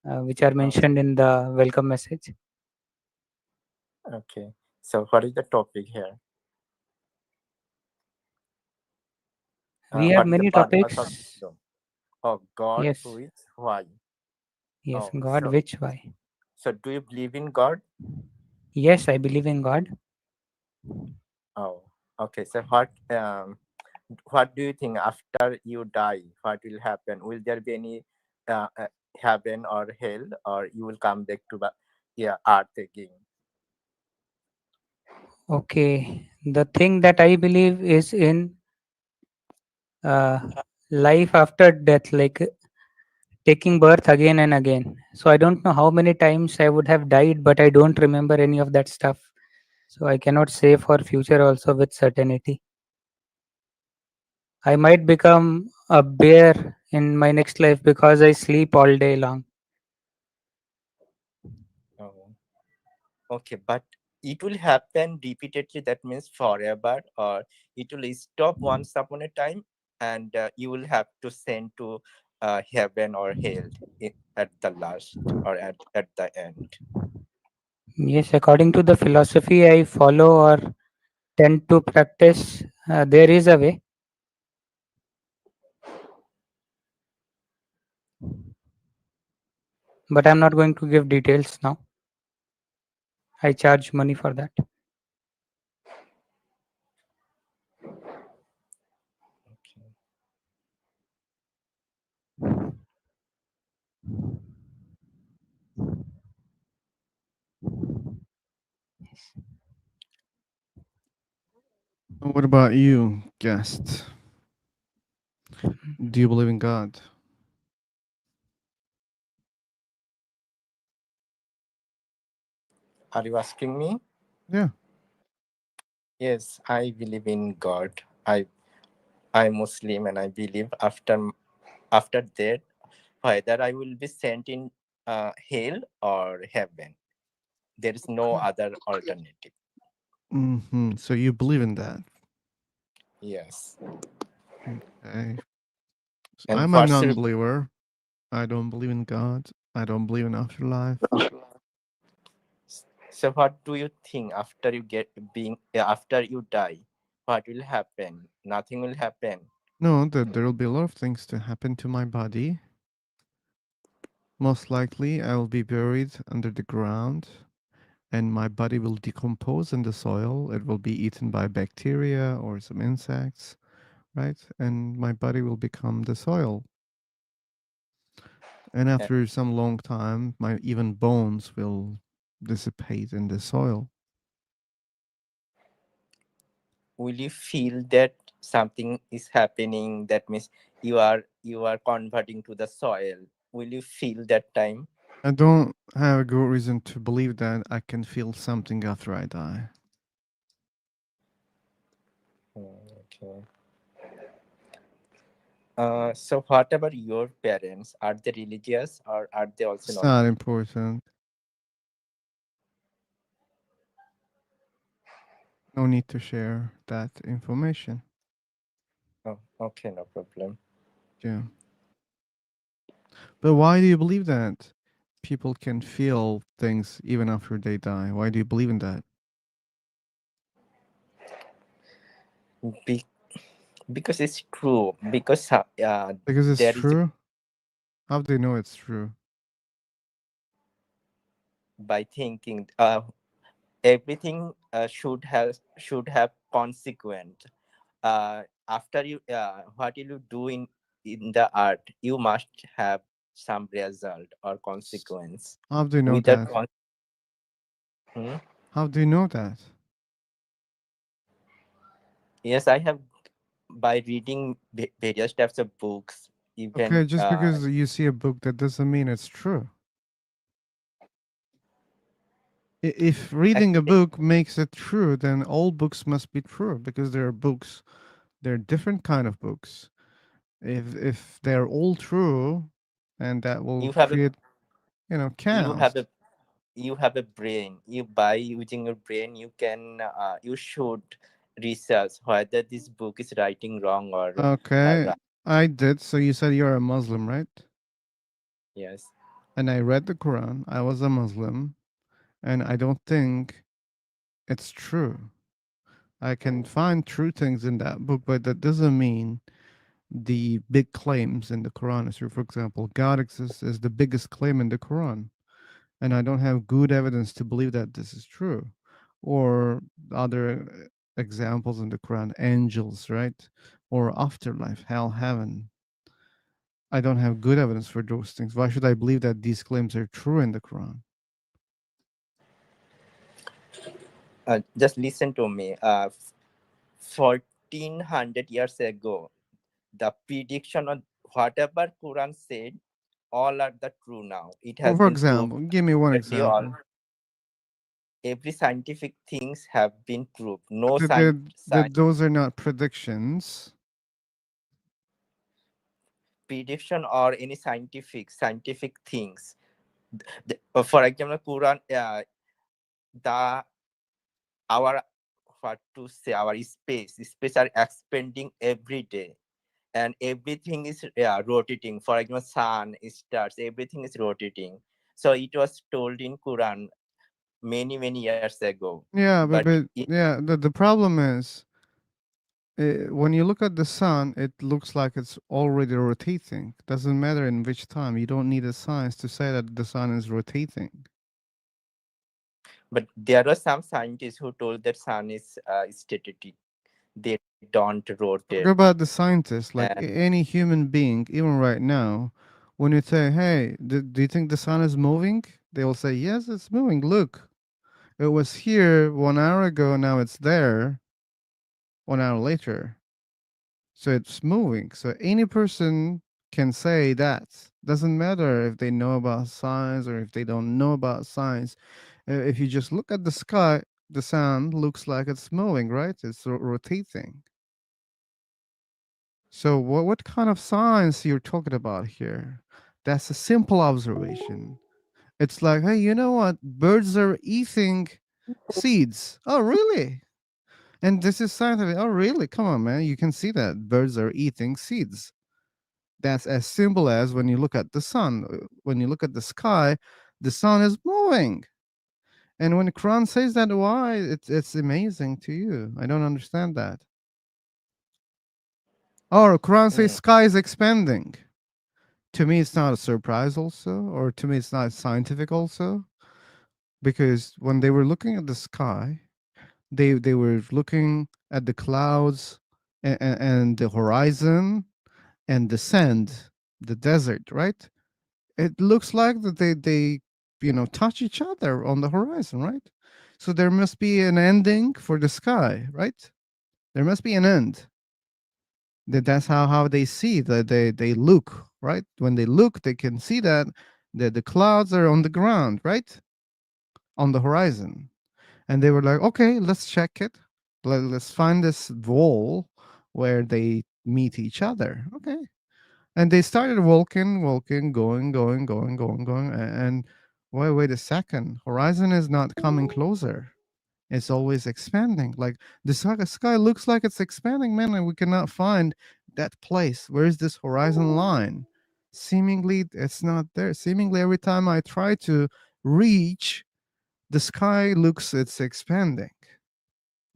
which are Oh, mentioned in the welcome message. okay. So, what is the topic here? We have What is the many purpose of topics. this room? Oh, God, Yes, who is why? yes, Oh, God, which, why? so do you believe in God? Yes, I believe in God. Oh, okay. So, what do you think after you die? What will happen? Will there be any uh, uh, heaven or hell, or you will come back to earth again? Okay, the thing that I believe is in uh, life after death, like taking birth again and again. So I don't know how many times I would have died, but I don't remember any of that stuff. So I cannot say for future also with certainty. I might become a bear in my next life because I sleep all day long. Oh, okay, but it will happen repeatedly. That means forever, or it will stop once upon a time, and you will have to send to heaven or hell at the last or at the end. Yes, according to the philosophy I follow or tend to practice, there is a way. But I'm not going to give details now. I charge money for that. Okay. What about you, guest? Do you believe in God? Are you asking me? Yeah. Yes, I believe in God. I'm Muslim, and I believe after that, whether I will be sent in hell or heaven. There is no other alternative. So you believe in that? Yes. Okay. So And I'm a what's your non-believer. I don't believe in God. I don't believe in afterlife. so what do you think after you get being after you die? What will happen? Nothing will happen. No, there will be a lot of things to happen to my body. Most likely, I will be buried under the ground, and my body will decompose in the soil. It will be eaten by bacteria or some insects, right? And my body will become the soil. And Uh, after some long time, my even bones will dissipate in the soil. will you feel that something is happening? That means you are converting to the soil. Will you feel that time? I don't have a good reason to believe that I can feel something after I die. Okay. So what about your parents? Are they religious or are they also It's not not religious? important. No need to share that information. Oh, okay, no problem. Yeah. But why do you believe that? people can feel things even after they die? Why do you believe in that? Be- because it's true. Because Because it's there is true. How do you know it's true? by thinking everything should have consequence. After you what you do in the art, you must have some result or consequence. How do you know Without that? Hmm? How do you know that? Yes, I have, by reading various types of books, even Okay, just because you see a book, that doesn't mean it's true. If reading a actually, book makes it true, then all books must be true because there are books. There are different kind of books. If they're all true, and that will you have a create, you chaos. have a you have a brain. You, by using your brain, you can you should research whether this book is writing wrong or Okay, right. I did. So you said you're a Muslim, right? Yes. And I read the Quran. I was a Muslim, and I don't think it's true. I can find true things in that book, but that doesn't mean the big claims in the Quran is true. For example, God exists is the biggest claim in the Quran, and I don't have good evidence to believe that this is true. Or other examples in the Quran, angels, right? Or afterlife, hell, heaven. I don't have good evidence for those things. Why should I believe that these claims are true in the Quran? Just listen to me. 1400 years ago, the prediction of whatever Quran said, all are the true now. It has For been proved example, give me one that they all example. every scientific things have been proved. No That, those are not predictions. prediction or any scientific things. For example, Quran, the our what to say, our space are expanding every day, and everything is rotating. For example, sun, stars, everything is rotating. So it was told in Quran many years ago. Yeah, But but yeah, the problem is when you look at the sun, it looks like it's already rotating. Doesn't matter in which time. You don't need a science to say that the sun is rotating. but there were some scientists who told that sun is static. They don't rotate. Forget about the scientists, like And any human being, even right now, when you say, "Hey, do you think the sun is moving?" They will say, "Yes, it's moving. Look, it was here 1 hour ago. Now it's there 1 hour later." So it's moving. So any person can say that. Doesn't matter if they know about science or if they don't know about science. If you just look at the sky, the sun looks like it's moving, right? It's rotating. So what kind of science you're talking about here? That's a simple observation. It's like, hey, you know what? Birds are eating seeds. Oh, really? And this is scientific. Oh, really? Come on, man. You can see that birds are eating seeds. That's as simple as when you look at the sun. When you look at the sky, the sun is moving. And when Quran says that, why? It's amazing to you. I don't understand that. Or Quran says mm, sky is expanding. To me, it's not a surprise, also, or to me, it's not scientific, also, because when they were looking at the sky, they were looking at the clouds and the horizon and the sand, the desert, right? It looks like that they touch each other on the horizon, right? So there must be an ending for the sky, right? There must be an end. That's how they see that they look, right? When they look, they can see that the clouds are on the ground, right? On the horizon. And they were like, okay, let's check it. Let's find this wall where they meet each other. Okay. And they started walking, going. And wait a second. Horizon is not coming closer. It's always expanding. Like the sky looks like it's expanding, man, and we cannot find that place. Where is this horizon line? Seemingly, it's not there. Seemingly, every time I try to reach, the sky looks it's expanding.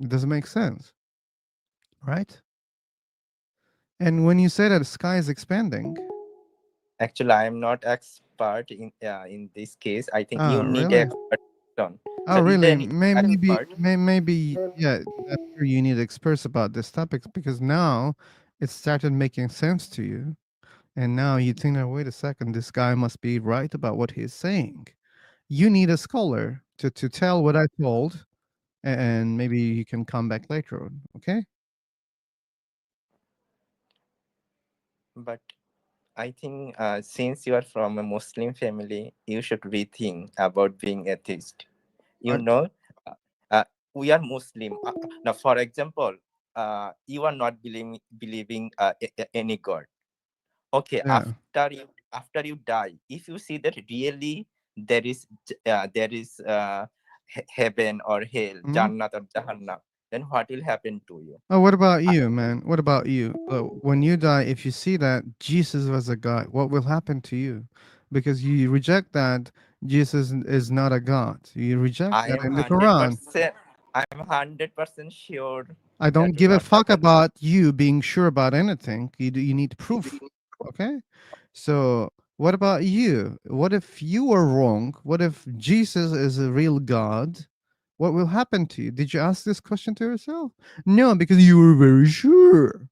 It doesn't make sense, right? And when you say that the sky is expanding, Actually, I am not expert in this case. I think you need really? expert on. Oh, So is there really? any Maybe, expert? maybe, yeah. That's where you need experts about this topic because now it started making sense to you, and now you think, "Oh, wait a second, this guy must be right about what he's saying." You need a scholar to tell what I told, and maybe you can come back later on. Okay? But I think since you are from a Muslim family, you should rethink about being atheist. You What? know, uh, uh, we are Muslim. Now, for example, you are not believing any God. Okay, Yeah. after you die, if you see that really there is heaven or hell, Mhm. Jannat or Jahannam, then what will happen to you? Oh, what about you, man? What about you? When you die, if you see that Jesus was a God, what will happen to you? Because you reject that Jesus is not a God. You reject I that am in the Quran. 100%. I am 100% sure I that don't will give a not fuck happen. about you being sure about anything. You need proof. Okay? So, what about you? What if you were wrong? What if Jesus is a real God? What will happen to you? Did you ask this question to yourself? No, because you were very sure.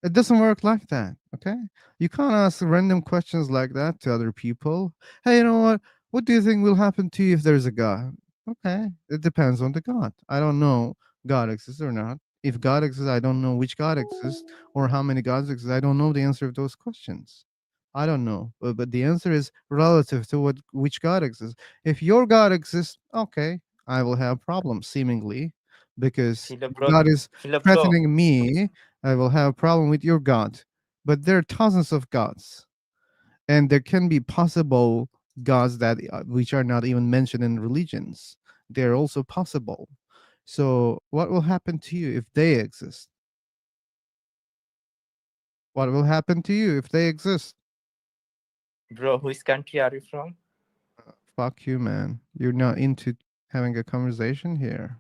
It doesn't work like that, okay? You can't ask random questions like that to other people. Hey, you know what? What do you think will happen to you if there's a God? Okay, it depends on the God. I don't know God exists or not. If God exists, I don't know which God exists or how many gods exist. I don't know the answer of those questions. I don't know, but the answer is relative to what which God exists. If your God exists, okay, I will have problems seemingly because Philo if bro, God is Philo bro, threatening me, I will have a problem with your God. But there are thousands of gods, and there can be possible gods that which are not even mentioned in religions. They're also possible. So, what will happen to you if they exist? What will happen to you if they exist? bro, which country are you from? Fuck you, man. You're not into having a conversation here.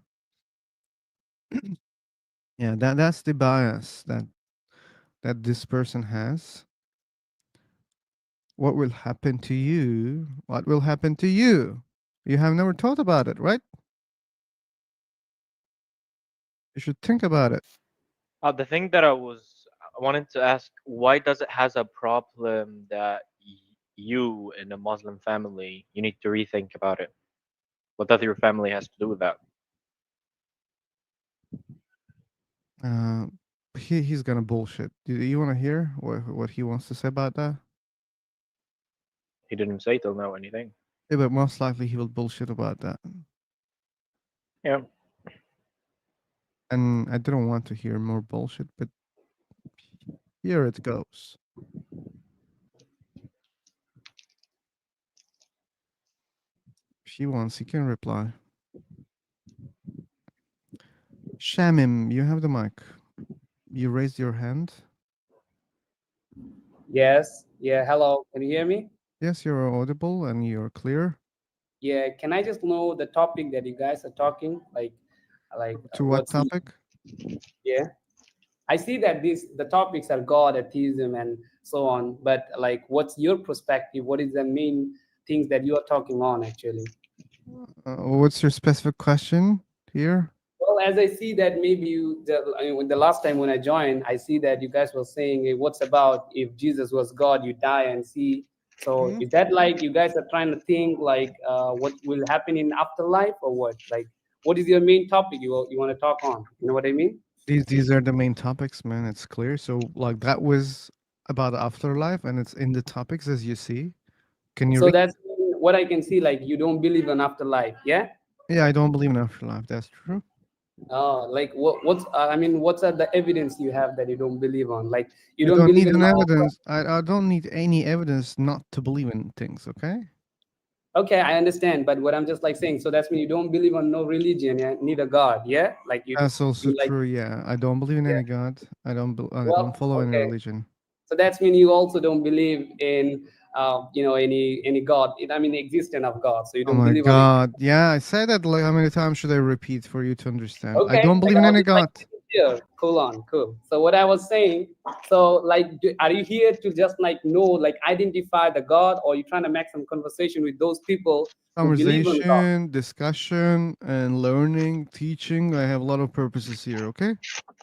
Yeah, that's the bias that this person has. What will happen to you? What will happen to you? You have never thought about it, right? You should think about it. The thing that I wanted to ask, why does it has a problem that you in a Muslim family you need to rethink about it? What does your family has to do with that? Uh, he's gonna bullshit. Do you want to hear what he wants to say about that? He didn't say till now anything. Yeah, but most likely he will bullshit about that. Yeah. And I didn't want to hear more bullshit, but here it goes. If he wants, he can reply. Shamim, you have the mic. You raised your hand. Yes. Yeah. Hello. Can you hear me? Yes, you're audible and you're clear. Yeah. Can I just know the topic that you guys are talking? To what What's the? topic? Yeah. I see that the topics are God, atheism, and so on. But like, what's your perspective? What is the main things that you are talking on actually? What's your specific question here? Well, as I see that maybe the last time when I joined, I see that you guys were saying, hey, what's about if Jesus was God, you die and see. So Mhm. is that like you guys are trying to think like what will happen in afterlife or what? Like, what is your main topic you want to talk on? You know what I mean? These are the main topics, man. It's clear. So like that was about afterlife, and it's in the topics as you see. Can you So read? that's what I can see. Like you don't believe in afterlife, yeah? Yeah, I don't believe in afterlife. That's true. Like what's I mean, what's the evidence you have that you don't believe on? Like you I don't don't believe need in an law. evidence. I don't need any evidence not to believe in things. Okay. Okay, I understand, but what I'm just like saying, so that's when you don't believe on no religion, yeah, neither God, yeah, like That's also you like, true. Yeah, I don't believe in yeah. any god. I don't. I Well, don't follow any okay, religion. So that's mean you also don't believe in any God. I mean, the existence of God. So you Oh don't my believe on it. God. Yeah, I said that. Like, how many times should I repeat for you to understand? I Okay, don't believe like in I any would like God. to hear. Cool on, cool. So what I was saying, so like, are you here to just like know, like identify the God, or you trying to make some conversation with those people who believe in God? Conversation, discussion, and learning, teaching. I have a lot of purposes here, okay?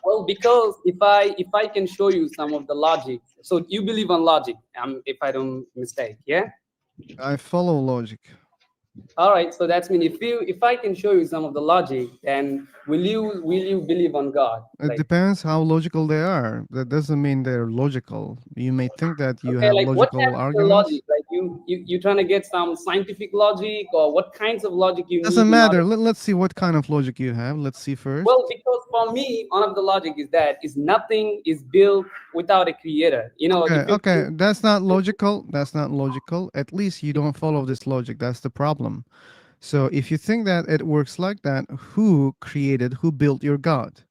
Well, because if I can show you some of the logic, so you believe on logic, if I don't mistake, yeah. I follow logic. All right, so that's mean if I can show you some of the logic, then will you believe on God? It Like, depends how logical they are. That doesn't mean they're logical. You may think that you okay, have like what logical type of the arguments. logic? Like you trying to get some scientific logic, or what kinds of logic you need Doesn't in order? matter. Let's see what kind of logic you have. Let's see Well, first. because for me, one of the logic is that is nothing is built without a creator. Okay, If you okay. That's not logical. That's not logical. At least you don't follow this logic. That's the problem. So if you think that it works like that, who built your God?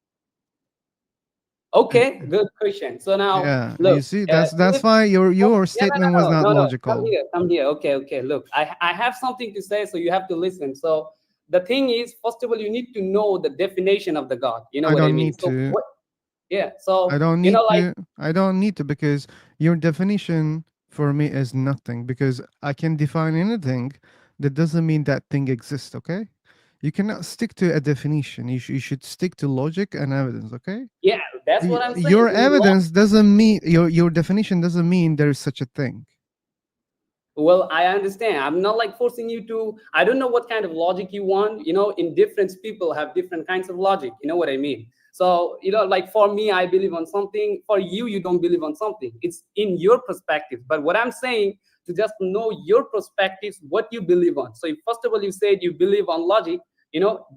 Uh, okay, good question. So now Yeah, you look, see, that's if why your yeah, statement was not no, come logical. here, come here. Okay, okay. Look, I have something to say, so you have to listen. So the thing is, first of all, you need to know the definition of the God. You know I what I don't mean? need So to. what? Yeah. I So don't you need know, like to. I don't need to because your definition for me is nothing because I can define anything. That doesn't mean that thing exists. Okay, you cannot stick to a definition. You should stick to logic and evidence. Okay, yeah, that's what I'm saying. Your In law, evidence doesn't mean your definition doesn't mean there is such a thing. well, I understand. I'm not like forcing you to. I don't know what kind of logic you want. In different people have different kinds of logic. You know what I mean? So, like for me, I believe on something. For you, you don't believe on something. It's in your perspective. But what I'm saying, to just know your perspectives, what you believe on. So, if first of all you said you believe on logic,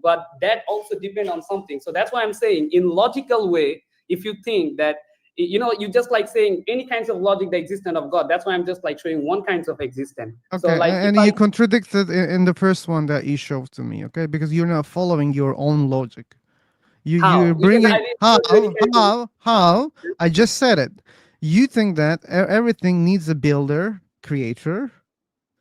but that also depend on something. So that's why I'm saying, in logical way, if you think that you just like saying any kinds of logic the existence of God. That's why I'm just like showing one kinds of existence. So Okay, like if and I you contradicted in the first one that you showed to me. Okay, because you're not following your own logic. You how because bring I in didn't show you any kinds of how I just said it. You think that everything needs a builder, creator.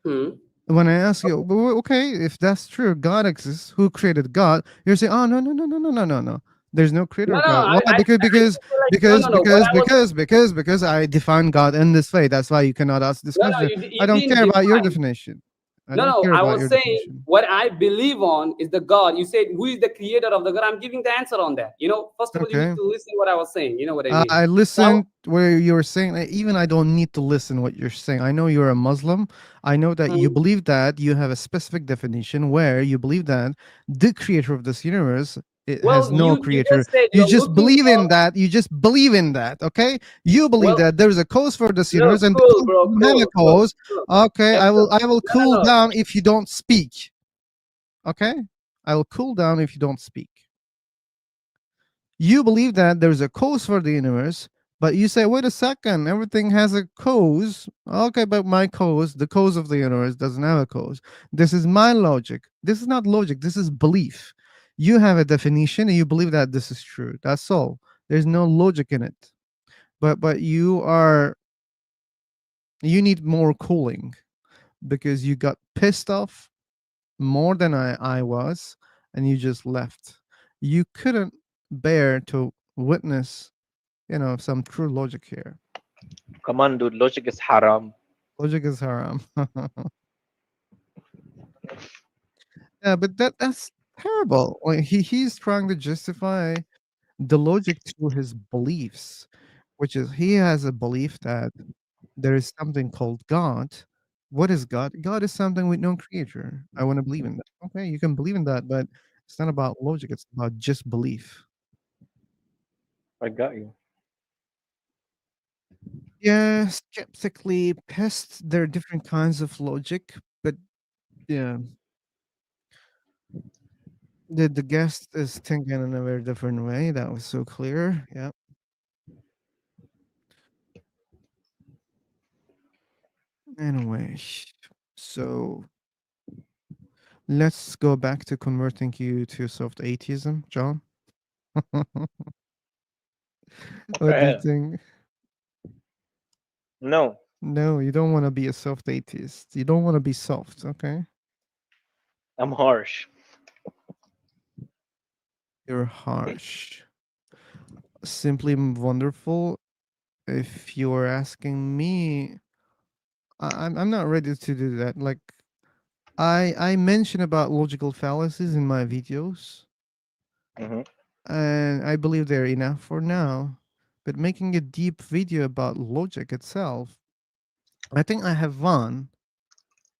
hmm. When I ask you, okay, if that's true, God exists. Who created God? You're saying, oh, no, no, no, no, no, no, no, no. There's no creator No, of no, God. Why? I didn't feel like no, no, no. What I was Because I define God in this way. That's why you cannot ask this no, no, question. I you don't didn't care about your define. definition. I No, don't no, care I about was your saying definition. what I believe on is the God. You said who is the creator of the God. I'm giving the answer on that. First of all, you need Okay. to listen what I was saying. You know what I mean? I So listened where you were saying, even I don't need to listen what you're saying. I know you're a Muslim. I know that you Mhm. believe that you have a specific definition where you believe that the creator of this universe it has well, no you creator. just said You you're just looking believe for. in that. You just believe in that. Okay. You believe Well, that there's a cause for this look, universe and the cool, cause bro, doesn't have a cool, cool, cause. cool. Okay. I will Look, I will no, no, cool no. down if you don't speak. Okay. I will cool down if you don't speak. You believe that there's a cause for the universe, but you say, wait a second, everything has a cause. Okay, but my cause, the cause of the universe, doesn't have a cause. This is my logic. This is not logic, this is belief. You have a definition and you believe that this is true. That's all. There's no logic in it. But you need more cooling because you got pissed off more than I was, and you just left. You couldn't bear to witness some true logic here. Come on, dude. Logic is haram. Logic is haram. Yeah, but that's terrible. Like he's trying to justify the logic to his beliefs, which is he has a belief that there is something called God. What is God? God is something with no creator. I want to believe in that. Okay, you can believe in that, but it's not about logic. It's about just belief. I got you. Yeah, skeptically pissed. There are different kinds of logic, but yeah, the guest is thinking in a very different way. That was so clear. Yeah. Anyway, so let's go back to converting you to soft atheism, John. What do you Yeah. think? No, No, you don't want to be a soft atheist. You don't want to be soft, okay? I'm harsh. You're harsh. Simply wonderful. If you're asking me, I'm not ready to do that. Like I mention about logical fallacies in my videos, Hmm. and I believe they're enough for now. But making a deep video about logic itself, I think I have one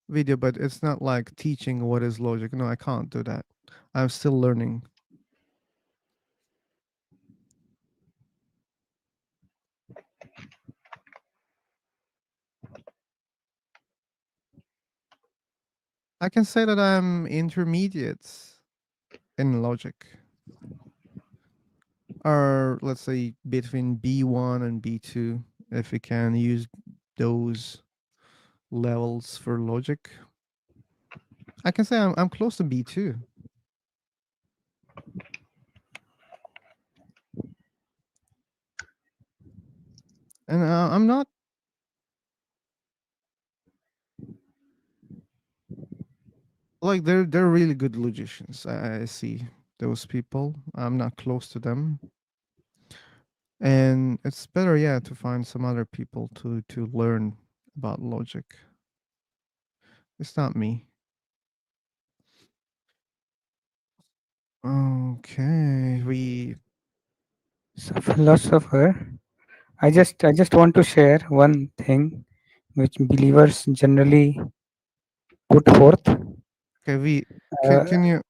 video, but it's not like teaching what is logic. No, I can't do that. I'm still learning. I can say that I'm intermediate in logic, or let's say between B1 and B2, if we can use those levels for logic. I can say I'm close to B2. And I'm not like they're really good logicians. I see those people. I'm not close to them. And it's better, yeah, to find some other people to learn about logic. It's not me. Okay, we So, philosopher, I just want to share one thing which believers generally put forth. okay. We Uh, can you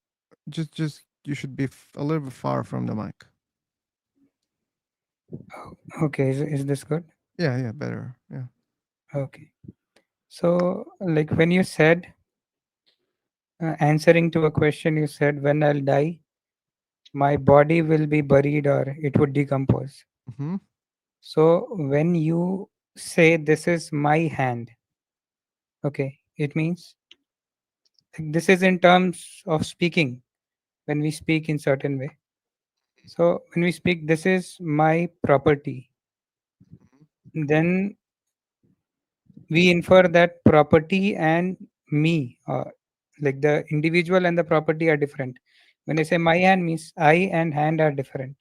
just you should be a little bit far from the mic. okay, is this good? Yeah, yeah, better. Yeah. Okay. So, like when you said, answering to a question, you said, when I'll die, my body will be buried or it would decompose. Mm-hmm. So, when you say, this is my hand, okay, it means like, this is in terms of speaking, when we speak in certain way. So, when we speak, this is my property, then we infer that property and me, like the individual and the property are different. When I say my hand, means I and hand are different.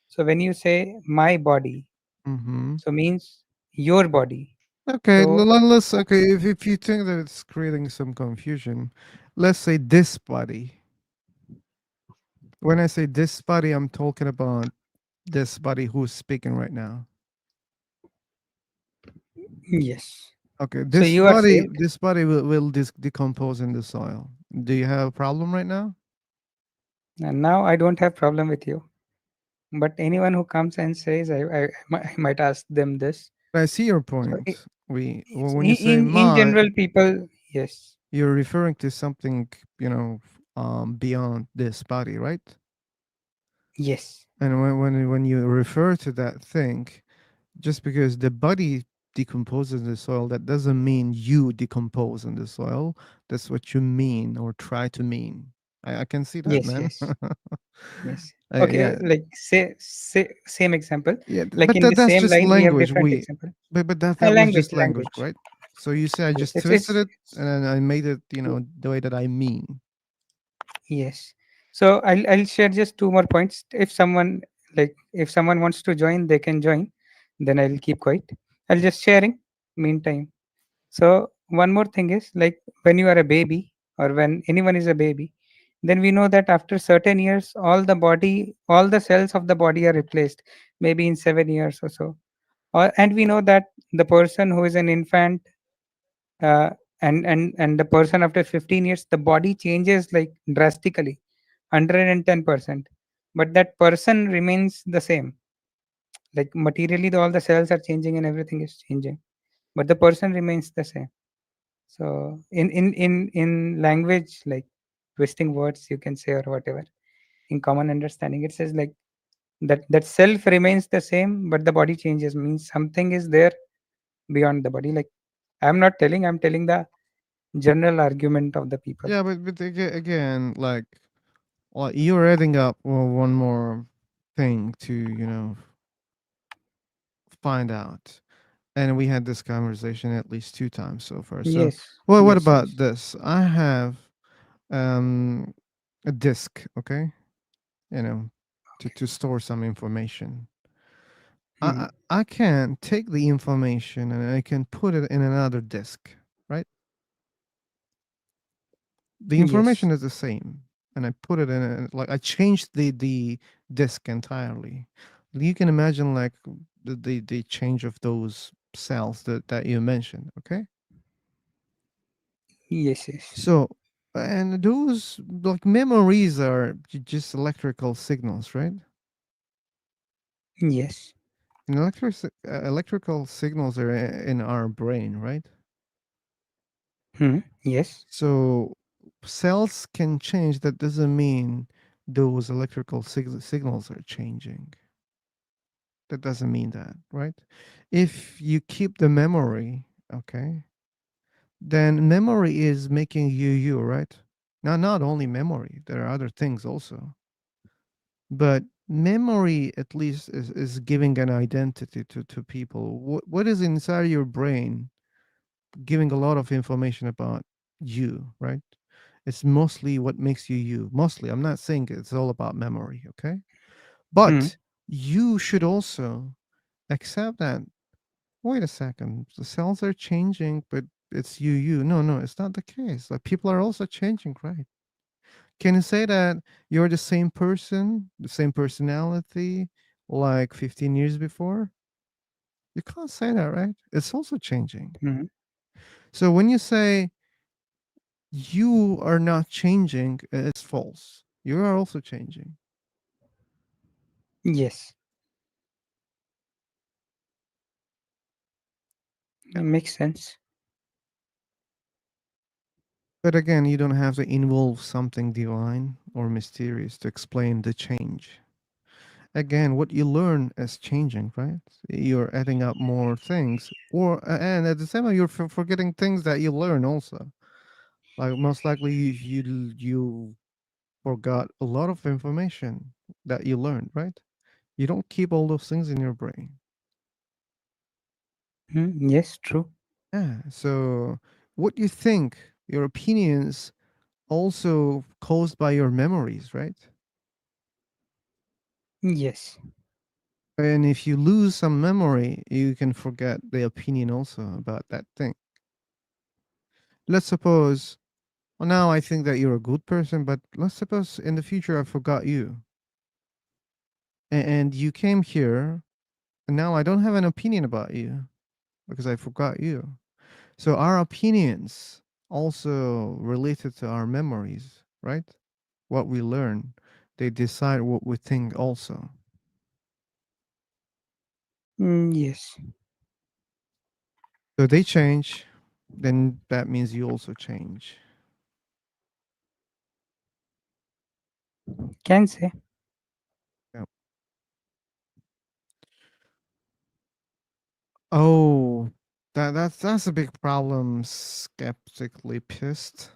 So when you say my body, Mm-hmm. so means your body. Okay, So let's okay. If you think that it's creating some confusion, let's say this body. When I say this body, I'm talking about this body who's speaking right now. yes. Okay, So you are saying, this body will decompose in the soil. Do you have a problem right now? and now I don't have problem with you. But anyone who comes and says, I might ask them this. I see your So point. We yes, when you say in my, general, people, yes, you're referring to something beyond this body, right? yes, And when you refer to that thing, just because the body decomposes in the soil, that doesn't mean you decompose in the soil. That's what you mean or try to mean. I can see that, yes, man. yes. Yes. Okay. Yeah, Like say same example. yeah. Like But in the that's same just line, we have language. different example. But A that was language, just language, language. right? So you say I Yes. just twisted it and then I made it, the way that I mean. Yes. So I'll share just two more points. If someone wants to join, they can join. Then I'll keep quiet. I'll just sharing. Meantime. So one more thing is like when you are a baby or when anyone is a baby, then we know that after certain years, all the cells of the body are replaced, maybe in 7 years or so. And we know that the person who is an infant, uh, and the person after 15 years, the body changes like drastically, 110%. But that person remains the same. Like materially, all the cells are changing and everything is changing, but the person remains the same. So in language, like twisting words, you can say or whatever, in common understanding, it says like that self remains the same, but the body changes. Means something is there beyond the body. Like I'm telling the general argument of the people. Yeah, but again, like, you're adding up one more thing to find out. And we had this conversation at least 2 times so far. So, Yes, well, what yes, yes. about this? I have um a disk, okay? You know, to store some information. Hmm. I can take the information and I can put it in another disk, right? The Yes, information is the same, and I put it in a, like I changed the disk entirely. You can imagine like the change of those cells that you mentioned, okay? yes, yes, So, and those like memories are just electrical signals, right? yes. And electrical signals are in our brain, right? Hmm. Yes, So cells can change. That doesn't mean those electrical signals are changing. That doesn't mean that, right? If you keep the memory, okay, then memory is making you, right? Now, not only memory, there are other things also. But memory, at least, is giving an identity to people. What is inside your brain giving a lot of information about you, right? It's mostly what makes you you. Mostly, I'm not saying it's all about memory, okay? hmm. But you should also accept that, wait a second, the cells are changing, but it's you. No, no, it's not the case. Like people are also changing, right? Can you say that you're the same person, the same personality like 15 years before? You can't say that, right? It's also changing. Hmm. So when you say you are not changing, it's false. You are also changing. Yes, Yeah. it makes sense. But again, you don't have to involve something divine or mysterious to explain the change. Again, what you learn is changing, right? You're adding up more things, or and at the same time, you're forgetting things that you learn also. Like most likely, you forgot a lot of information that you learned, right? You don't keep all those things in your brain. Hmm. Yes, true. Yeah. So, what you think, your opinions, also caused by your memories, right? Yes. And if you lose some memory, you can forget the opinion also about that thing. Let's suppose, well, now I think that you're a good person, but let's suppose in the future I forgot you. And you came here, and now I don't have an opinion about you because I forgot you. So our opinions also related to our memories, right? What we learn, they decide what we think also. Yes, So they change, then that means you also change. can say. Yeah. Oh, that's a big problem. Skeptically pissed.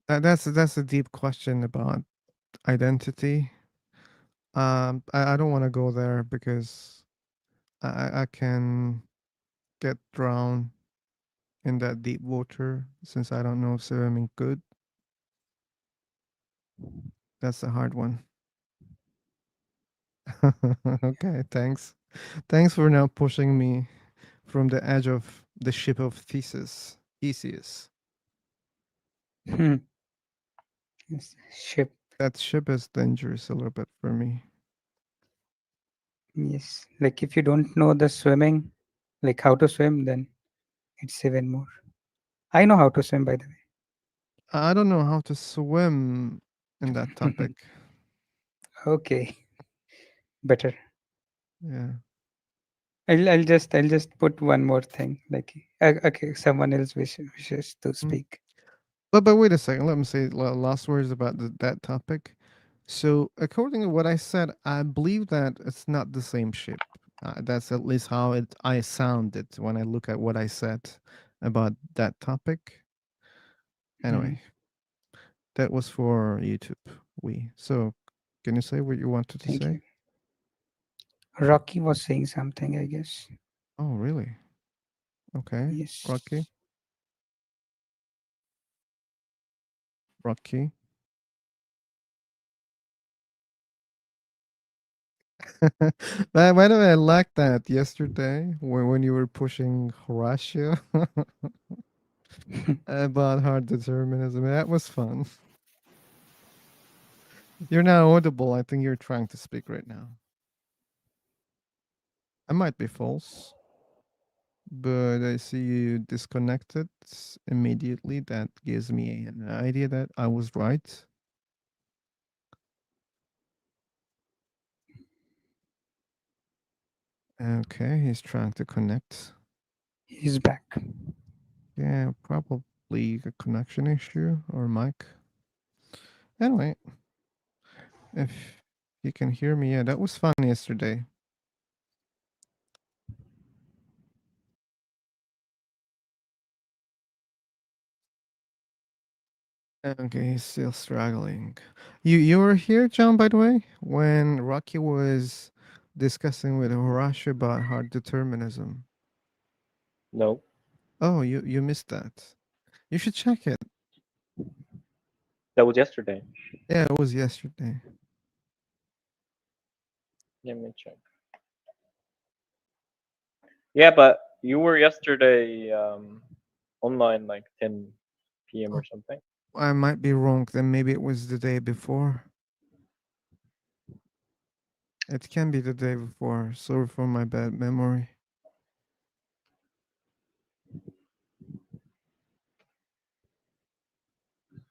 That's a deep question about identity. I don't want to go there because I can get drowned in that deep water since I don't know swimming good. That's a hard one. Okay, thanks. Thanks for now pushing me from the edge of the ship of Theseus. Hmm. Yes. Ship. That ship is dangerous a little bit for me. Yes. Like if you don't know the swimming, like how to swim, then it's even more. I know how to swim, by the I don't know how to swim in that way. topic. Okay, better. Yeah. I'll just put one more thing. Like okay, someone else wishes to Mm. speak. But wait a second. Let me say last words about that topic. So according to what I said, I believe that it's not the same ship. That's at least how I sounded when I look at what I said about that topic. Hmm. Anyway, that was for YouTube. So Can you say what you wanted to Thank say? you. Rocky was saying something, I guess. Oh, really? Okay. Yes. Rocky. Rocky. By the way, I liked that yesterday when you were pushing Horatio about hard determinism. That was fun. You're now audible. I think you're trying to speak right now. I might be false, but I see you disconnected immediately. That gives me an idea that I was right. Okay, he's trying to connect. He's back. Yeah, probably a connection issue or mic. Anyway, if you can hear me, yeah, that was fun yesterday. Okay, he's still struggling. You were here, John, by the way, when Rocky was discussing with Horashi about hard determinism. No, Oh, you missed that. You should check it. that was yesterday. Yeah, it was yesterday. Let me check. Yeah, but you were yesterday online like 10 p.m. or something. I might be wrong. Then maybe it was the day before. It can be the day before. Sorry for my bad memory.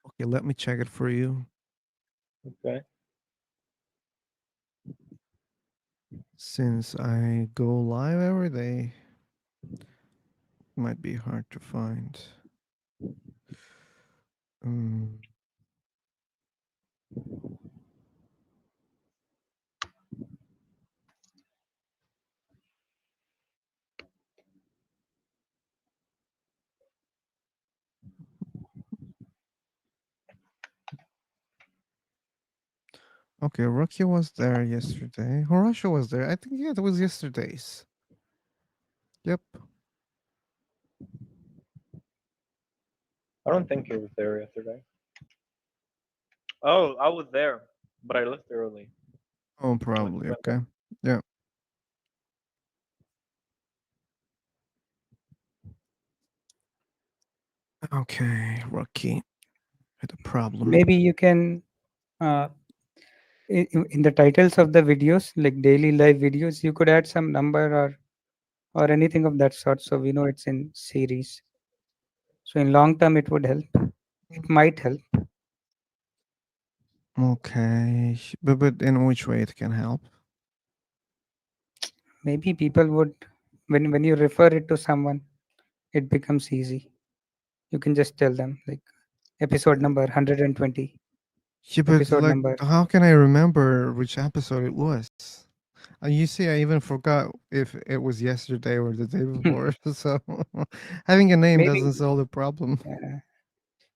Okay, let me check it for you. Okay. Since I go live every day, might be hard to find. Um, okay, Rocky was there yesterday. Horatio was there. I think, yeah, that was yesterday's. Yep. I don't think you were there yesterday. Oh, I was there, but I left early. Oh, Like probably. 7. Okay. Yeah. Okay, Rocky had a problem. Maybe you can, uh, in the titles of the videos, like daily live videos, you could add some number or anything of that sort, so we know it's in series. So in long term, it would help. It might help. Okay, but in which way it can help? Maybe people would, when you refer it to someone, it becomes easy. You can just tell them like episode number 120, Yeah, but episode like, number. how can I remember which episode it was? You see, I even forgot if it was yesterday or the day before. So having a name Maybe, doesn't solve the problem.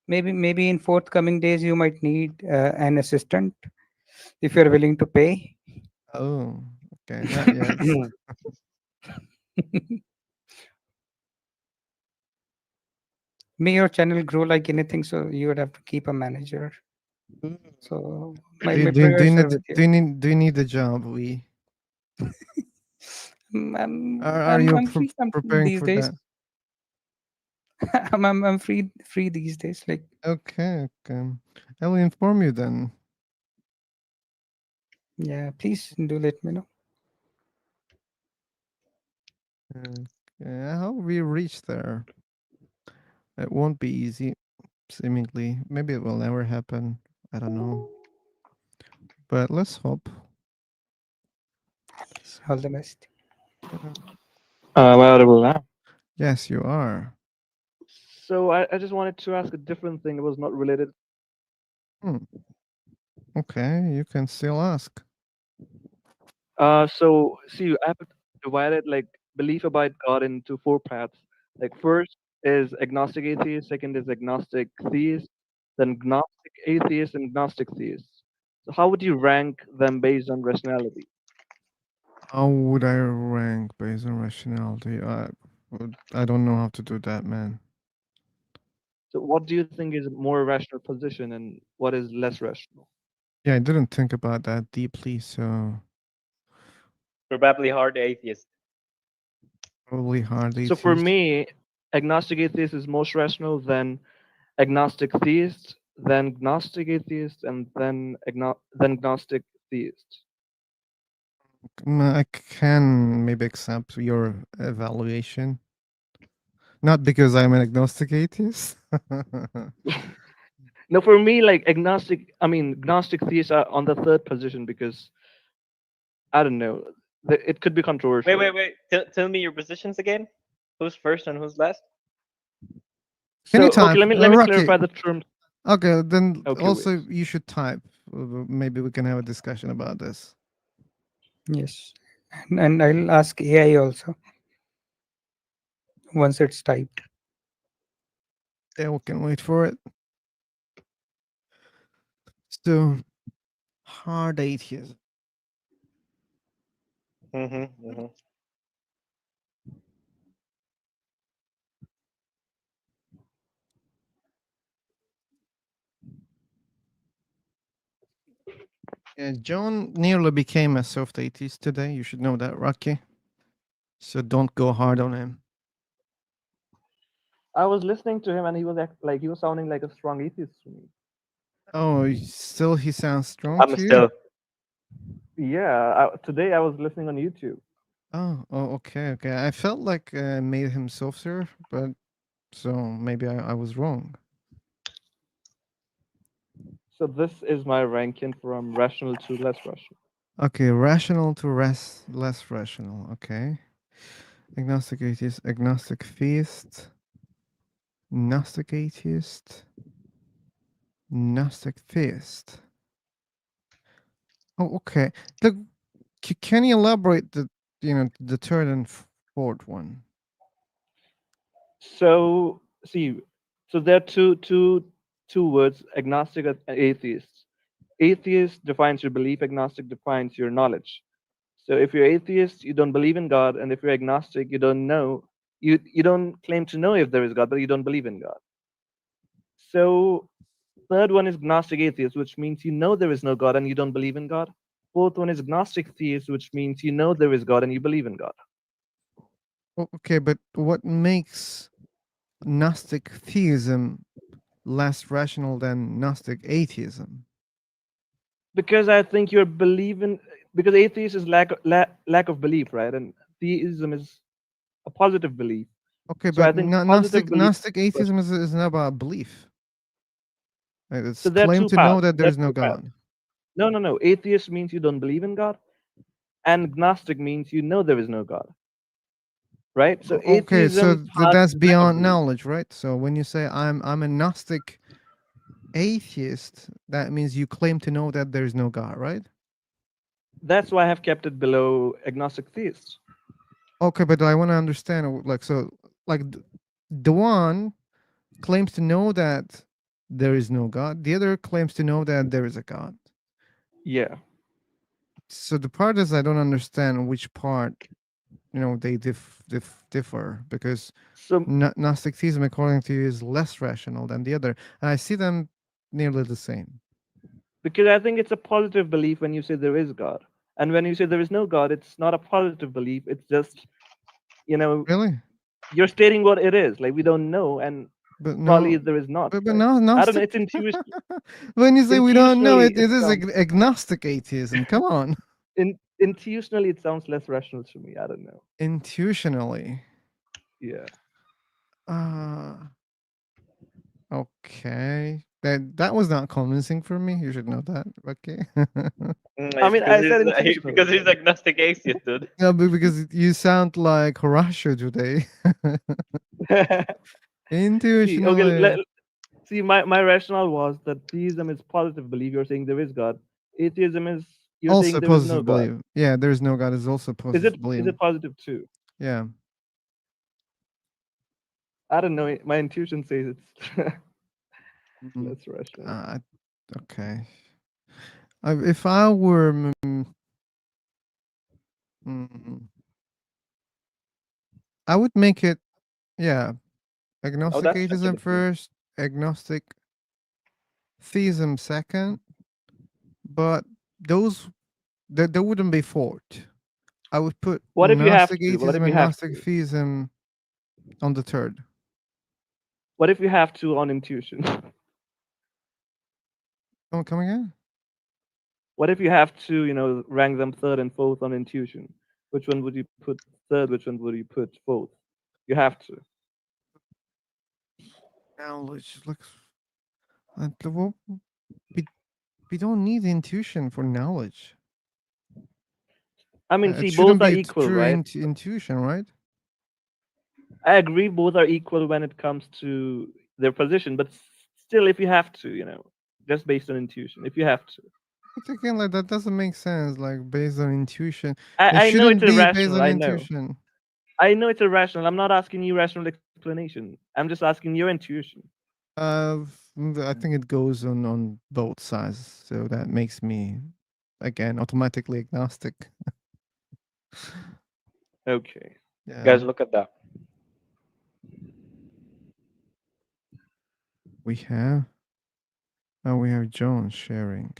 maybe in forthcoming days you might need an assistant if you're willing to pay. Oh, okay, not yet. May your channel grow like anything, so you would have to keep a manager. So my prayers are with you. Do you need the job? We are you I'm free preparing these for days. that? I'm free these days. Like, Okay, okay. I will inform you then. yeah, please do let me know. Okay, how we reach there? It won't be easy, seemingly. Maybe it will never happen. I don't know. But let's hope. All the best. Am I audible now? Yes, you are. So I just wanted to ask a different thing. It was not related. Hmm. Okay, you can still ask. So see, I have divided like belief about God into four paths. Like first is agnostic atheist, second is agnostic theist, then gnostic atheist and gnostic theist. So how would you rank them based on rationality? How would I rank based on rationality? I don't know how to do that, man. So what do you think is a more rational position and what is less rational? Yeah, I didn't think about that deeply, so Probably hard atheist. probably hardly So for atheist. me, agnostic atheist is most rational, then agnostic theist, then gnostic atheist, and then gnostic theist. I can maybe accept your evaluation. Not because I'm an agnostic atheist. No, for me, like gnostic theists are on the third position because I don't know, it could be Wait, controversial. wait, wait. Tell me your positions again. Who's first and who's last? Can you So okay, type, let me Rocky? clarify the terms. Okay, then Okay, wait. also you should type. Maybe we can have a discussion about this. Yes, and I'll ask AI also once it's typed. Yeah, we can wait for it. So, hard atheism. Mm-hmm. Yeah, John nearly became a soft atheist today. You should know that, Rocky. So don't go hard on him. I was listening to him and he was like he was sounding like a strong atheist to me. Oh, still he sounds strong I'm to you? still. Yeah, today I was listening on YouTube. Oh, okay. I felt like made him softer, but so maybe I was wrong. So this is my ranking from rational to less rational. Okay, rational to less rational. Okay. Agnostic atheist, agnostic theist, Gnostic atheist, Gnostic theist. Oh, okay. Look, can you elaborate the third and fourth one? So see, so there are two words: agnostic and atheist. Atheist defines your belief. Agnostic defines your knowledge. So if you're atheist, you don't believe in God, and if you're agnostic, you don't know. You don't claim to know if there is God, but you don't believe in God. So third one is gnostic atheist, which means you know there is no God and you don't believe in God. Fourth one is agnostic theist, which means you know there is God and you believe in God. Okay, but what makes Gnostic theism less rational than Gnostic atheism? Because I think you're believing, because atheist is lack of belief, right? And theism is a positive belief. Okay, So I but think positive belief. Gnostic atheism is not about belief. It's So there are claim two to know paths. that there There is are no two paths. God. No. Atheist means you don't believe in God, and gnostic means you know there is no God. Right? So Okay, so atheism path that's is lack of beyond belief. knowledge, right? So when you say I'm a Gnostic atheist, that means you claim to know that there is no God, right? That's why I have kept it below agnostic theist. Okay, but I want to understand, the one claims to know that there is no God. The other claims to know that there is a God. Yeah. So the part is I don't understand which part, they differ because So Gnostic theism, according to you, is less rational than the other. And I see them nearly the same. because I think it's a positive belief when you say there is God. And when you say there is no God, it's not a positive belief. It's just, Really? you're stating what it is. Like we don't know, and But probably no, there is not. but Right? now I don't know. Gnostic. It's intuition. When you say we don't know, Intuitionally, it it is sounds agnostic atheism. Come on. intuitionally it sounds less rational to me. I don't know. Intuitionally. Yeah. Uh okay. That was not convincing for me. You should know that. Okay. I mean, I said Because intentionally. he's agnostic atheist, dude. No, but because you sound like Horatio today. See, okay, Intuitionally. see, my rationale was that theism is positive belief. You're saying there is God. Atheism is you're saying Also there is no positive God. belief. Yeah, there is no God is also positive Is belief. it positive too? Yeah. I don't know. My intuition says it's Mhm. less rational. Okay. If I were, mm, I would make it, yeah, Oh, agnostic that's atheism ChatGPT. first, agnostic theism second, but those that wouldn't be fourth. I would put What if you have Gnostic to? What atheism if and you have Gnostic to? theism on the third. What if you have to on intuition? Come again? What if you have to, rank them third and fourth on intuition? Which one would you put third? Which one would you put fourth? You have to. Knowledge. Well, we, we don't need intuition for knowledge. I mean, It see, shouldn't both are be equal, true right? intuition, right? I agree, both are equal when it comes to their position, but still, if you have to, just based on intuition, if you have to. But again, like that doesn't make sense. Like based on intuition, it I know it's shouldn't be based irrational. on I know. intuition. I know it's irrational. I'm not asking you rational explanation. I'm just asking your intuition. I think it goes on both sides, so that makes me again automatically agnostic. Okay. Yeah. Guys, look at that. We have John sharing.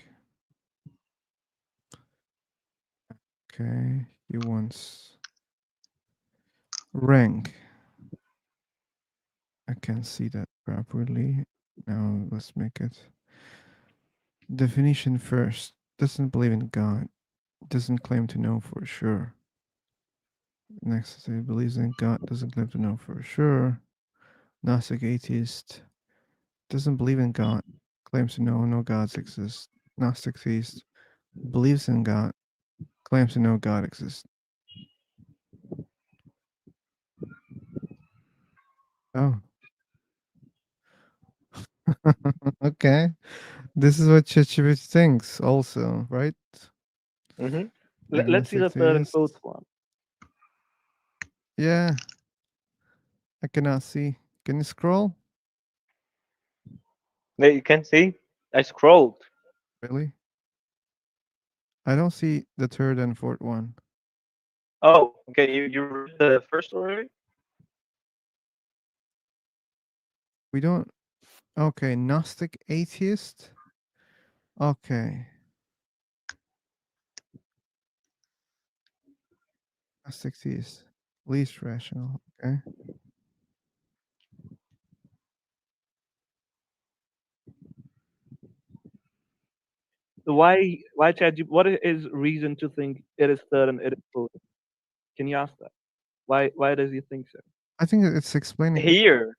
Okay, he wants rank. I can't see that properly. Now let's make it. Definition first. Doesn't believe in God. Doesn't claim to know for sure. Next, it believes in God. Doesn't claim to know for sure. Gnostic atheist. Doesn't believe in God. Claims to know no gods exist. Gnostic theist. Believes in God. Claims to know God exists. Oh. Okay. This is what ChatGPT thinks also, right? Mm-hmm. Let's see Agnostic the third and theist. fourth one. Yeah. I cannot see. Can you scroll? There, you can see. I scrolled. Really? I don't see the third and fourth one. Oh, okay. You read the first already? We don't. Okay. Gnostic atheist. Okay. Gnostic theist. Least rational. Okay. So why ChatGPT? What is reason to think it is third and it is fourth? Can you ask that? Why does he think so? I think it's explaining. Here.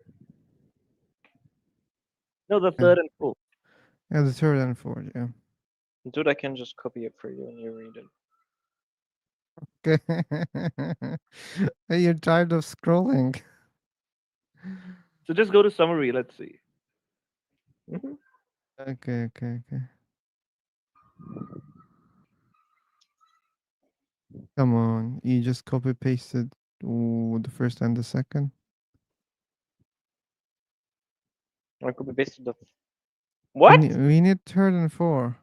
No, the Yeah. third and fourth. Yeah, the third and fourth. Yeah. Dude, I can just copy it for you and you read it. Okay. Hey, you're tired of scrolling. So just go to summary. Let's see. Mm-hmm. Okay. Come on. You just copy pasted the first and the second. I copy pasted the. What? We need third and four.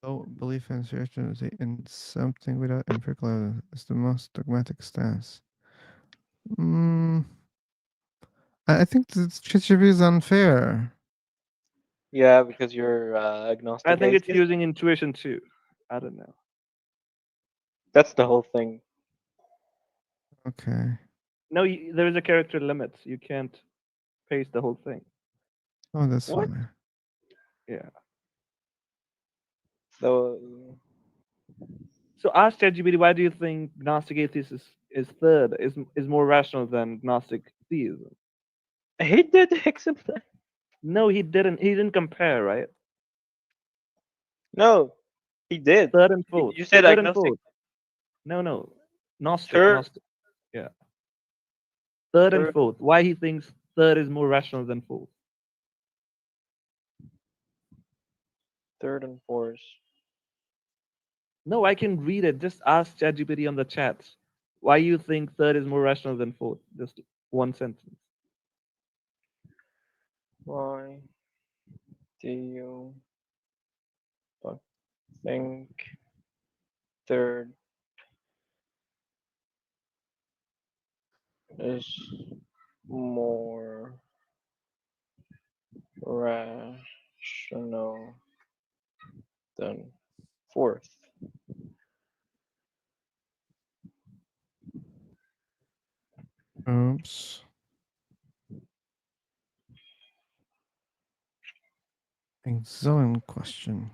Oh, belief and certainty in something without empirical evidence is the most dogmatic stance. I think this ChatGPT is unfair. Yeah, because you're I agnostic think it's atheist. using intuition too. I don't know. That's the whole thing. Okay. No, there is a character limit. You can't paste the whole thing. Oh, that's What? fine. Yeah. So So ask ChatGPT, why do you think Gnostic atheist is third, is more rational than Gnostic theism? he did accept that. No, he didn't. He didn't compare, right? No, he did. Third and fourth. You said Third and agnostic. fourth. No. Gnostic. Third. Gnostic. Yeah. Third and Third. fourth. Why he thinks third is more rational than fourth? Third and fourth. No, I can read it. Just ask ChatGPT on the chat. Why you think third is more rational than fourth? Just one sentence. Why? Do you think there is more rational than fourth? Oops. Excellent question.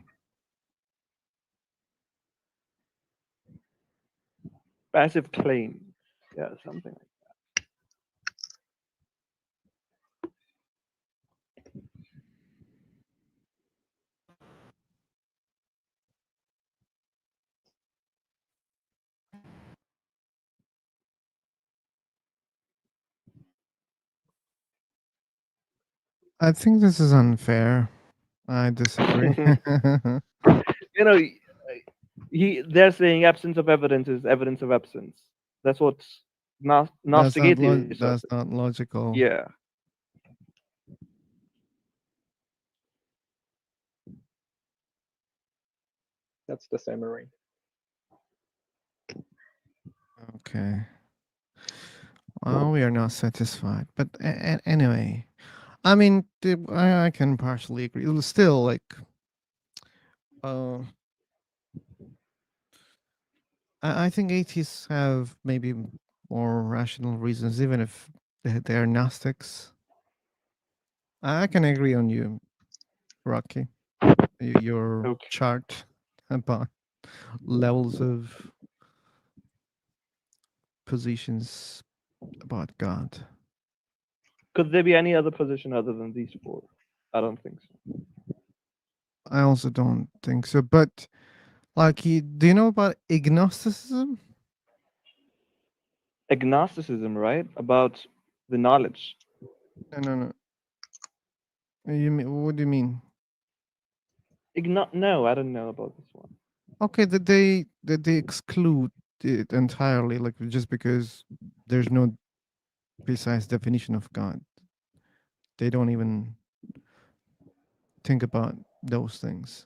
Passive claim. Yeah, something like I think this is unfair. I disagree. that. You know, they're saying absence of evidence is evidence of absence. That's what Gnostic atheists are saying. That's not logical. Yeah. That's the summary. Okay. Well, we are not satisfied, but anyway, I mean, I can partially agree. Still, like, uh, I think atheists have maybe more rational reasons, even if they're Gnostics. I can agree on you, Rocky. Your Okay. chart about levels of positions about God. Could there be any other position other than these four? I don't think so. I also don't think so. But like, do you know about agnosticism? Agnosticism, right? About the knowledge. No. You mean, what do you mean? No, I don't know about this one. Okay, that they exclude it entirely, like just because there's no precise definition of God. They don't even think about those things.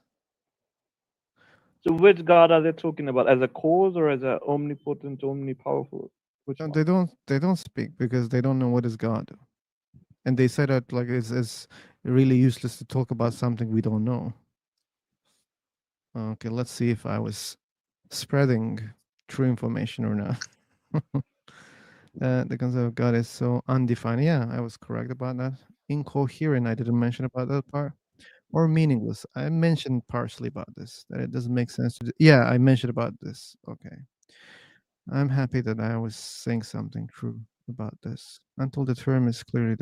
So which God are they talking about? As a cause or as a omnipotent, omnipowerful? Which No, one? they don't speak because they don't know what is God. And they say that like it's really useless to talk about something we don't know. Okay, let's see if I was spreading true information or not. The concept of God is so undefined. Yeah, I was correct about that. Incoherent, I didn't mention about that part. Or meaningless. I mentioned partially about this, that it doesn't make sense to yeah, I mentioned about this. Okay. I'm happy that I was saying something true about this. Until the term is clearly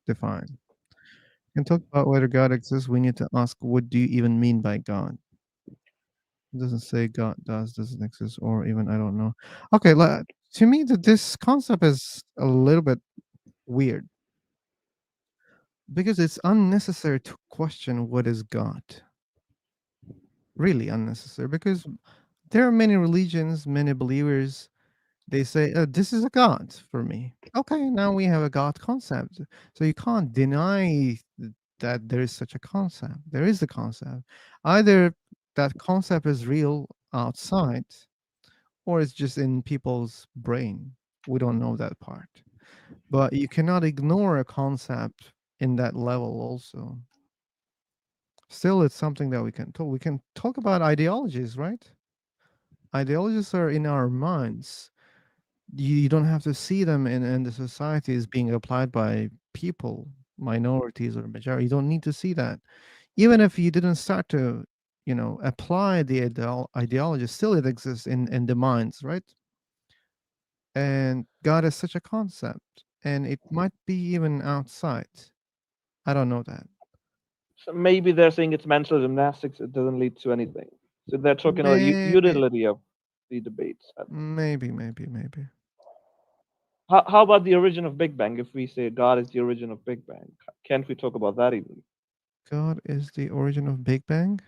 defined. Can talk about whether God exists, we need to ask what do you even mean by God? It doesn't say God doesn't exist, or even I don't know. Okay, to me that this concept is a little bit weird because it's unnecessary to question what is God. Really unnecessary because there are many religions, many believers. They say this is a God for me. Okay, now we have a God concept. So you can't deny that there is such a concept. There is a concept. Either that concept is real outside or it's just in people's brain. We don't know that part. But you cannot ignore a concept in that level also. Still, it's something that we can talk. We can talk about ideologies, right? Ideologies are in our minds. You don't have to see them in the society as being applied by people, minorities or majority. You don't need to see that. Even if you didn't start to, apply the ideology, still it exists in the minds, right? And God is such a concept, and it might be even outside. I don't know that. So maybe they're saying it's mental gymnastics. It doesn't lead to anything. So they're talking about Maybe, utility of the debates. maybe. How about the origin of Big Bang? If we say God is the origin of Big Bang, can't we talk about that even? God is the origin of Big Bang.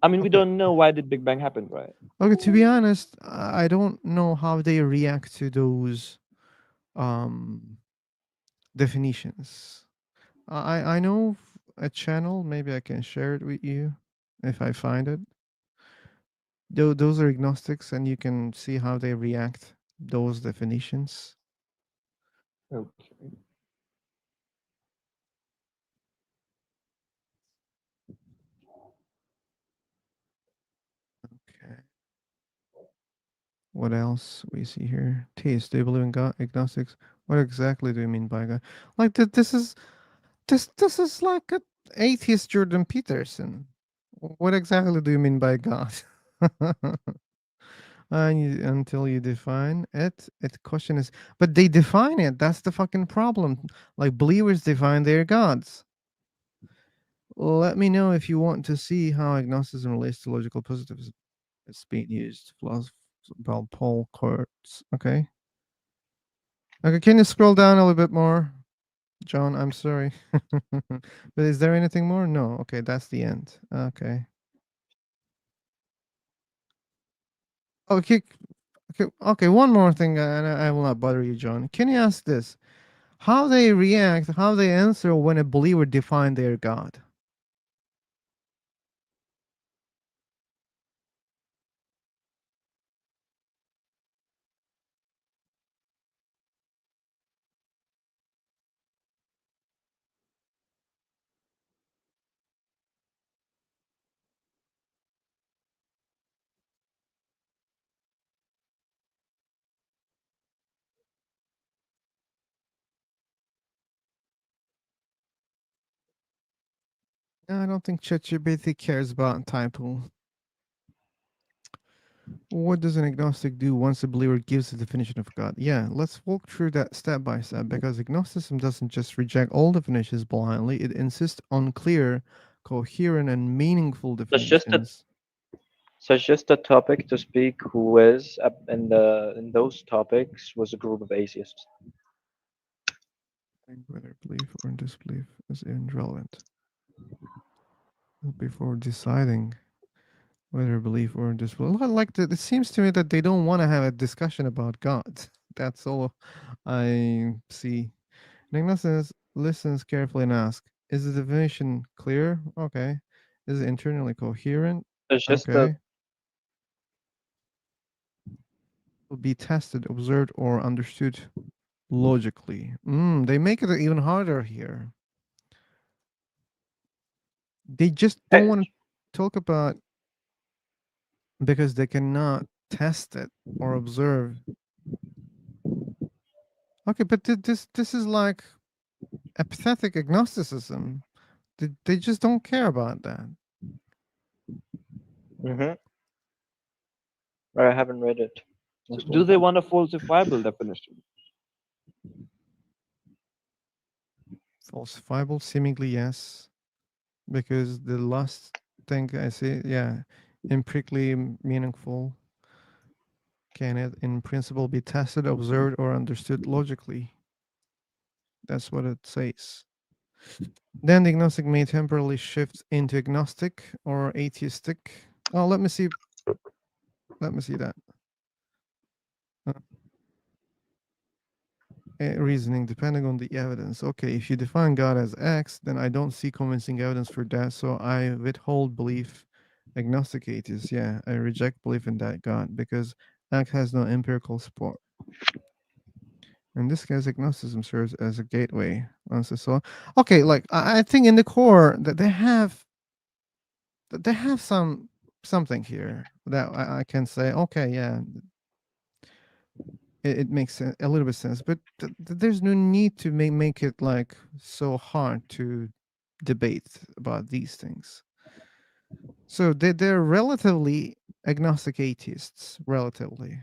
I mean, we Okay. don't know why did Big Bang happen, right? Okay, to be honest, I don't know how they react to those definitions. I know a channel. Maybe I can share it with you if I find it. Those are agnostics, and you can see how they react those definitions. Okay. Okay. What else we see here? Taste. Do you believe in God? Agnostics. What exactly do you mean by God? Like this is like a atheist Jordan Peterson. What exactly do you mean by God? Until you define it, its question is, but they define it. That's the fucking problem. Like believers define their gods. Let me know if you want to see how agnosticism relates to logical positivism. It's being used. Philosopher about Paul Kurtz. Okay. Okay, can you scroll down a little bit more, John? I'm sorry. But is there anything more? No. Okay, that's the end. Okay. Okay. Okay. One more thing, and I will not bother you, John. Can you ask this? How they react, how they answer when a believer define their God? No, I don't think ChatGPT cares about title. What does an agnostic do once a believer gives a definition of God? Yeah, let's walk through that step by step because agnosticism doesn't just reject all definitions blindly, it insists on clear, coherent, and meaningful That's just a definitions. such just a topic to speak who is in those topics was a group of atheists. Whether belief or disbelief is irrelevant. Before deciding whether belief or disbelief, like it seems to me that they don't want to have a discussion about God. That's all I see. Agnostics listens carefully and asks, is the definition clear? Okay. Is it internally coherent? It's just that Okay. Will be tested, observed, or understood logically. They make it even harder here. They just don't want to talk about because they cannot test it or observe. Okay, but this is like apathetic agnosticism. They just don't care about that. mm-hmm. I haven't read it. So That's do one they thing. want a falsifiable definition? Falsifiable, seemingly yes, because the last thing I say, yeah, empirically meaningful. Can it, in principle, be tested, observed, or understood logically? That's what it says. Then the agnostic may temporarily shift into agnostic or atheistic. Oh, let me see. Let me see that. Uh, reasoning depending on the evidence. Okay, if you define God as X, then I don't see convincing evidence for that, so I withhold belief. Agnostic atheist, yeah, I reject belief in that God because X has no empirical support. In this case, agnosticism serves as a gateway. So, okay, like I think in the core that they have something here that I can say, okay, yeah, it makes a little bit sense, but there's no need to make it like so hard to debate about these things. So they're relatively agnostic atheists, relatively.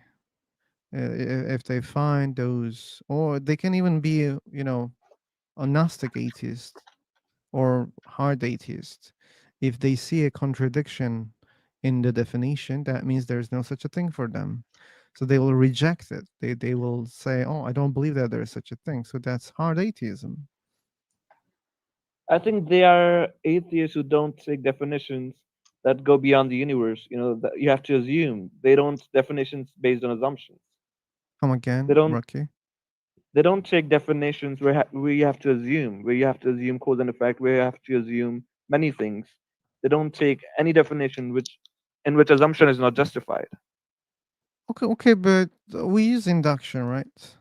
If they find those, or they can even be, a Gnostic atheist or hard atheist. If they see a contradiction in the definition, that means there's no such a thing for them. So they will reject it. They will say, "Oh, I don't believe that there is such a thing." So that's hard atheism. I think they are atheists who don't take definitions that go beyond the universe. You know, that you have to assume they don't definitions based on assumptions. Come They again, don't. Rocky. They don't take definitions where you have to assume, cause and effect, where you have to assume many things. They don't take any definition in which assumption is not justified. Okay, but we use induction, right?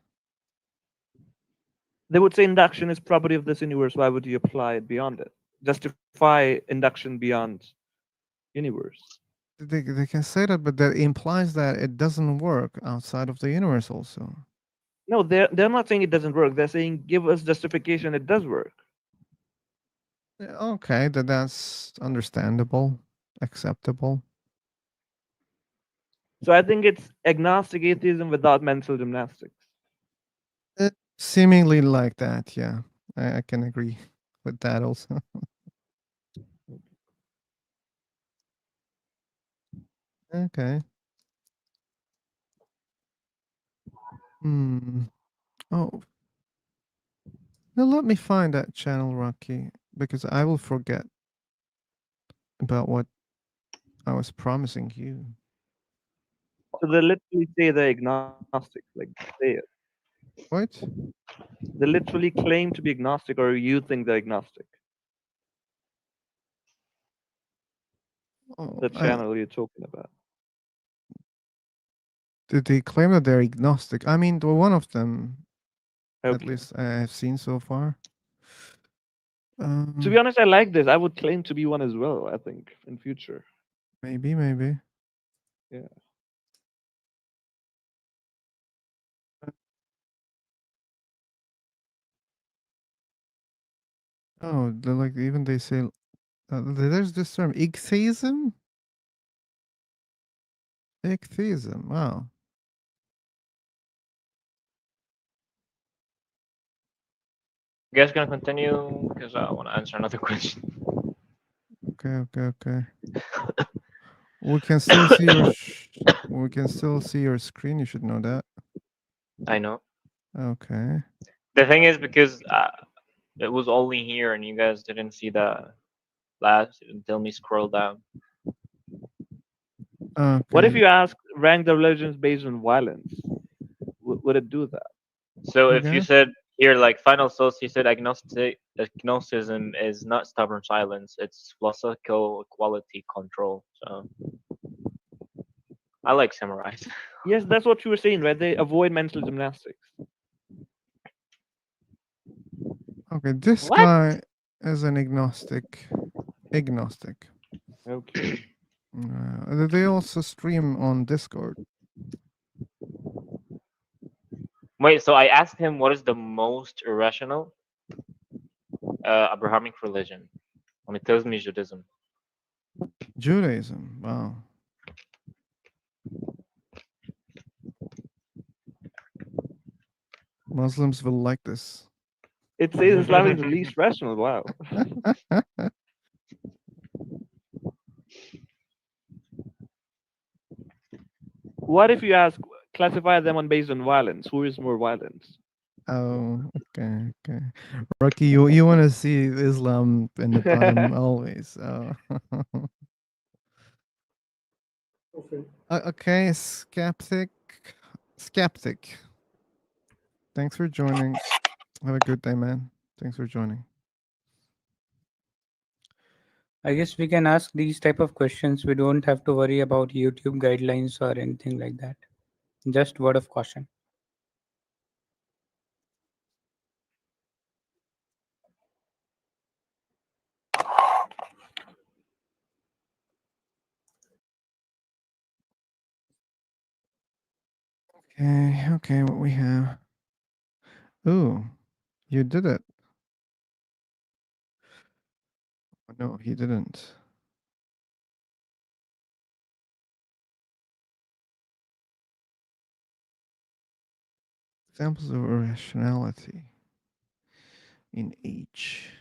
They would say induction is property of this universe. Why would you apply it beyond it? Justify induction beyond universe. They can say that, but that implies that it doesn't work outside of the universe also. No, they're not saying it doesn't work. They're saying give us justification it does work. Yeah, okay, that's understandable, acceptable. So I think it's agnostic atheism without mental gymnastics. Seemingly like that, yeah. I can agree with that also. Okay. Hmm. Oh, now let me find that channel, Rocky, because I will forget about what I was promising you. So they literally say they're agnostic, like they say it. What? They literally claim to be agnostic, or you think they're agnostic. Oh, The channel you're talking about. Did they claim that they're agnostic? I mean, one of them, at Okay. least I have seen so far. To be honest, I like this. I would claim to be one as well, I think, in future. Maybe. Yeah. Oh, they're like even they say there's this term atheism. Atheism. Wow. You guys gonna continue? Because I want to answer another question. Okay. We can still see your we can still see your screen. You should know that. I know. Okay. The thing is because it was only here and you guys didn't see the last until me scroll down. What if Okay. you ask rank the religions based on violence? Would it do that? So if you Okay. said here like final source, you said agnosticism is not stubborn silence; it's philosophical quality control. So I like summarize. Yes, that's what you were saying, right? They avoid mental gymnastics. Okay. This What? guy is an agnostic. Agnostic. Okay. They also stream on Discord. Wait, so I asked him what is the most irrational Abrahamic religion, and he tells me Judaism. Judaism. Wow. Muslims will like this. It says Islam is the least rational. Wow. What if you classify them on based on violence? Who is more violent? Oh, okay. Rocky, you want to see Islam in the bottom always. Oh. Okay, skeptic. Thanks for joining. Have a good day, man. Thanks for joining. I guess we can ask these type of questions. We don't have to worry about YouTube guidelines or anything like that. Just word of caution. Okay, what we have. Ooh, you did it. No, he didn't. Examples of irrationality in each.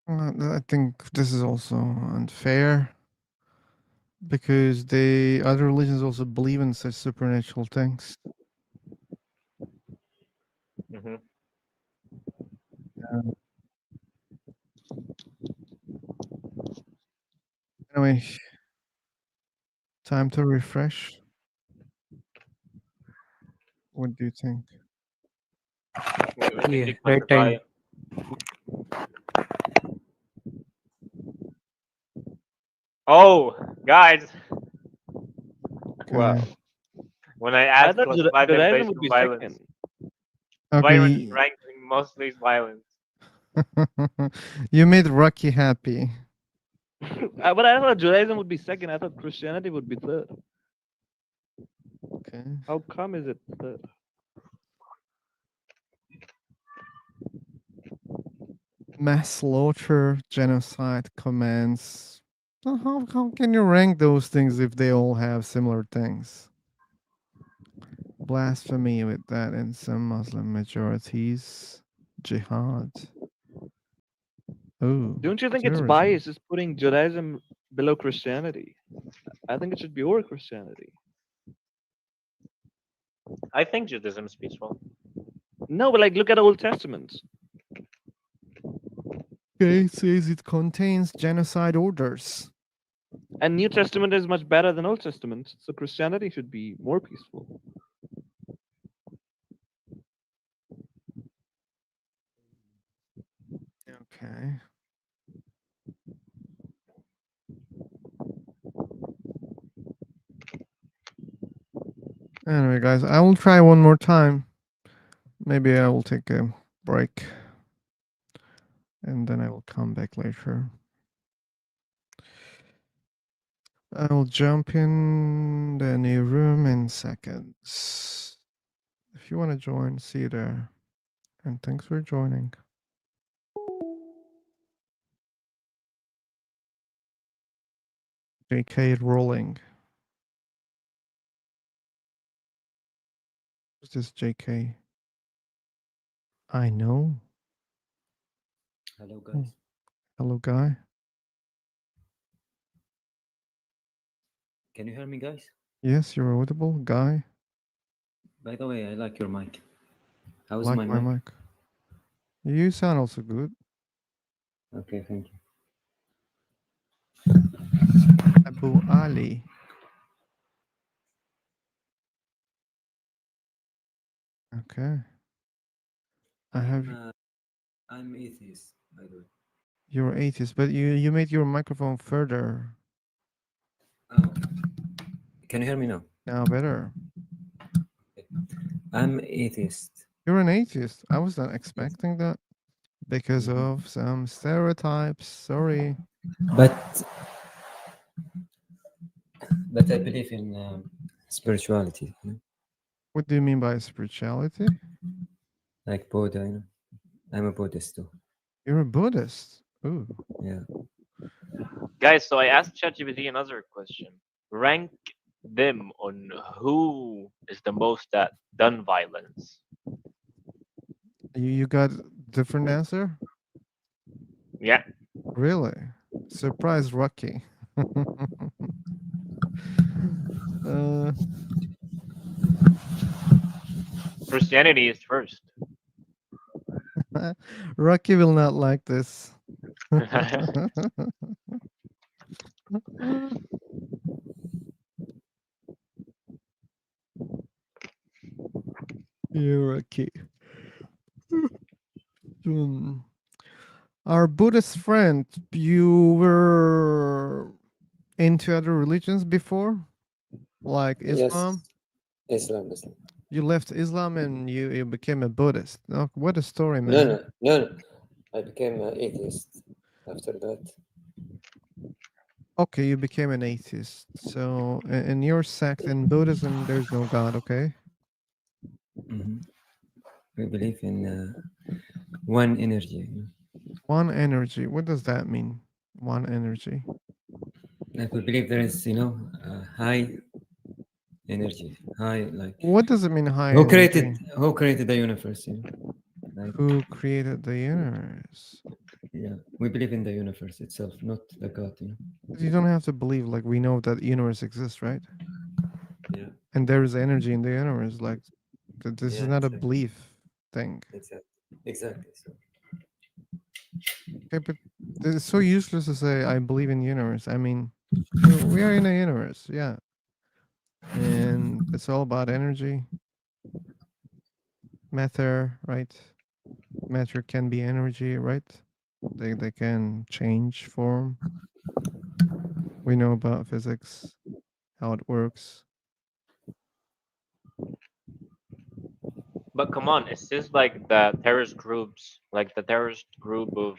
I think this is also unfair because the other religions also believe in such supernatural things. Mm-hmm. Yeah. Anyway, time to refresh. What do you think? Wait, I think Yeah, the right time. Oh, guys, Wow. Okay. when I I asked thought was violent Judaism based would on be violence, second. violence Okay. ranking mostly is violence. You made Rocky happy. But I thought Judaism would be second. I thought Christianity would be third. Okay. How come is it third? Mass slaughter, genocide, commands. So how can you rank those things if they all have similar things? Blasphemy with that in some Muslim majorities. Jihad. Oh, Don't you think it's terrorism. biased? Is putting Judaism below Christianity? I think it should be over Christianity. I think Judaism is peaceful. No, but like look at Old Testament. Okay, it says it contains genocide orders. And New Testament is much better than Old Testament, so Christianity should be more peaceful. Okay. Anyway, guys, I will try one more time. Maybe I will take a break. And then I will come back later. I will jump in the new room in seconds. If you want to join, see you there. And thanks for joining. JK rolling. Who's this JK? I know. Hello, Oh, guys. hello, guy. Can you hear me, guys? Yes, you're audible, guy. By the way, I like your mic. How's Like my my mic? mic. You sound also good. Okay, thank you. Abu Ali. Okay. I'm atheist, by the way. You're atheist, but you made your microphone further. Oh, can you hear me now? Now better. I'm atheist. You're an atheist. I was not expecting that because of some stereotypes. Sorry. But I believe in spirituality. You know? What do you mean by spirituality? Like Buddha, you know. I'm a Buddhist too. You're a Buddhist. Ooh. Yeah. Guys, so I asked ChatGPT another question. Rank them on who is the most that done violence. You got different answer? Yeah. Really? Surprise Rocky. uh, Christianity is first. Rocky will not like this. You're Rocky. Our Buddhist friend, you were into other religions before? Like Islam? Yes, Islam. You left Islam and you became a Buddhist. Oh, what a story, No, man. no, no, no. I became an atheist after that. Okay, you became an atheist. So in your sect, in Buddhism, there's no God, okay? We believe in one energy. You know? One energy. What does that mean? One energy. Like we believe there is, you know, high energy, high like. What does it mean, high Who energy? created the universe? You know? Like, Who created the universe? yeah, we believe in the universe itself, not the God. You know. You don't have to believe, like we know that universe exists, right? Yeah. And there is energy in the universe. Like this is Yeah, not a exactly. belief thing. Exactly. So. Okay, but it's so useless to say I believe in universe. I mean, We are in a universe, yeah, and it's all about energy, matter, right? Matter can be energy, right? They can change form. We know about physics, how it works. But come on, it's just like the terrorist groups, like the terrorist group of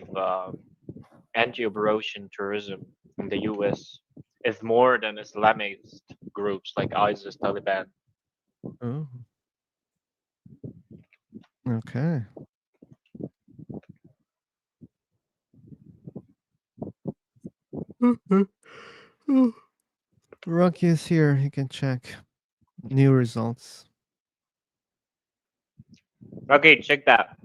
anti-operation tourism in the U.S. is more than Islamist groups like ISIS, Taliban. Oh, okay. Rocky is here. He can check new results. Okay, check that.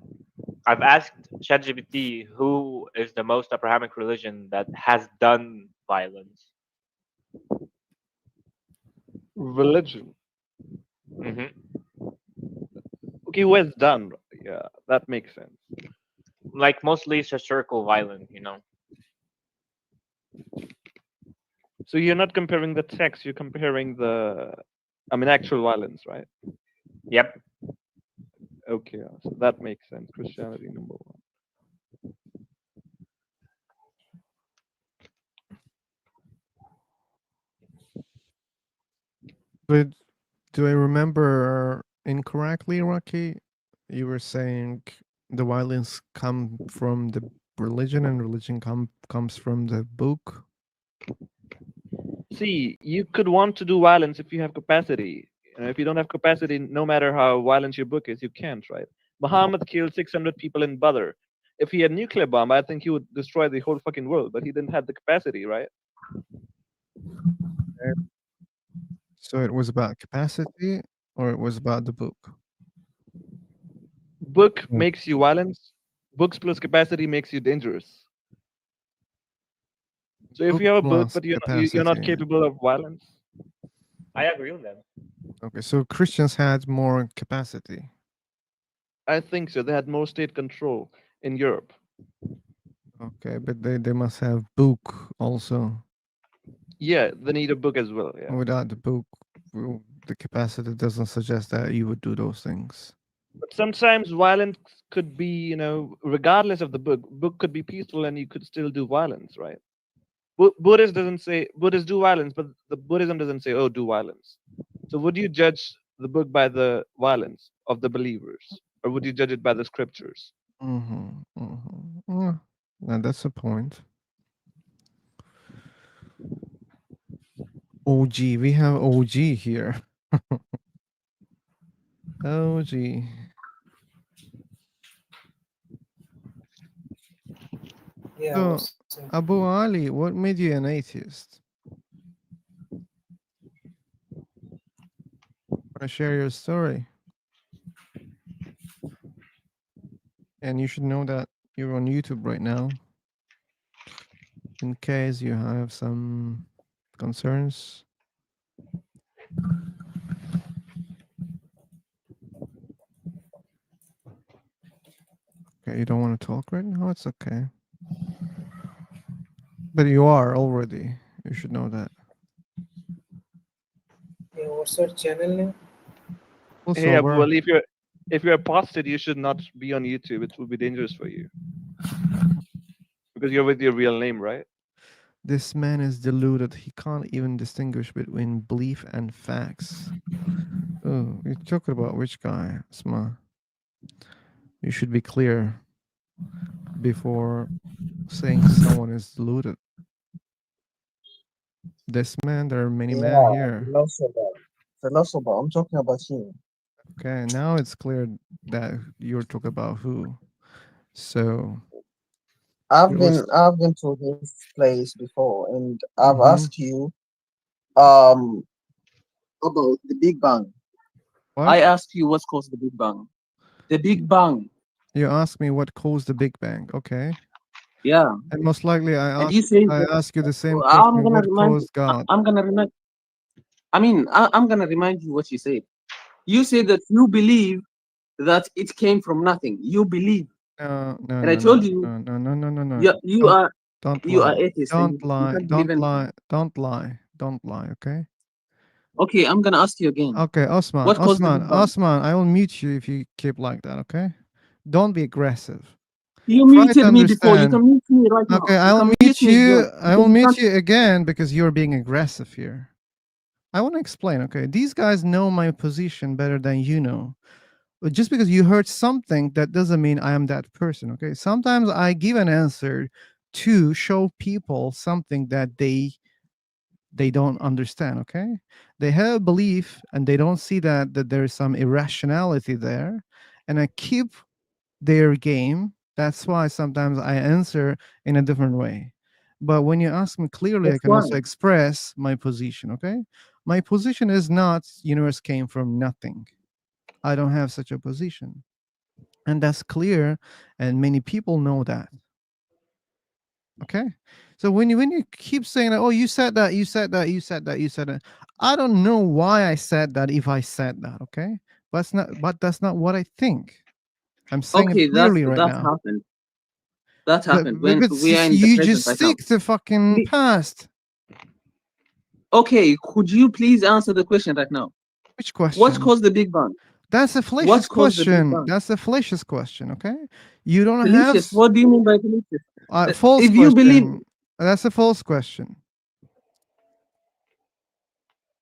I've asked ChatGPT who is the most Abrahamic religion that has done violence. Religion. Hmm. Okay, who has done? Yeah, that makes sense. Like mostly historical violence, you know. So you're not comparing the text, you're comparing the, I mean, actual violence, right? Yep. Okay, so that makes sense. Christianity number one. But do I remember incorrectly, Rocky? You were saying the violence come from the religion and religion comes from the book. See, you could want to do violence if you have capacity. You know, if you don't have capacity, no matter how violent your book is, you can't, right? Muhammad killed 600 people in Badr. If he had nuclear bomb, I think he would destroy the whole fucking world. But he didn't have the capacity, right? So it was about capacity or it was about the book? Book Mm. makes you violent. Books plus capacity makes you dangerous. So if Book you have a book, plus but you're not capacity. capable of violence, I agree with them. Okay, so Christians had more capacity. I think so. They had more state control in Europe. Okay, but they must have book also. Yeah, they need a book as well. Yeah. Without the book, the capacity doesn't suggest that you would do those things. But sometimes violence could be, you know, regardless of the book. Book could be peaceful and you could still do violence, right? Buddhist doesn't say Buddhists do violence, but the Buddhism doesn't say, oh, do violence. So would you judge the book by the violence of the believers, or would you judge it by the scriptures? Mm-hmm, mm-hmm. Yeah, now that's a point. OG, we have OG here. OG. Yeah, So, Abu Ali, what made you an atheist? Want to share your story? And you should know that you're on YouTube right now. In case you have some concerns. Okay, you don't want to talk right now? It's okay. But you are already. You should know that. yeah, what's your channel name? Hey, Abu Sober. Ali, if you're apostate, you should not be on YouTube. It will be dangerous for you because you're with your real name, right? This man is deluded. He can't even distinguish between belief and facts. Oh, you're talking about which guy, Asma? You should be clear before saying someone is deluded. This man, there are many men Yeah, here. philosopher. Philosopher. I'm talking about him. Okay, now it's clear that you're talking about who. So I've it been was. I've been to his place before, and I've Mm-hmm. asked you um about the Big Bang. What? I asked you what caused the Big Bang. The Big Bang. You asked me what caused the Big Bang. Okay. Yeah. And most likely And you say I that ask you the same I'm question, gonna what remind caused God? I'm gonna remind I'm gonna remind you what you said. You said that you believe that it came from nothing. You believe. No, no, And I no, told no, you no, no, no, no, no, no. you are Don't You are lie. atheist and Don't you lie. can't believe Don't anything. lie. Don't lie. Don't lie. Okay. Okay, I'm gonna ask you again. Okay, Osman. What caused the Osman. Big Bang? Osman. I will mute you if you keep like that. Okay. Don't be aggressive. You Try to muted me before. You understand. can mute me right now. Okay, You I'll can mute mute me you. again I because will you mute can't. you again because you're being aggressive here. I want to explain. Okay, these guys know my position better than you know. But just because you heard something, that doesn't mean I am that person. Okay, sometimes I give an answer to show people something that they don't understand. Okay, they have a belief and they don't see that there is some irrationality there, and I keep their game. That's why sometimes I answer in a different way. But when you ask me clearly, I That's can why. also express my position. Okay, my position is not universe came from nothing. I don't have such a position, and that's clear, and many people know that. Okay, so when you keep saying that, oh, you said that, you said that, you said that, you said that, I don't know why I said that if I said that. Okay, but that's not what I think. I'm saying it Okay, clearly right that now. happened. That But, happened but when we are in the you present just right now. stick to fucking past. Okay, could you please answer the question right now? Which What question? caused the Big Bang? That's a What fallacious caused the Big question. Bang? That's a fallacious question. Okay, you don't have Fallacious. What do you mean by fallacious? false If you believe, question. That's a false question.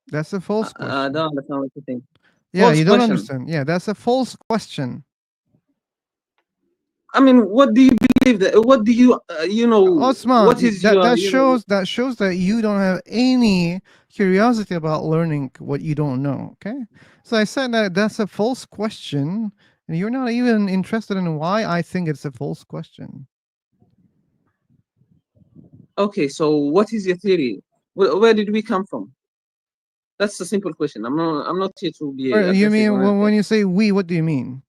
That's a false I question. don't understand what you think. Yeah, False you don't question. understand. Yeah, that's a false question. I mean, what do you believe that? What do you, Osman, what is that your, that shows that you don't have any curiosity about learning what you don't know. Okay, so I said that that's a false question, and you're not even interested in why I think it's a false question. Okay, so what is your theory? Where did we come from? That's a simple question. I'm not here to be You aggressive mean or anything. when you say we? What do you mean?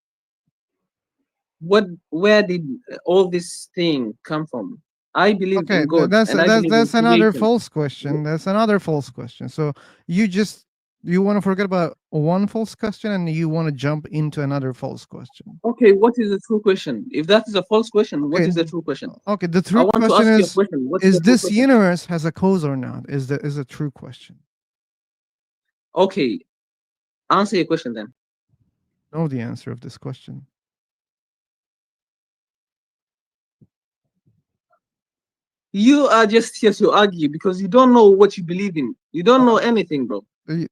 Where did all this thing come from? I believe Okay, in God and I that's believe in that's another creation. false question. That's another false question. So you want to forget about one false question and you want to jump into another false question. Okay, what is the true question? If that is a false question, what Okay, is the true question? okay. The I true want to question ask you a question. What is is the true this question? universe has a cause or not? Is a true question. Okay, answer your question then. Know the answer of this question. You are just here to argue because you don't know what you believe in. You don't know anything, bro.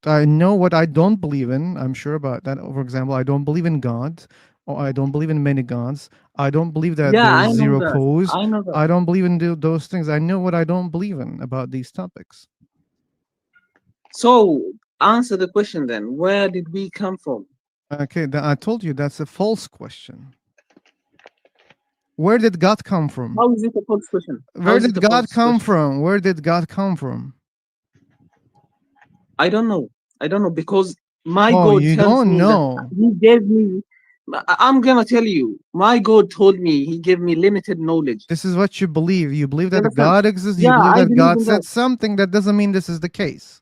I know what I don't believe in. I'm sure about that. For example, I don't believe in God, or I don't believe in many gods. I don't believe that Yeah, there I is know zero that. cause. I know that. I don't believe in those things. I know what I don't believe in about these topics. So answer the question then. Where did we come from? Okay, I told you that's a false question. Where did God come from? How is it a false question? How Where is it did a God false come question? from? Where did God come from? I don't know. I don't know because my Oh, God you tells don't me that know. He gave me. I'm gonna tell you. My God told me He gave me limited knowledge. This is what you believe. You believe You that understand? God exists. You Yeah, believe I that believe God in said that. something. That doesn't mean this is the case.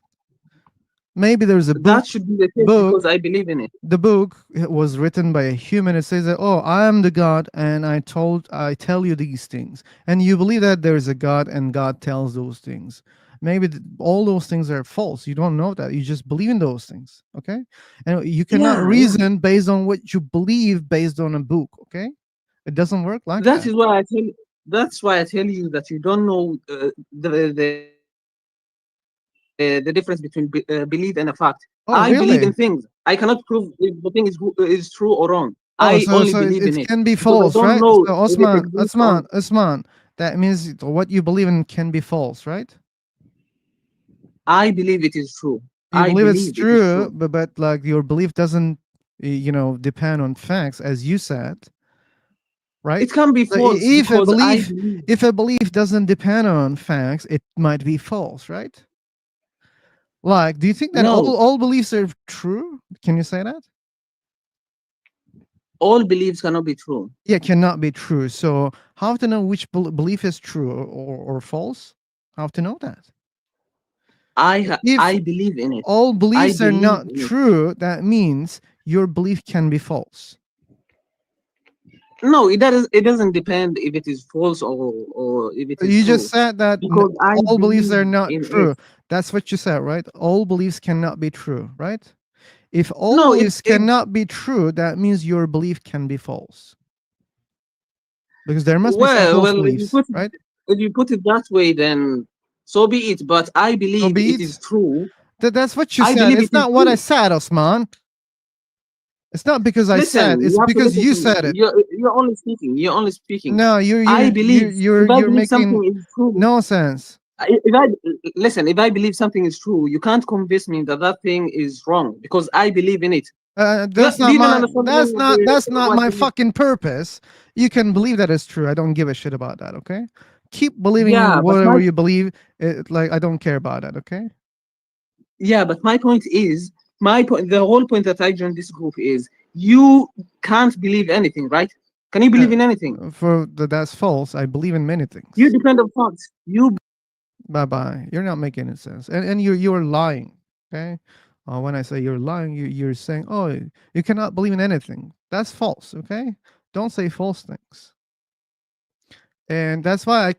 Maybe there's a That should be the case because book I believe in it. the book was written by a human. It says that, oh, I am the God and I tell you these things, and you believe that there is a God and God tells those things. Maybe all those things are false. You don't know that. You just believe in those things. Okay, and you cannot Yeah, yeah. reason based on what you believe based on a book. Okay, it doesn't work like That that. is why I tell. That's why I tell you that you don't know the difference between belief and a fact. I believe in things. Oh, I cannot really? prove if the thing is true or wrong. I only Oh, believe so in it it can be because I false, don't right? know So if it Osman, exists or Osman, Osman. That means what you believe in can be false, right? I believe it is true. You I believe it's believe it is true, true. but like your belief doesn't, depend on facts, as you said, right? It can be So false because I believe. if a belief doesn't depend on facts, it might be false, right? Like, do you think that No, all beliefs are true? Can you say that? all beliefs cannot be true. Yeah, cannot be true. So how to know which belief is true or false? How to know that? If I believe in it. all I beliefs are believe not in it. true, that means your belief can be false. No, it doesn't depend if it is false or if it is You just true, said that because I all beliefs believe are not in it. true. That's what you said, right? All beliefs cannot be true, right? If all No, beliefs cannot be true, that means your belief can be false. Because there must be some false well, beliefs, right? if you put it that way, then so be it. But I So believe be it it. is true. That's what you I said. believe it It's is not what I true. said, Osman. It's not because I said. Listen, It's you have to because listen you to me. said it. You're only speaking. You're only speaking. No, I believe if I you're believe making something is true. nonsense. If I listen, if I believe something is true, you can't convince me that that thing is wrong because I believe in it. That's Do not you even my understand what that's not what my belief? fucking purpose. You can believe that it's true. I don't give a shit about that, okay? Keep believing in Yeah, but whatever you believe. Like I don't care about that, okay? my point is my point. The whole point that I joined this group is you can't believe anything, right? Can you believe in anything? That's false. I believe in many You things. depend on facts. You Bye bye. You're not making any sense, and you're lying, okay? When I say you're lying, you're saying, oh, you cannot believe in anything. That's false, okay? Don't say false things. And that's why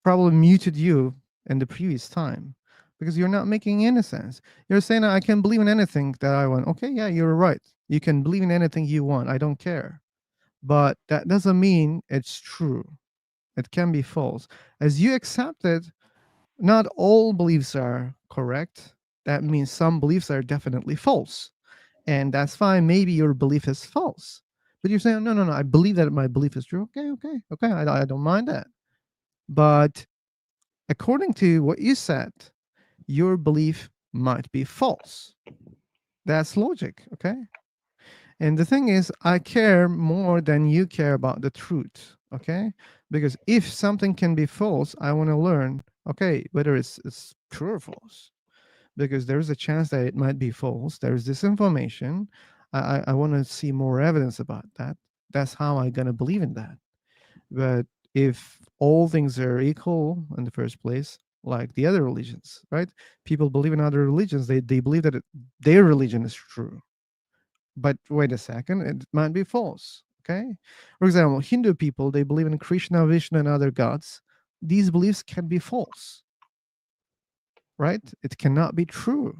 probably muted you in the previous time, because you're not making any sense. You're saying I can believe in anything that I want. Okay, yeah, you're right. You can believe in anything you want. I don't care. But that doesn't mean it's true. It can be false. As you accepted, not all beliefs are correct. That means some beliefs are definitely false. And that's fine. Maybe your belief is false. But you're saying, no, no, no, I believe that my belief is true. Okay, okay, okay. I don't mind that. But according to what you said, your belief might be false. That's logic, okay? And the thing is, I care more than you care about the truth, okay? Because if something can be false, I want to learn, okay, whether it's true or false. Because there's a chance that it might be false. There's this information. I want to see more evidence about that. That's how I'm going to believe in that. But if all things are equal in the first place, like the other religions, right? People believe in other religions. They believe that their religion is true. But wait a second, it might be false. Okay. For example, Hindu people, they believe in Krishna, Vishnu, and other gods. These beliefs can be false, right? It cannot be true.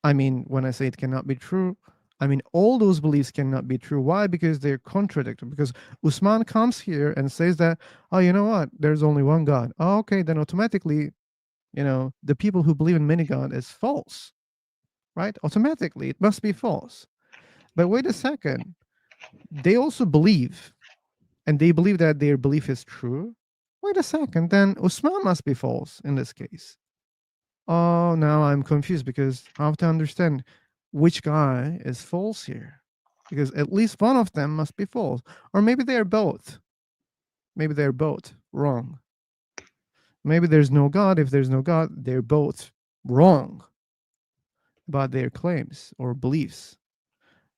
I mean, when I say it cannot be true, I mean all those beliefs cannot be true. Why? Because they're contradictory. Because Usman comes here and says that, oh, you know what? There's only one God. Oh, okay, then automatically, the people who believe in many God is false, right? Automatically, it must be false. But wait a second. They also believe, and they believe that their belief is true. Wait a second, then Usman must be false in this case. Oh, now I'm confused because I have to understand which guy is false here. Because at least one of them must be false. Or maybe they're both. Maybe they're both wrong. Maybe there's no God. If there's no God, they're both wrong about their claims or beliefs.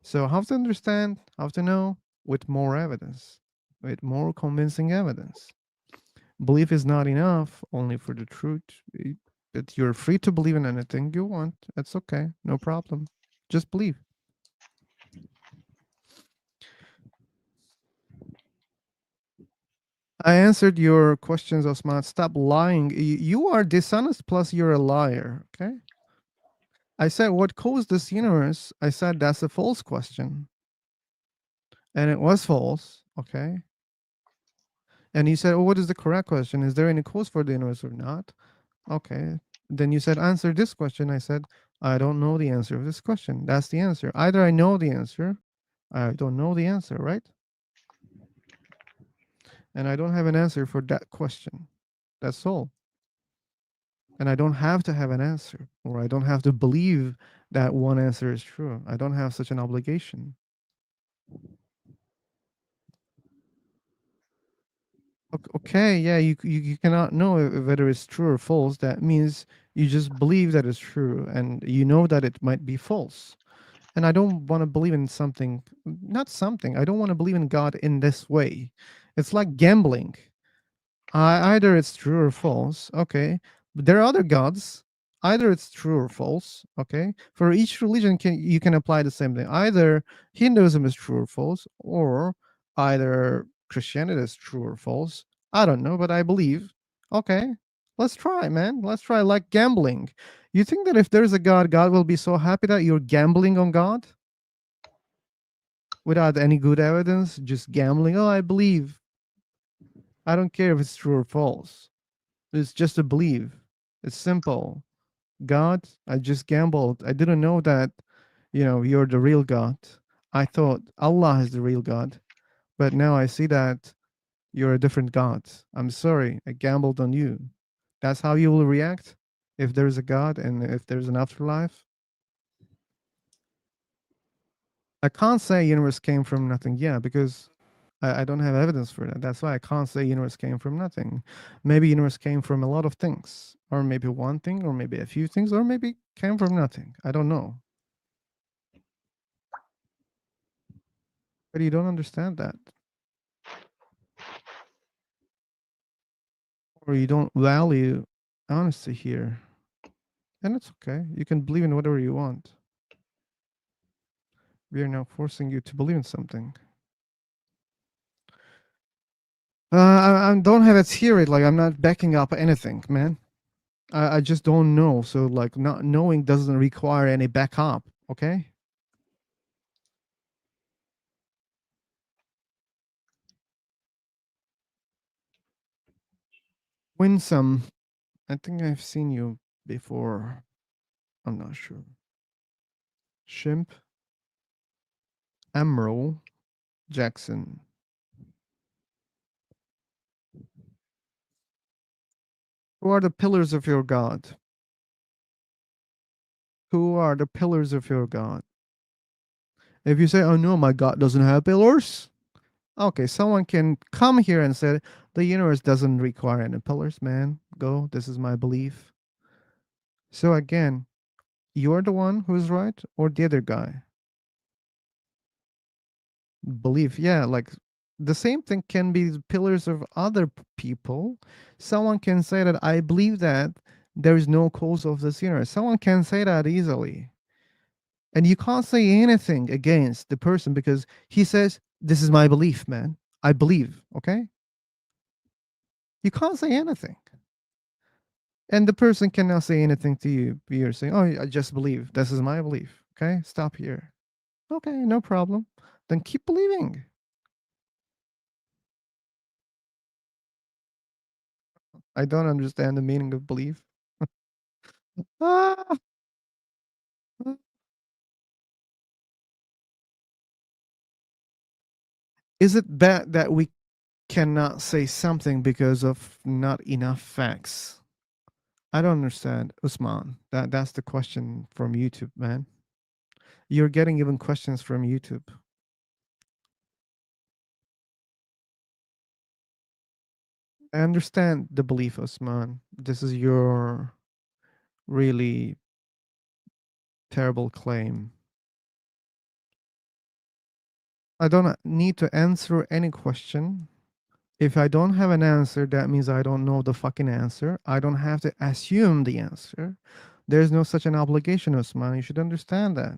So how to understand, how to know with more evidence, with more convincing evidence. Belief is not enough only for the truth. But you're free to believe in anything you want. That's okay. No problem. Just believe. I answered your questions, Osman. Stop lying. You are dishonest, plus you're a liar. Okay. I said, what caused this universe? I said, that's a false question. And it was false. Okay. And you said, oh, what is the correct question? Is there any cause for the universe or not? Okay. Then you said, answer this question. I said, I don't know the answer of this question. That's the answer. Either I know the answer, I don't know the answer, right? And I don't have an answer for that question. That's all. And I don't have to have an answer, or I don't have to believe that one answer is true. I don't have such an obligation. Okay, yeah, you cannot know whether it's true or false. That means you just believe that it's true, and you know that it might be false. And I don't want to believe in something, not something. I don't want to believe in God in this way. It's like gambling. Either it's true or false. Okay, but there are other gods. Either it's true or false. Okay, for each religion, you can apply the same thing. Either Hinduism is true or false, or either Christianity is true or false. I don't know, but I believe. Okay, let's try, man. Let's try. Like gambling. You think that if there's a God, God will be so happy that you're gambling on God without any good evidence, just gambling? Oh, I believe. I don't care if it's true or false. It's just a belief. It's simple. God, I just gambled. I didn't know that, you're the real God. I thought Allah is the real God, but now I see that you're a different God. I'm sorry, I gambled on you. That's how you will react if there's a God and if there's an afterlife. I can't say universe came from nothing. Yeah, because I don't have evidence for that. That's why I can't say universe came from nothing. Maybe universe came from a lot of things, or maybe one thing, or maybe a few things, or maybe came from nothing. I don't know. But you don't understand that, or you don't value honesty here, and it's okay. You can believe in whatever you want. We are now forcing you to believe in something. I don't have a theory. Like, I'm not backing up anything, man. I just don't know. So, like, not knowing doesn't require any backup. Okay. Winsome, I think I've seen you before. I'm not sure. Shimp, Emerald, Jackson. Who are the pillars of your God? Who are the pillars of your God? If you say, oh no, my God doesn't have pillars. Okay, someone can come here and say, the universe doesn't require any pillars, man. Go, this is my belief. So again, you're the one who's right or the other guy? Belief, yeah, like the same thing can be the pillars of other people. Someone can say that I believe that there is no cause of this universe. Someone can say that easily. And you can't say anything against the person because he says, this is my belief, man. I believe, okay? You can't say anything. And the person cannot say anything to you. You're saying, oh, I just believe. This is my belief. Okay, stop here. Okay, no problem. Then keep believing. I don't understand the meaning of belief. Ah! Is it bad that we cannot say something because of not enough facts? I don't understand, Usman. That's the question from YouTube, man. You're getting even questions from YouTube. I understand the belief, Usman. This is your really terrible claim. I don't need to answer any question. If I don't have an answer, that means I don't know the fucking answer. I don't have to assume the answer. There's no such an obligation, Usman. You should understand that.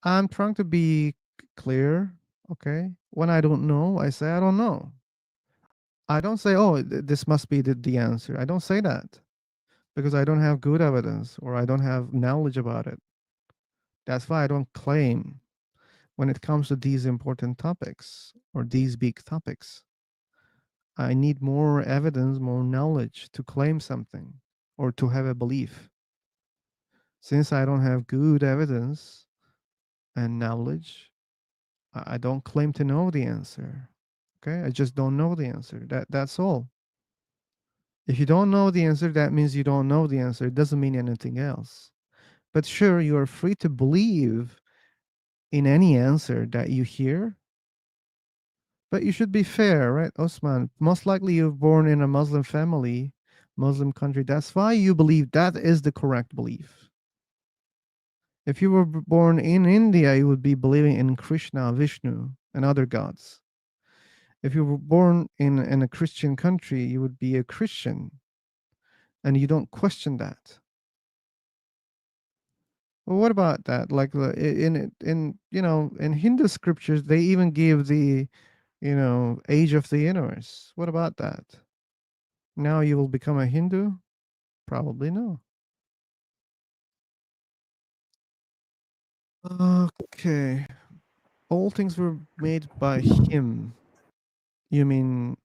I'm trying to be clear, okay? When I don't know, I say I don't know. I don't say, oh, this must be the answer. I don't say that because I don't have good evidence or I don't have knowledge about it. That's why I don't claim when it comes to these important topics or these big topics. I need more evidence, more knowledge to claim something or to have a belief. Since I don't have good evidence and knowledge, I don't claim to know the answer. Okay? I just don't know the answer. That's all. If you don't know the answer, that means you don't know the answer. It doesn't mean anything else. But sure, you are free to believe in any answer that you hear. But you should be fair, right, Osman? Most likely you're born in a Muslim family, Muslim country. That's why you believe that is the correct belief. If you were born in India, you would be believing in Krishna, Vishnu, and other gods. If you were born in a Christian country, you would be a Christian. and you don't question that. Well, what about that? Like in in Hindu scriptures, they even give the age of the universe. What about that? Now you will become a Hindu? Probably no. Okay. All things were made by him. You mean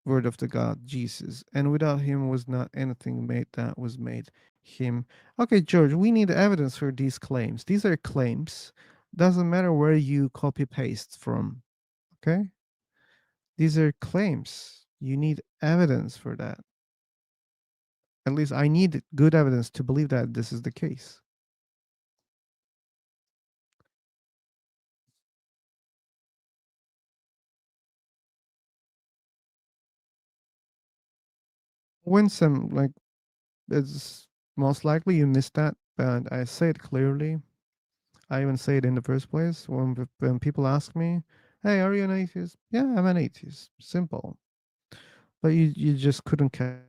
word of the God, Jesus. And without him was not anything made that was made him. Okay, George, we need evidence for these claims. These are claims. Doesn't matter where you copy paste from. Okay? These are claims. You need evidence for that. At least I need good evidence to believe that this is the case. Winsome, like, it's most likely you missed that, but I say it clearly. I even say it in the first place when people ask me, "Hey, are you an atheist?" Yeah, I'm an atheist. Simple. But you just couldn't catch.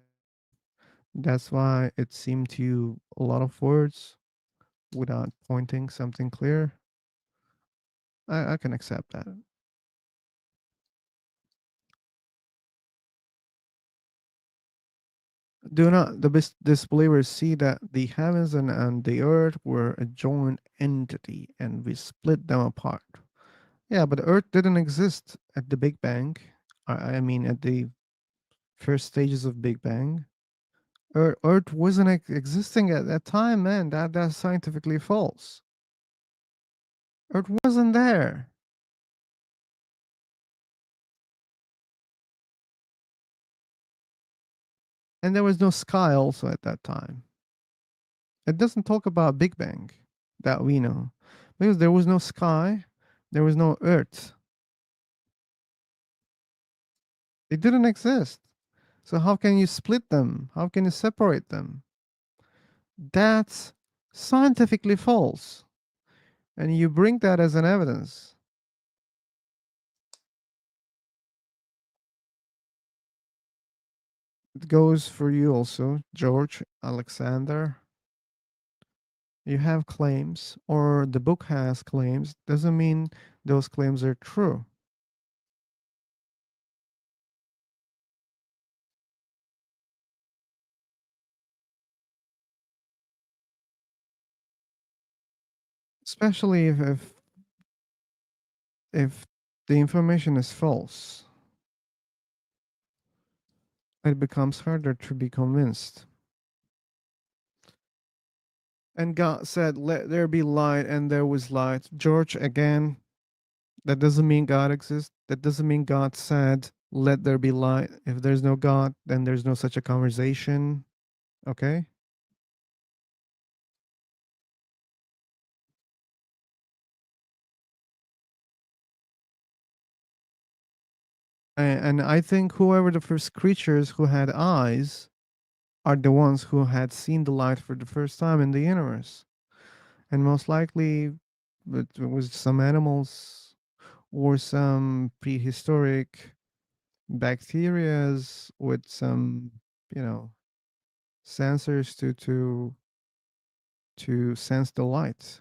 That's why it seemed to you a lot of words without pointing something clear. I can accept that. Do not the disbelievers see that the heavens and the earth were a joined entity and we split them apart? Yeah, but Earth didn't exist at the Big Bang. I mean, at the first stages of Big Bang. Earth wasn't existing at that time, man. That's scientifically false. Earth wasn't there. And there was no sky also at that time. It doesn't talk about Big Bang that we know. Because there was no sky, there was no Earth. It didn't exist. So how can you split them? How can you separate them? That's scientifically false. And you bring that as an evidence. It goes for you also, George, Alexander. You have claims, or the book has claims, doesn't mean those claims are true. Especially if the information is false, it becomes harder to be convinced. And God said, "Let there be light," and there was light. George, again, that doesn't mean God exists. That doesn't mean God said, "Let there be light." If there's no God, then there's no such a conversation. Okay? And I think whoever the first creatures who had eyes are the ones who had seen the light for the first time in the universe. And most likely it was some animals or some prehistoric bacterias with some, you know, sensors to sense the light.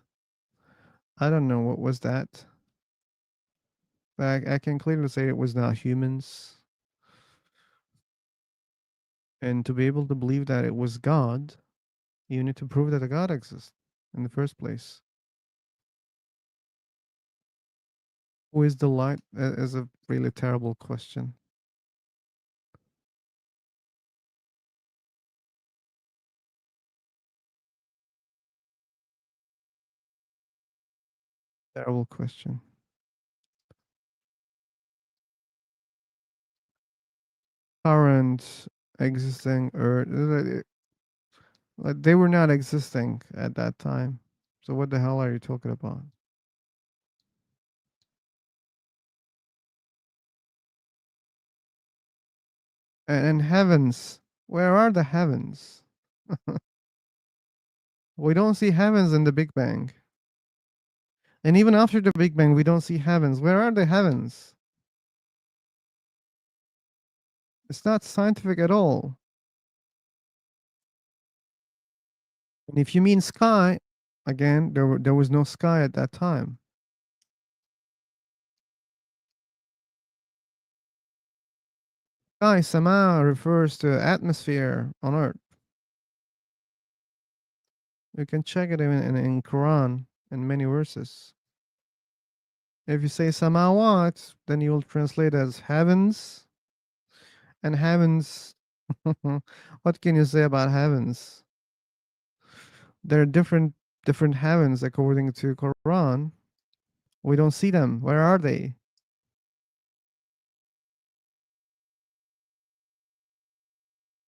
I don't know what was that. But I can clearly say it was not humans. And to be able to believe that it was God, you need to prove that a God exists in the first place. Who is the light? Is a really terrible question. Terrible question. Current existing Earth, like they were not existing at that time. So what the hell are you talking about? And heavens, where are the heavens? We don't see heavens in the Big Bang. And even after the Big Bang, we don't see heavens. Where are the heavens? It's not scientific at all. And if you mean sky, again, there was no sky at that time. Sky, sama, refers to atmosphere on Earth. You can check it in Quran in many verses. If you say samawat, then you will translate as heavens. And heavens, what can you say about heavens? There are different heavens according to Quran. We don't see them. Where are they?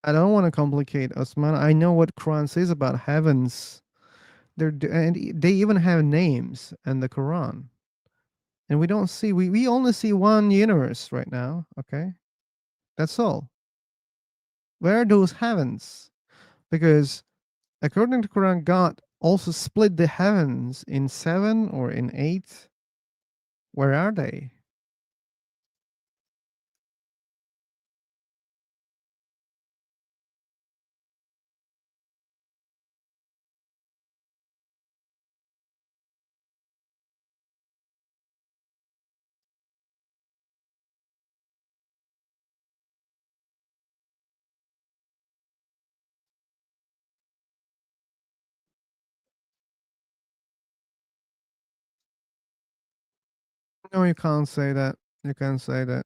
I don't want to complicate Osman. I know what Quran says about heavens. They even have names in the Quran. And we don't see we only see one universe right now, okay? That's all. Where are those heavens? Because according to Quran, God also split the heavens in 7 or in 8. Where are they? No, you can't say that. You can't say that.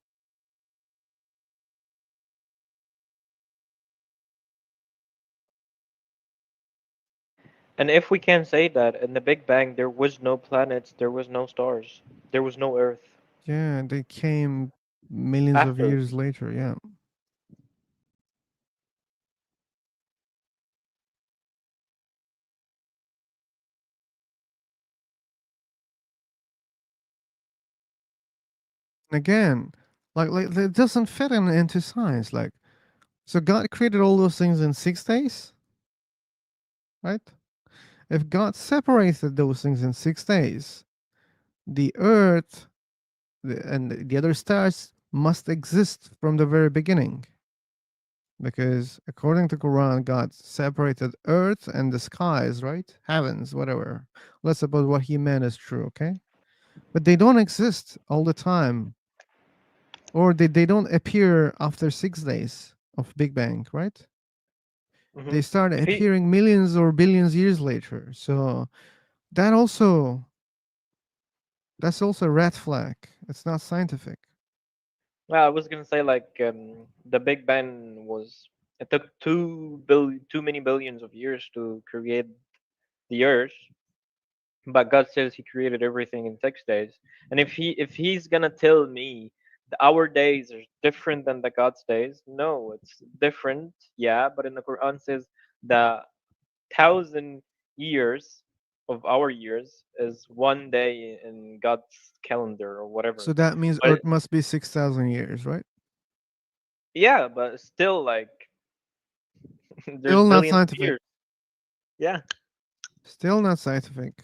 And if we can say that in the Big Bang there was no planets, there was no stars, there was no Earth. Yeah, they came millions of After. years later, yeah. Again, like it doesn't fit into science. Like, so God created all those things in 6 days, right? If God separated those things in 6 days, the Earth and the other stars must exist from the very beginning. Because according to Quran, God separated Earth and the skies, right? Heavens, whatever. Let's suppose what He meant is true, okay? But they don't exist all the time, or they don't appear after 6 days of Big Bang, right? They start If he, appearing millions or billions years later. So that also that's also a red flag. It's not scientific. well, I was gonna say like the Big Bang was it took 2 billion, too many billions of years to create the Earth, but God says He created everything in 6 days. And if He's gonna tell me our days are different than the God's days, no, it's different, yeah. But in the Quran says the 1,000 years of our years is one day in God's calendar or whatever. So that means But Earth must be 6,000 years, right? yeah, but still, like there's Still not billions of scientific. years. Yeah. Still not scientific.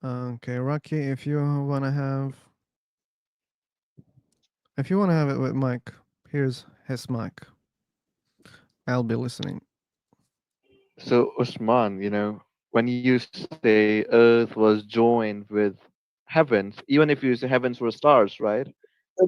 Okay, Rocky, if you wanna have it with Mike, here's his mic. I'll be listening. So Usman, when you say Earth was joined with heavens, even if you say heavens were stars, right?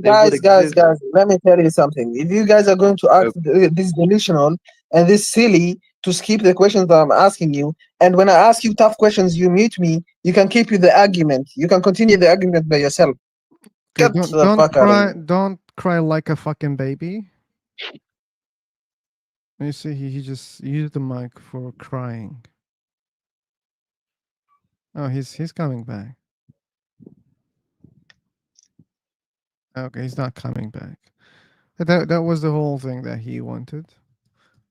They So would exist. guys, let me tell you something. If you guys are going to act this delusional and this silly to skip the questions that I'm asking you, and when I ask you tough questions, you mute me, you can keep the argument. You can continue the argument by yourself. Okay, Get don't the don't fuck out of cry here. don't cry like a fucking baby. You see, he just used the mic for crying. Oh, he's coming back. Okay, he's not coming back. That was the whole thing that he wanted.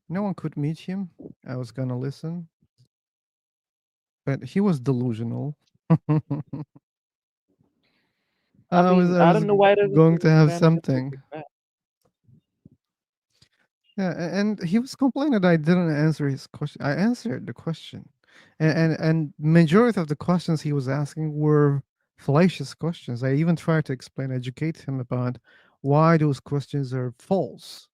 No one could meet him. I was gonna listen, but he was delusional. I mean, I I was don't know why doesn't going he to have manage to something. pick back? Yeah, and he was complaining that I didn't answer his question. I answered the question, and majority of the questions he was asking were fallacious questions. I even tried to explain, educate him about why those questions are false.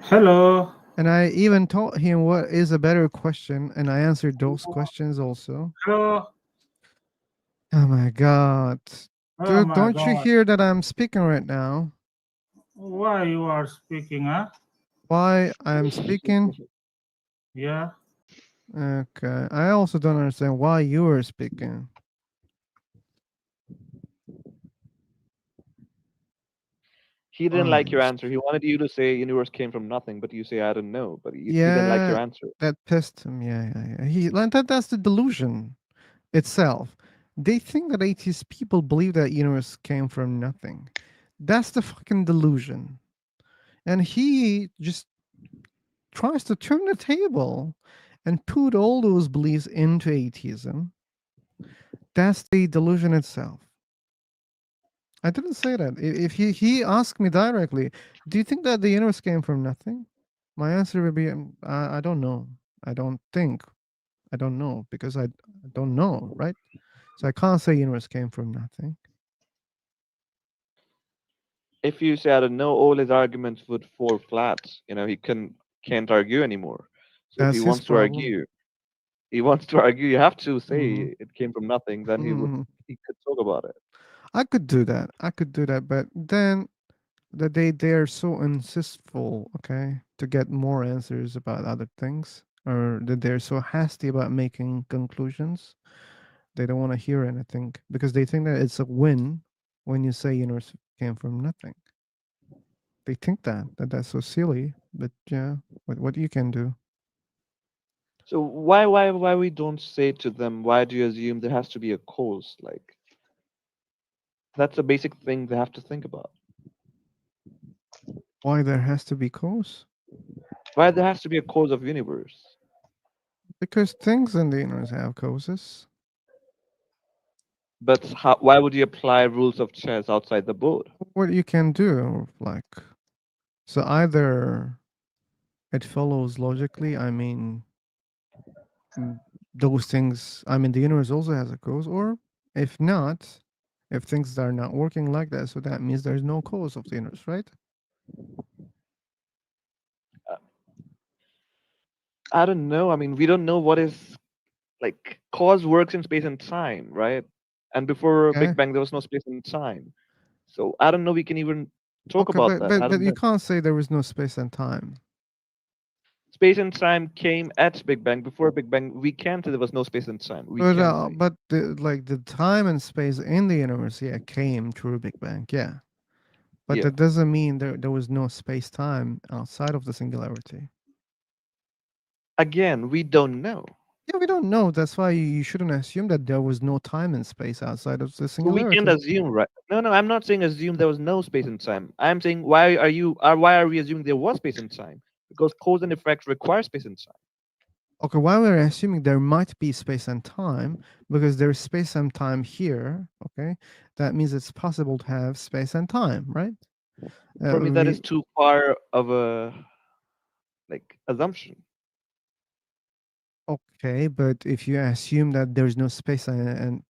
Hello. And I even taught him what is a better question, and I answered those questions also. Hello. Oh my God. Oh my Don't you God. hear that I'm speaking right now? Why you are speaking, huh? Why I'm speaking? Yeah. Okay. I also don't understand why you are speaking. He didn't like your Honest. answer. He wanted you to say universe came from nothing, but you say I don't know. But he didn't like your Yeah, answer. that pissed him. Yeah. That's the delusion itself. They think that atheist people believe that universe came from nothing. That's the fucking delusion. And he just tries to turn the table and put all those beliefs into atheism. That's the delusion itself. I didn't say that. If he asked me directly, do you think that the universe came from nothing? My answer would be, I don't know. I don't think. I don't know because I don't know, right? So I can't say universe came from nothing. If you say I don't know, all his arguments would fall flat. He can't argue anymore. So if he That's his wants to problem. argue, you have to Mhm. say it came from nothing. Then Mhm. he could talk about it. I could do that. But then they're so insistful, okay, to get more answers about other things, or that they're so hasty about making conclusions. They don't want to hear anything because they think that it's a win when you say universe came from nothing. They think that's so silly, but yeah, what you can do. So why we don't say to them, why do you assume there has to be a cause? Like that's a basic thing they have to think about. Why there has to be cause? Why there has to be a cause of universe? Because things in the universe have causes. But why would you apply rules of chess outside the board? What you can do, like, so either it follows logically. I mean, those things. I mean, the universe also has a cause, or if not, if things are not working like that, so that means there's no cause of the universe, right? I don't know. I mean, we don't know what is like cause works in space and time, right? And before Okay. Big Bang, there was no space and time. So I don't know. We can even talk Okay, about but that. but I but don't you know. can't say there was no space and time. Space and time came at Big Bang. Before Big Bang, we can say there was no space and time. We can say. But the time and space in the universe, yeah, came through Big Bang, yeah. But Yeah. that doesn't mean there was no space time outside of the singularity. Again, we don't know. Yeah, we don't know. That's why you shouldn't assume that there was no time and space outside of the So we can't singularity. assume, right? No, I'm not saying assume there was no space and time. I'm saying why are we assuming there was space and time? Because cause and effect require space and time. Okay, why we're assuming there might be space and time, because there's space and time here, okay? That means it's possible to have space and time, right? For me, that is too far of a assumption. Okay, but if you assume that there's no space and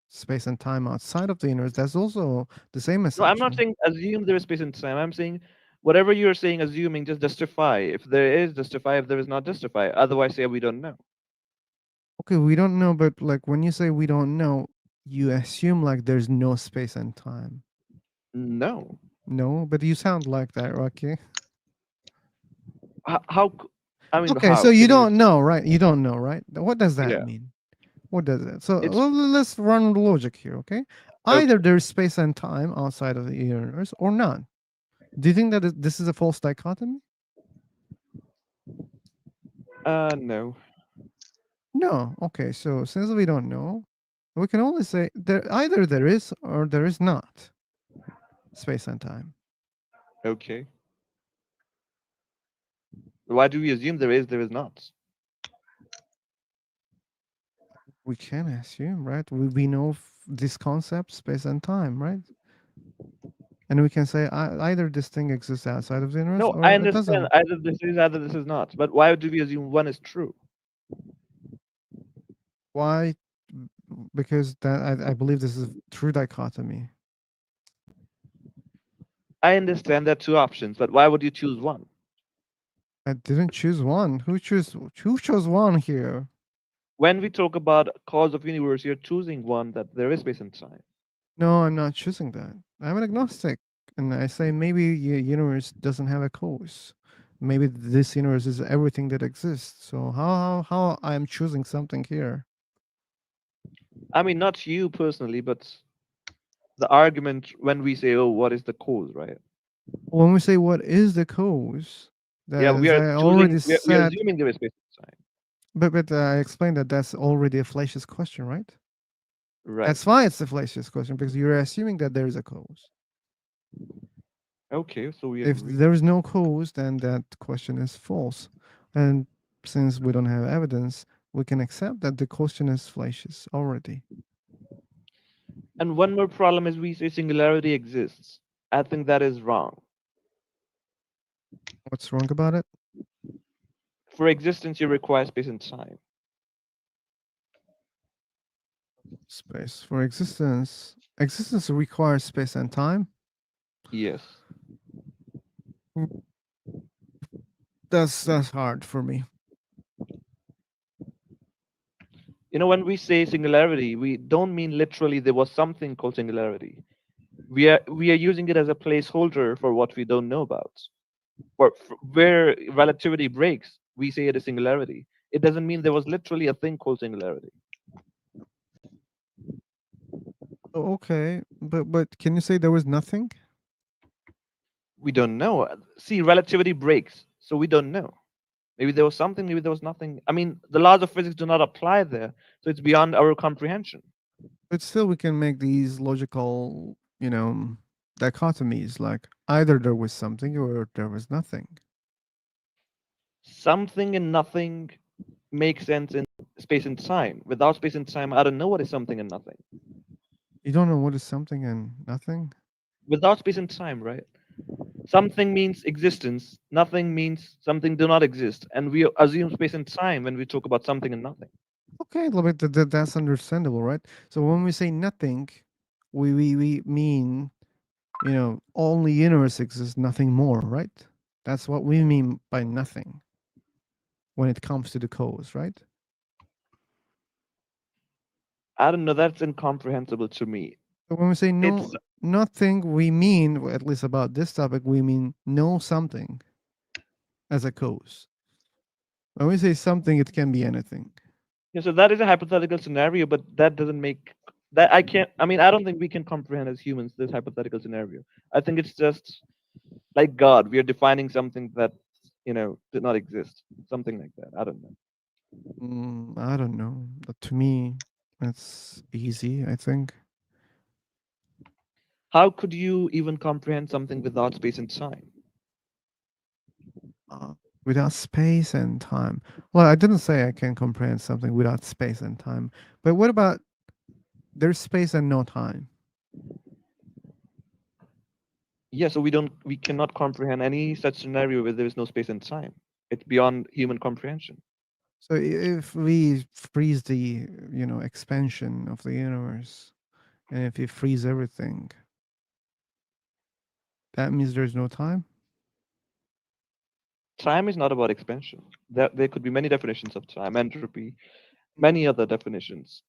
time outside of the universe, that's also the same No, I'm not assumption. saying assume there is space and time. I'm saying whatever you're saying, assuming, just justify. If there is, justify. If there is not, justify. Otherwise, say we don't know. Okay, we don't know, but like when you say we don't know, you assume like there's no space and time. No. No, but you sound like that, Rocky. I mean, Okay, how so you can you? don't know, right? You don't know, right? What does that Yeah. mean? What does that? So It's let's run the logic here, okay? Either okay. there's space and time outside of the universe or none. Do you think that this is a false dichotomy? No. No. Okay, so since we don't know, we can only say either there is or there is not space and time. Okay. Why do we assume there is? There is not. We can assume, right? We know this concept, space and time, right? And we can say either this thing exists outside of the universe No, I or it understand. doesn't. Either this is not. But why do we assume one is true? Why? Because that I believe this is a true dichotomy. I understand there are two options, but why would you choose one? I didn't choose one. Who chose one here? When we talk about cause of universe, you're choosing one that there is space and time. No, I'm not choosing that. I'm an agnostic, and I say maybe universe doesn't have a cause. Maybe this universe is everything that exists. So how I am choosing something here? I mean, not you personally, but the argument when we say, "Oh, what is the cause?" Right? When we say what is the cause, that Yeah, we as are I choosing. already We are said, assuming there is space and time. but I explained that that's already a fallacious question, right? Right. That's why it's a fallacious question because you're assuming that there is a cause. Okay, so we If agree. there is no cause, then that question is false. And since we don't have evidence, we can accept that the question is fallacious already. And one more problem is we say singularity exists. I think that is wrong. What's wrong about it? For existence, you require space and time. Space for existence. Existence requires space and time. Yes. That's hard for me. You know, when we say singularity, we don't mean literally there was something called singularity. We are using it as a placeholder for what we don't know about. Where relativity breaks, we say it is singularity. It doesn't mean there was literally a thing called singularity. Okay, but can you say there was nothing? We don't know. See, relativity breaks, so we don't know. Maybe there was something, maybe there was nothing. I mean, the laws of physics do not apply there, so it's beyond our comprehension. But still, we can make these logical, dichotomies like either there was something or there was nothing. Something and nothing makes sense in space and time. Without space and time, I don't know what is something and nothing. You don't know what is something and nothing? Without space and time, right? Something means existence, nothing means something do not exist, and we assume space and time when we talk about something and nothing. Okay, but that's understandable, right? So when we say nothing, we mean, only universe exists, nothing more, right? That's what we mean by nothing when it comes to the cause, right? I don't know, that's incomprehensible to me. So when we say no It's nothing, we mean, or at least about this topic, we mean no something as a cause. When we say something, it can be anything. yeah, so that is a hypothetical scenario, but that doesn't make that I can't. I mean, I don't think we can comprehend as humans this hypothetical scenario. I think it's just like God. We are defining something that did not exist, something like that. I don't know. I don't know. But to me, it's easy, I think. How could you even comprehend something without space and time? Without space and time. Well, I didn't say I can comprehend something without space and time. But what about there's space and no time? Yeah, so we cannot comprehend any such scenario where there is no space and time. It's beyond human comprehension. So if we freeze the, expansion of the universe, and if you freeze everything, that means there's no time? Time is not about expansion. There could be many definitions of time, entropy, many other definitions.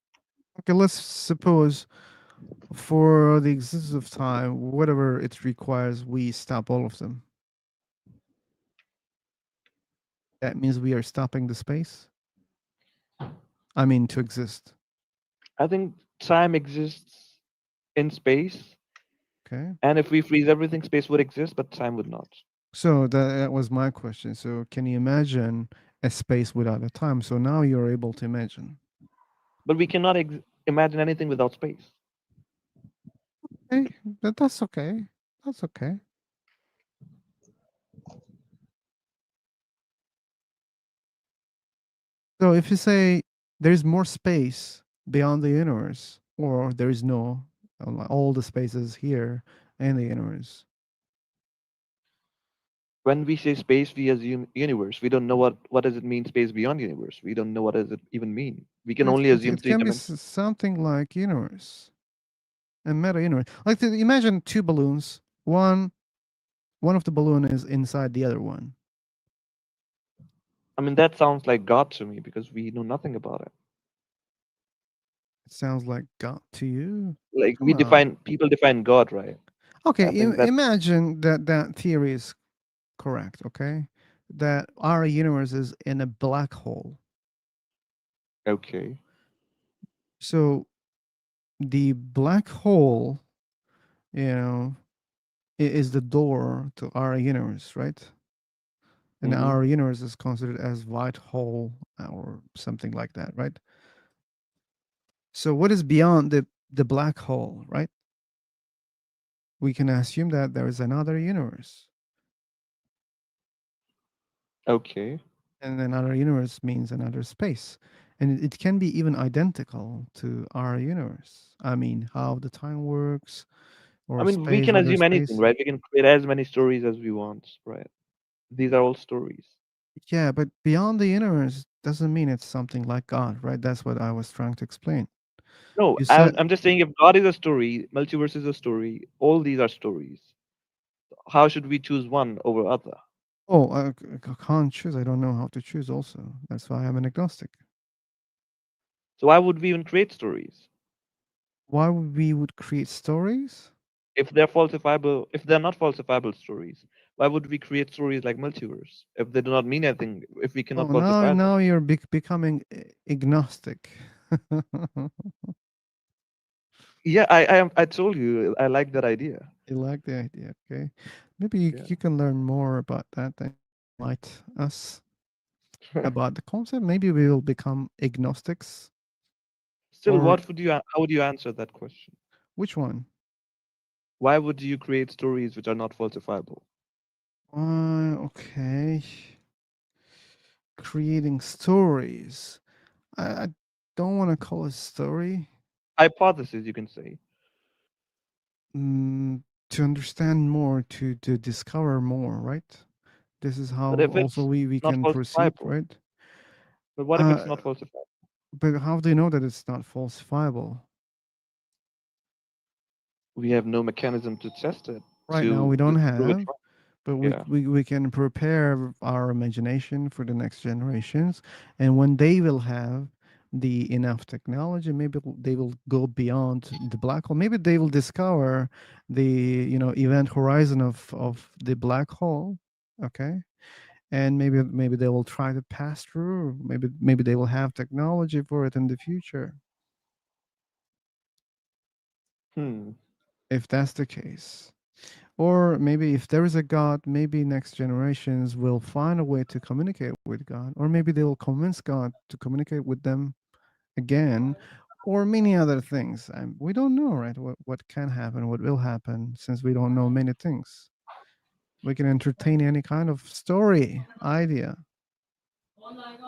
Okay, let's suppose for the existence of time, whatever it requires, we stop all of them. That means we are stopping the space? I mean, to exist. I think time exists in space, Okay. and if we freeze everything, space would exist, but time would not. So that was my question. So can you imagine a space without a time? So now you're able to imagine. But we cannot imagine anything without space. Okay, that's okay. That's okay. So if you say there's more space beyond the universe, or there is no, all the spaces here in the universe. When we say space, we assume universe. We don't know what does it mean space beyond universe. We don't know what does it even mean. We can only assume It three can be dimensions. something like universe, a meta universe. Like imagine two balloons. One one of the balloon is inside the other one. I mean, that sounds like God to me because we know nothing about it. It sounds like God to you. Like Come on. people define God, right? Okay, I think that imagine that that theory is correct. Okay, that our universe is in a black hole. okay. So the black hole, you know, is the door to our universe, right? And Mm-hmm. our universe is considered as white hole or something like that, right? So what is beyond the black hole, right? We can assume that there is another universe, Okay. and another universe means another space, and it can be even identical to our universe. I mean, how the time works, I or mean, we space, can other assume anything, space. right? We can create as many stories as we want, right? These are all stories. Yeah, but beyond the universe doesn't mean it's something like God, right? That's what I was trying to explain. No, You I'm, said, I'm just saying if God is a story, multiverse is a story, all these are stories. How should we choose one over other? "Oh, I can't choose. I don't know how to choose." Also, that's why I'm an agnostic. So why would we even create stories? Why we would create stories? If they're not falsifiable stories, why would we create stories like multiverse if they do not mean anything, if we cannot Oh, now falsify them? now you're becoming agnostic. Yeah, I told you I like that idea. You like the idea, okay? Maybe you, Yeah. you can learn more about that and enlighten us about the concept. Maybe we will become agnostics. Still, Or how would you answer that question? which one? Why would you create stories which are not falsifiable? Okay. Creating stories. I don't want to call it story. Hypothesis, you can say. Mm, to understand more, to discover more, right? This is But how if also it's we not can proceed, falsifiable, right? but what if Uh, it's not falsifiable? but how do you know that it's not falsifiable? We have no mechanism to test it, Right now, we to don't prove it have, wrong. but Yeah. we can prepare our imagination for the next generations, and when they will have the enough technology, maybe they will go beyond the black hole. Maybe they will discover the event horizon of the black hole. Okay, and maybe they will try to pass through. Maybe they will have technology for it in the future. Hmm. If that's the case. Or maybe if there is a God, maybe next generations will find a way to communicate with God. Or maybe they will convince God to communicate with them again, or many other things. We don't know, right? What can happen, what will happen, since we don't know many things. We can entertain any kind of story, idea.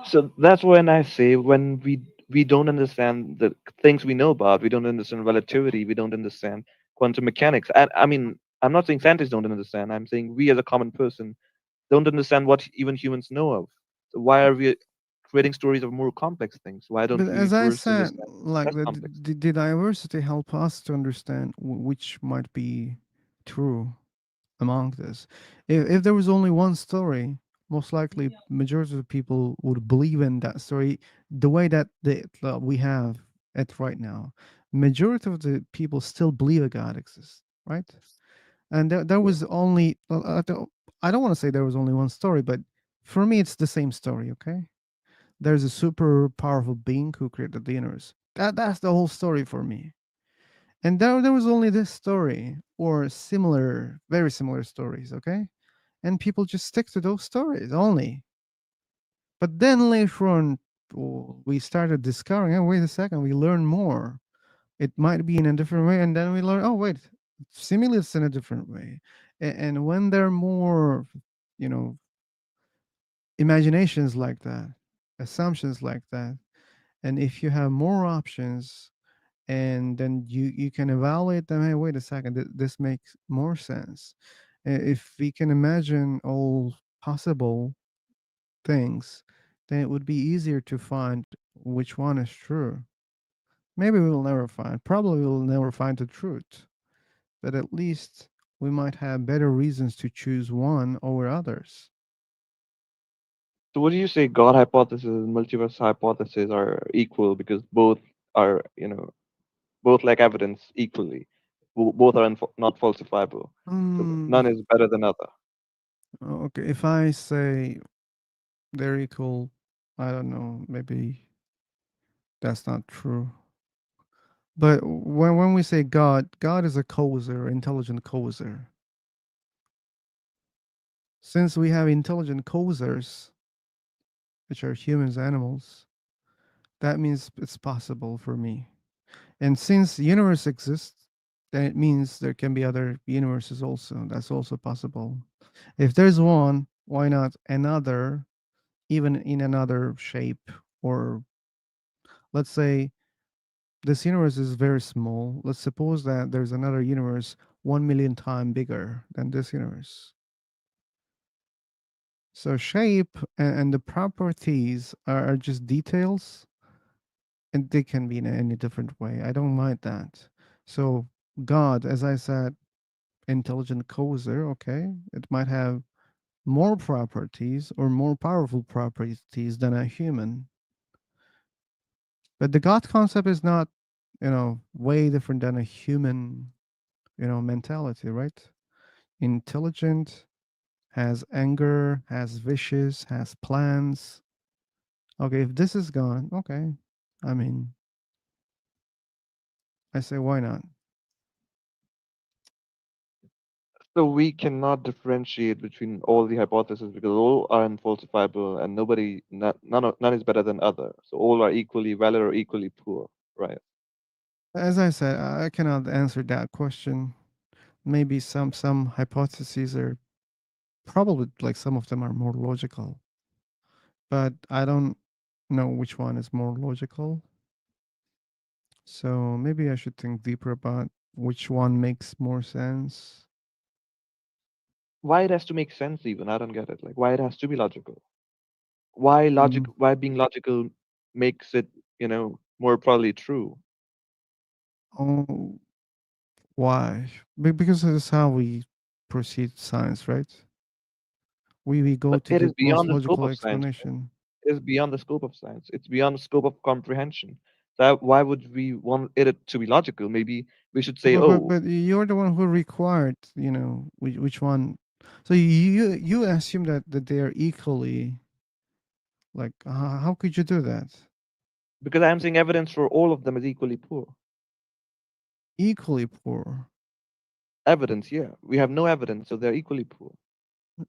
So that's when I say when we don't understand the things we know about, we don't understand relativity, we don't understand quantum mechanics. And I mean, I'm not saying scientists don't understand. I'm saying we as a common person don't understand what even humans know of. So why are we creating stories of more complex things? Why don't But we as I first said, understand like less complex? the diversity help us to understand which might be true among this. If there was only one story, most likely majority of the people would believe in that story the way that we have it right now. Majority of the people still believe a God exists, right? And there was only I don't want to say there was only one story, but for me it's the same story. Okay, there's a super powerful being who created the universe. That's the whole story for me. And there was only this story or similar, very similar stories, okay? And people just stick to those stories only. But then later on, we started discovering, oh, wait a second, we learn more. It might be in a different way. And then we learn, oh, wait, seemingly it's in a different way. And when there are more, you know, imaginations like that, assumptions like that, and if you have more options, and then you can evaluate them, hey, wait a second, this makes more sense. If we can imagine all possible things, then it would be easier to find which one is true. Maybe we will never find, probably we will never find the truth, but at least we might have better reasons to choose one over others. So what do you say God hypothesis and multiverse hypothesis are equal because both are, both like evidence equally. Both are not falsifiable. So Hmm. none is better than other. Okay, if I say they're equal, I don't know, maybe that's not true. But when we say God, God is a causer, intelligent causer. Since we have intelligent causers, which are humans, animals, that means it's possible for me. And since the universe exists, then it means there can be other universes also. That's also possible. If there's one, why not another, even in another shape? Or let's say this universe is very small. Let's suppose that there's another universe 1 million times bigger than this universe. So shape and the properties are just details, and they can be in any different way. I don't mind that. So God, as I said, intelligent causer, okay, it might have more properties or more powerful properties than a human. But the God concept is not, way different than a human, mentality, right? Intelligent, has anger, has wishes, has plans. Okay, if this is gone, okay. I mean, I say, why not? So we cannot differentiate between all the hypotheses because all are unfalsifiable and none is better than other. So all are equally valid or equally poor, right? As I said, I cannot answer that question. Maybe some hypotheses are probably like some of them are more logical, but I don't know which one is more logical. So maybe I should think deeper about which one makes more sense. Why it has to make sense even? I don't get it. Like why it has to be logical? Why logic? Mm, Why being logical makes it, more probably true? oh, why? Because this is how we proceed science, right? We go But to it is the most beyond the scope logical of science, right? explanation. It is beyond the scope of science. It's beyond the scope of comprehension. So why would we want it to be logical? Maybe we should say, But oh, but you're the one who required, which one. So you assume that they are equally like how could you do that? because I'm seeing evidence for all of them is equally poor. Equally poor. Evidence, yeah. We have no evidence, so they're equally poor.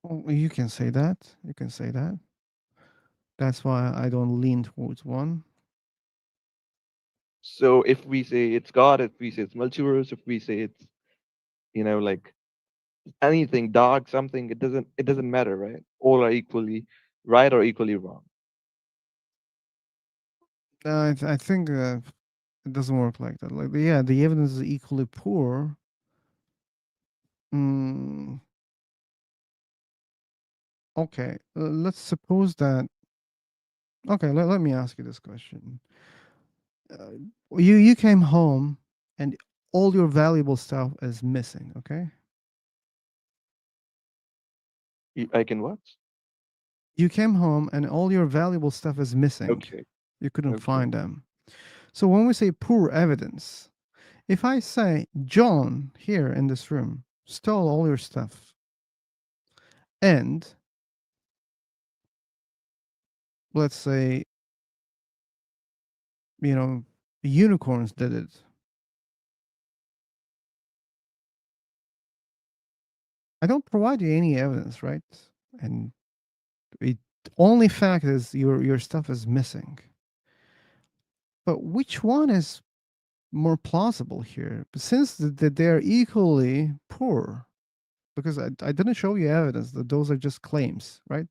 Oh, you can say that. You can say that. That's why I don't lean towards one. So if we say it's God, if we say it's multiverse, if we say it's, like anything dark, something, it doesn't matter, right? All are equally right or equally wrong. I think it doesn't work like that. Like yeah, the evidence is equally poor. Mm, okay, let's suppose that. Okay, let me ask you this question. uh, you came home and all your valuable stuff is missing, okay? I can what? You came home and all your valuable stuff is missing. Okay. You couldn't Okay. find them. So when we say poor evidence, if I say John here in this room stole all your stuff and let's say, you know, unicorns did it, I don't provide you any evidence, right? And the only fact is your stuff is missing. But which one is more plausible here? But since they're equally poor, because I didn't show you evidence that those are just claims, right?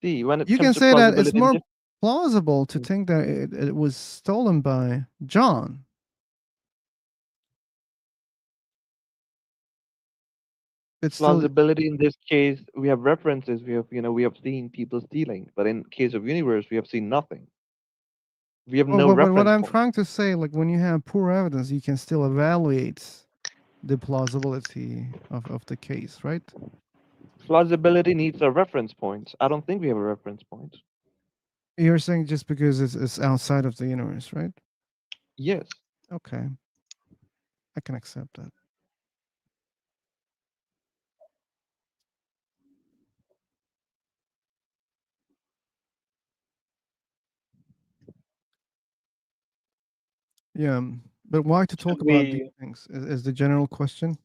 See, when it You comes can to say that it's plausibility more plausible to think that it was stolen by John. It's still plausibility in this case, we have references, we have seen people stealing, but in case of universe, we have seen nothing. We have well, no what reference I'm point. trying to say, like when you have poor evidence, you can still evaluate the plausibility of the case, right? Plausibility needs a reference point. I don't think we have a reference point. You're saying just because it's outside of the universe, right? Yes. Okay, I can accept that. Yeah, but why to talk Should about these we? things is the general question.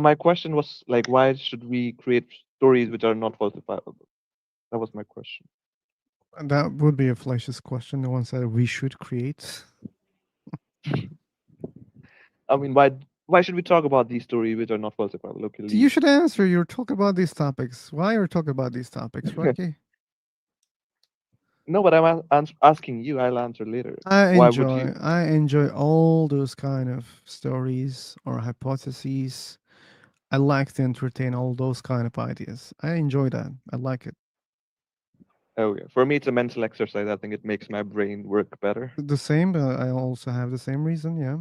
My question was like, why should we create stories which are not falsifiable? That was my question. And that would be a fallacious question, the ones that we should create. I mean, why should we talk about these stories which are not falsifiable? Okay, You leave. should answer. You're talking about these topics. Why are you talking about these topics, Rocky? No, but I'm asking you. I'll answer later. I Why would you? enjoy all those kind of stories or hypotheses. I like to entertain all those kind of ideas. I enjoy that. I like it. Oh yeah, for me it's a mental exercise. I think it makes my brain work better. The same, but I also have the same reason. Yeah,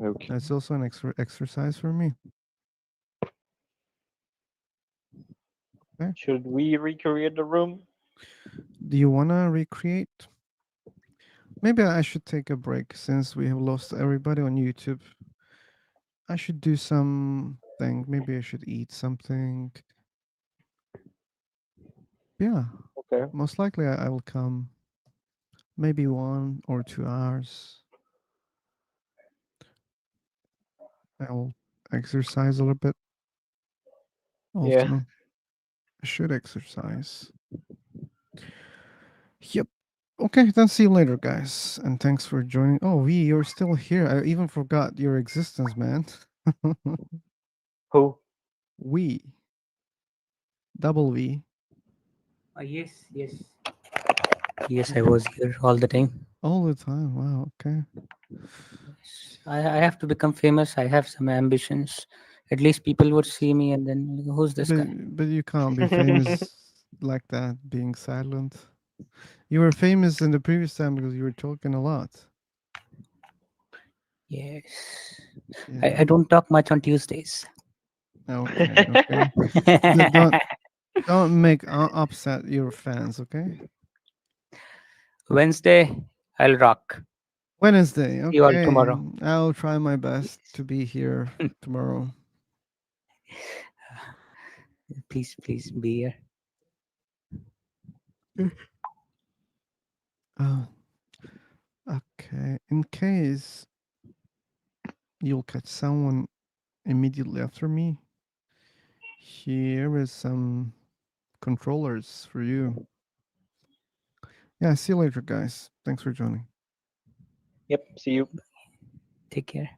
Okay. that's also an exercise for me. Okay. Should we recreate the room? Do you wanna recreate? Maybe I should take a break since we have lost everybody on YouTube. I should do something. Maybe I should eat something. Yeah, Okay. most likely I will come. Maybe 1 or 2 hours. I'll exercise a little bit Yeah. also. I should exercise. Yep. Okay, then see you later, guys. And thanks for joining. Oh, V, you're still here. I even forgot your existence, man. Who? We. Double V. Yes, yes. Yes, I was here all the time. All the time. Wow, okay. I have to become famous. I have some ambitions. At least people would see me and then who's this guy? But you can't be famous like that, being silent. You were famous in the previous time because you were talking a lot. Yes. Yeah. I don't talk much on Tuesdays. Okay, okay. Don't make upset your fans, okay? Wednesday, I'll rock. Wednesday, See you all okay. tomorrow. I'll try my best to be here tomorrow. Please, please be here. Oh, okay. In case you'll catch someone immediately after me, here is some controllers for you. Yeah, see you later, guys. Thanks for joining. Yep. See you. Take care.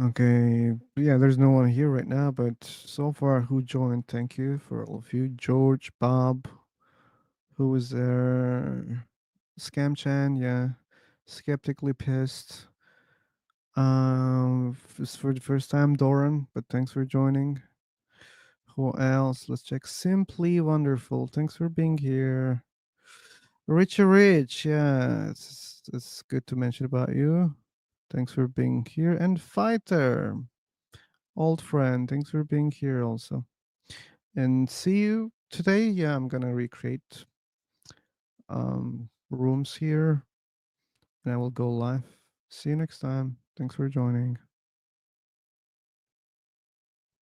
Okay. Yeah, there's no one here right now, but so far who joined, thank you for all of you. George, Bob, who was there? Scam Chan, yeah. Skeptically pissed. For the first time, Doran, but thanks for joining. Who else? Let's check. Simply Wonderful. Thanks for being here. Richie Rich, yeah, it's good to mention about you. Thanks for being here. And Fighter, old friend, thanks for being here also. And see you today. Yeah, I'm gonna recreate rooms here and I will go live. See you next time. Thanks for joining.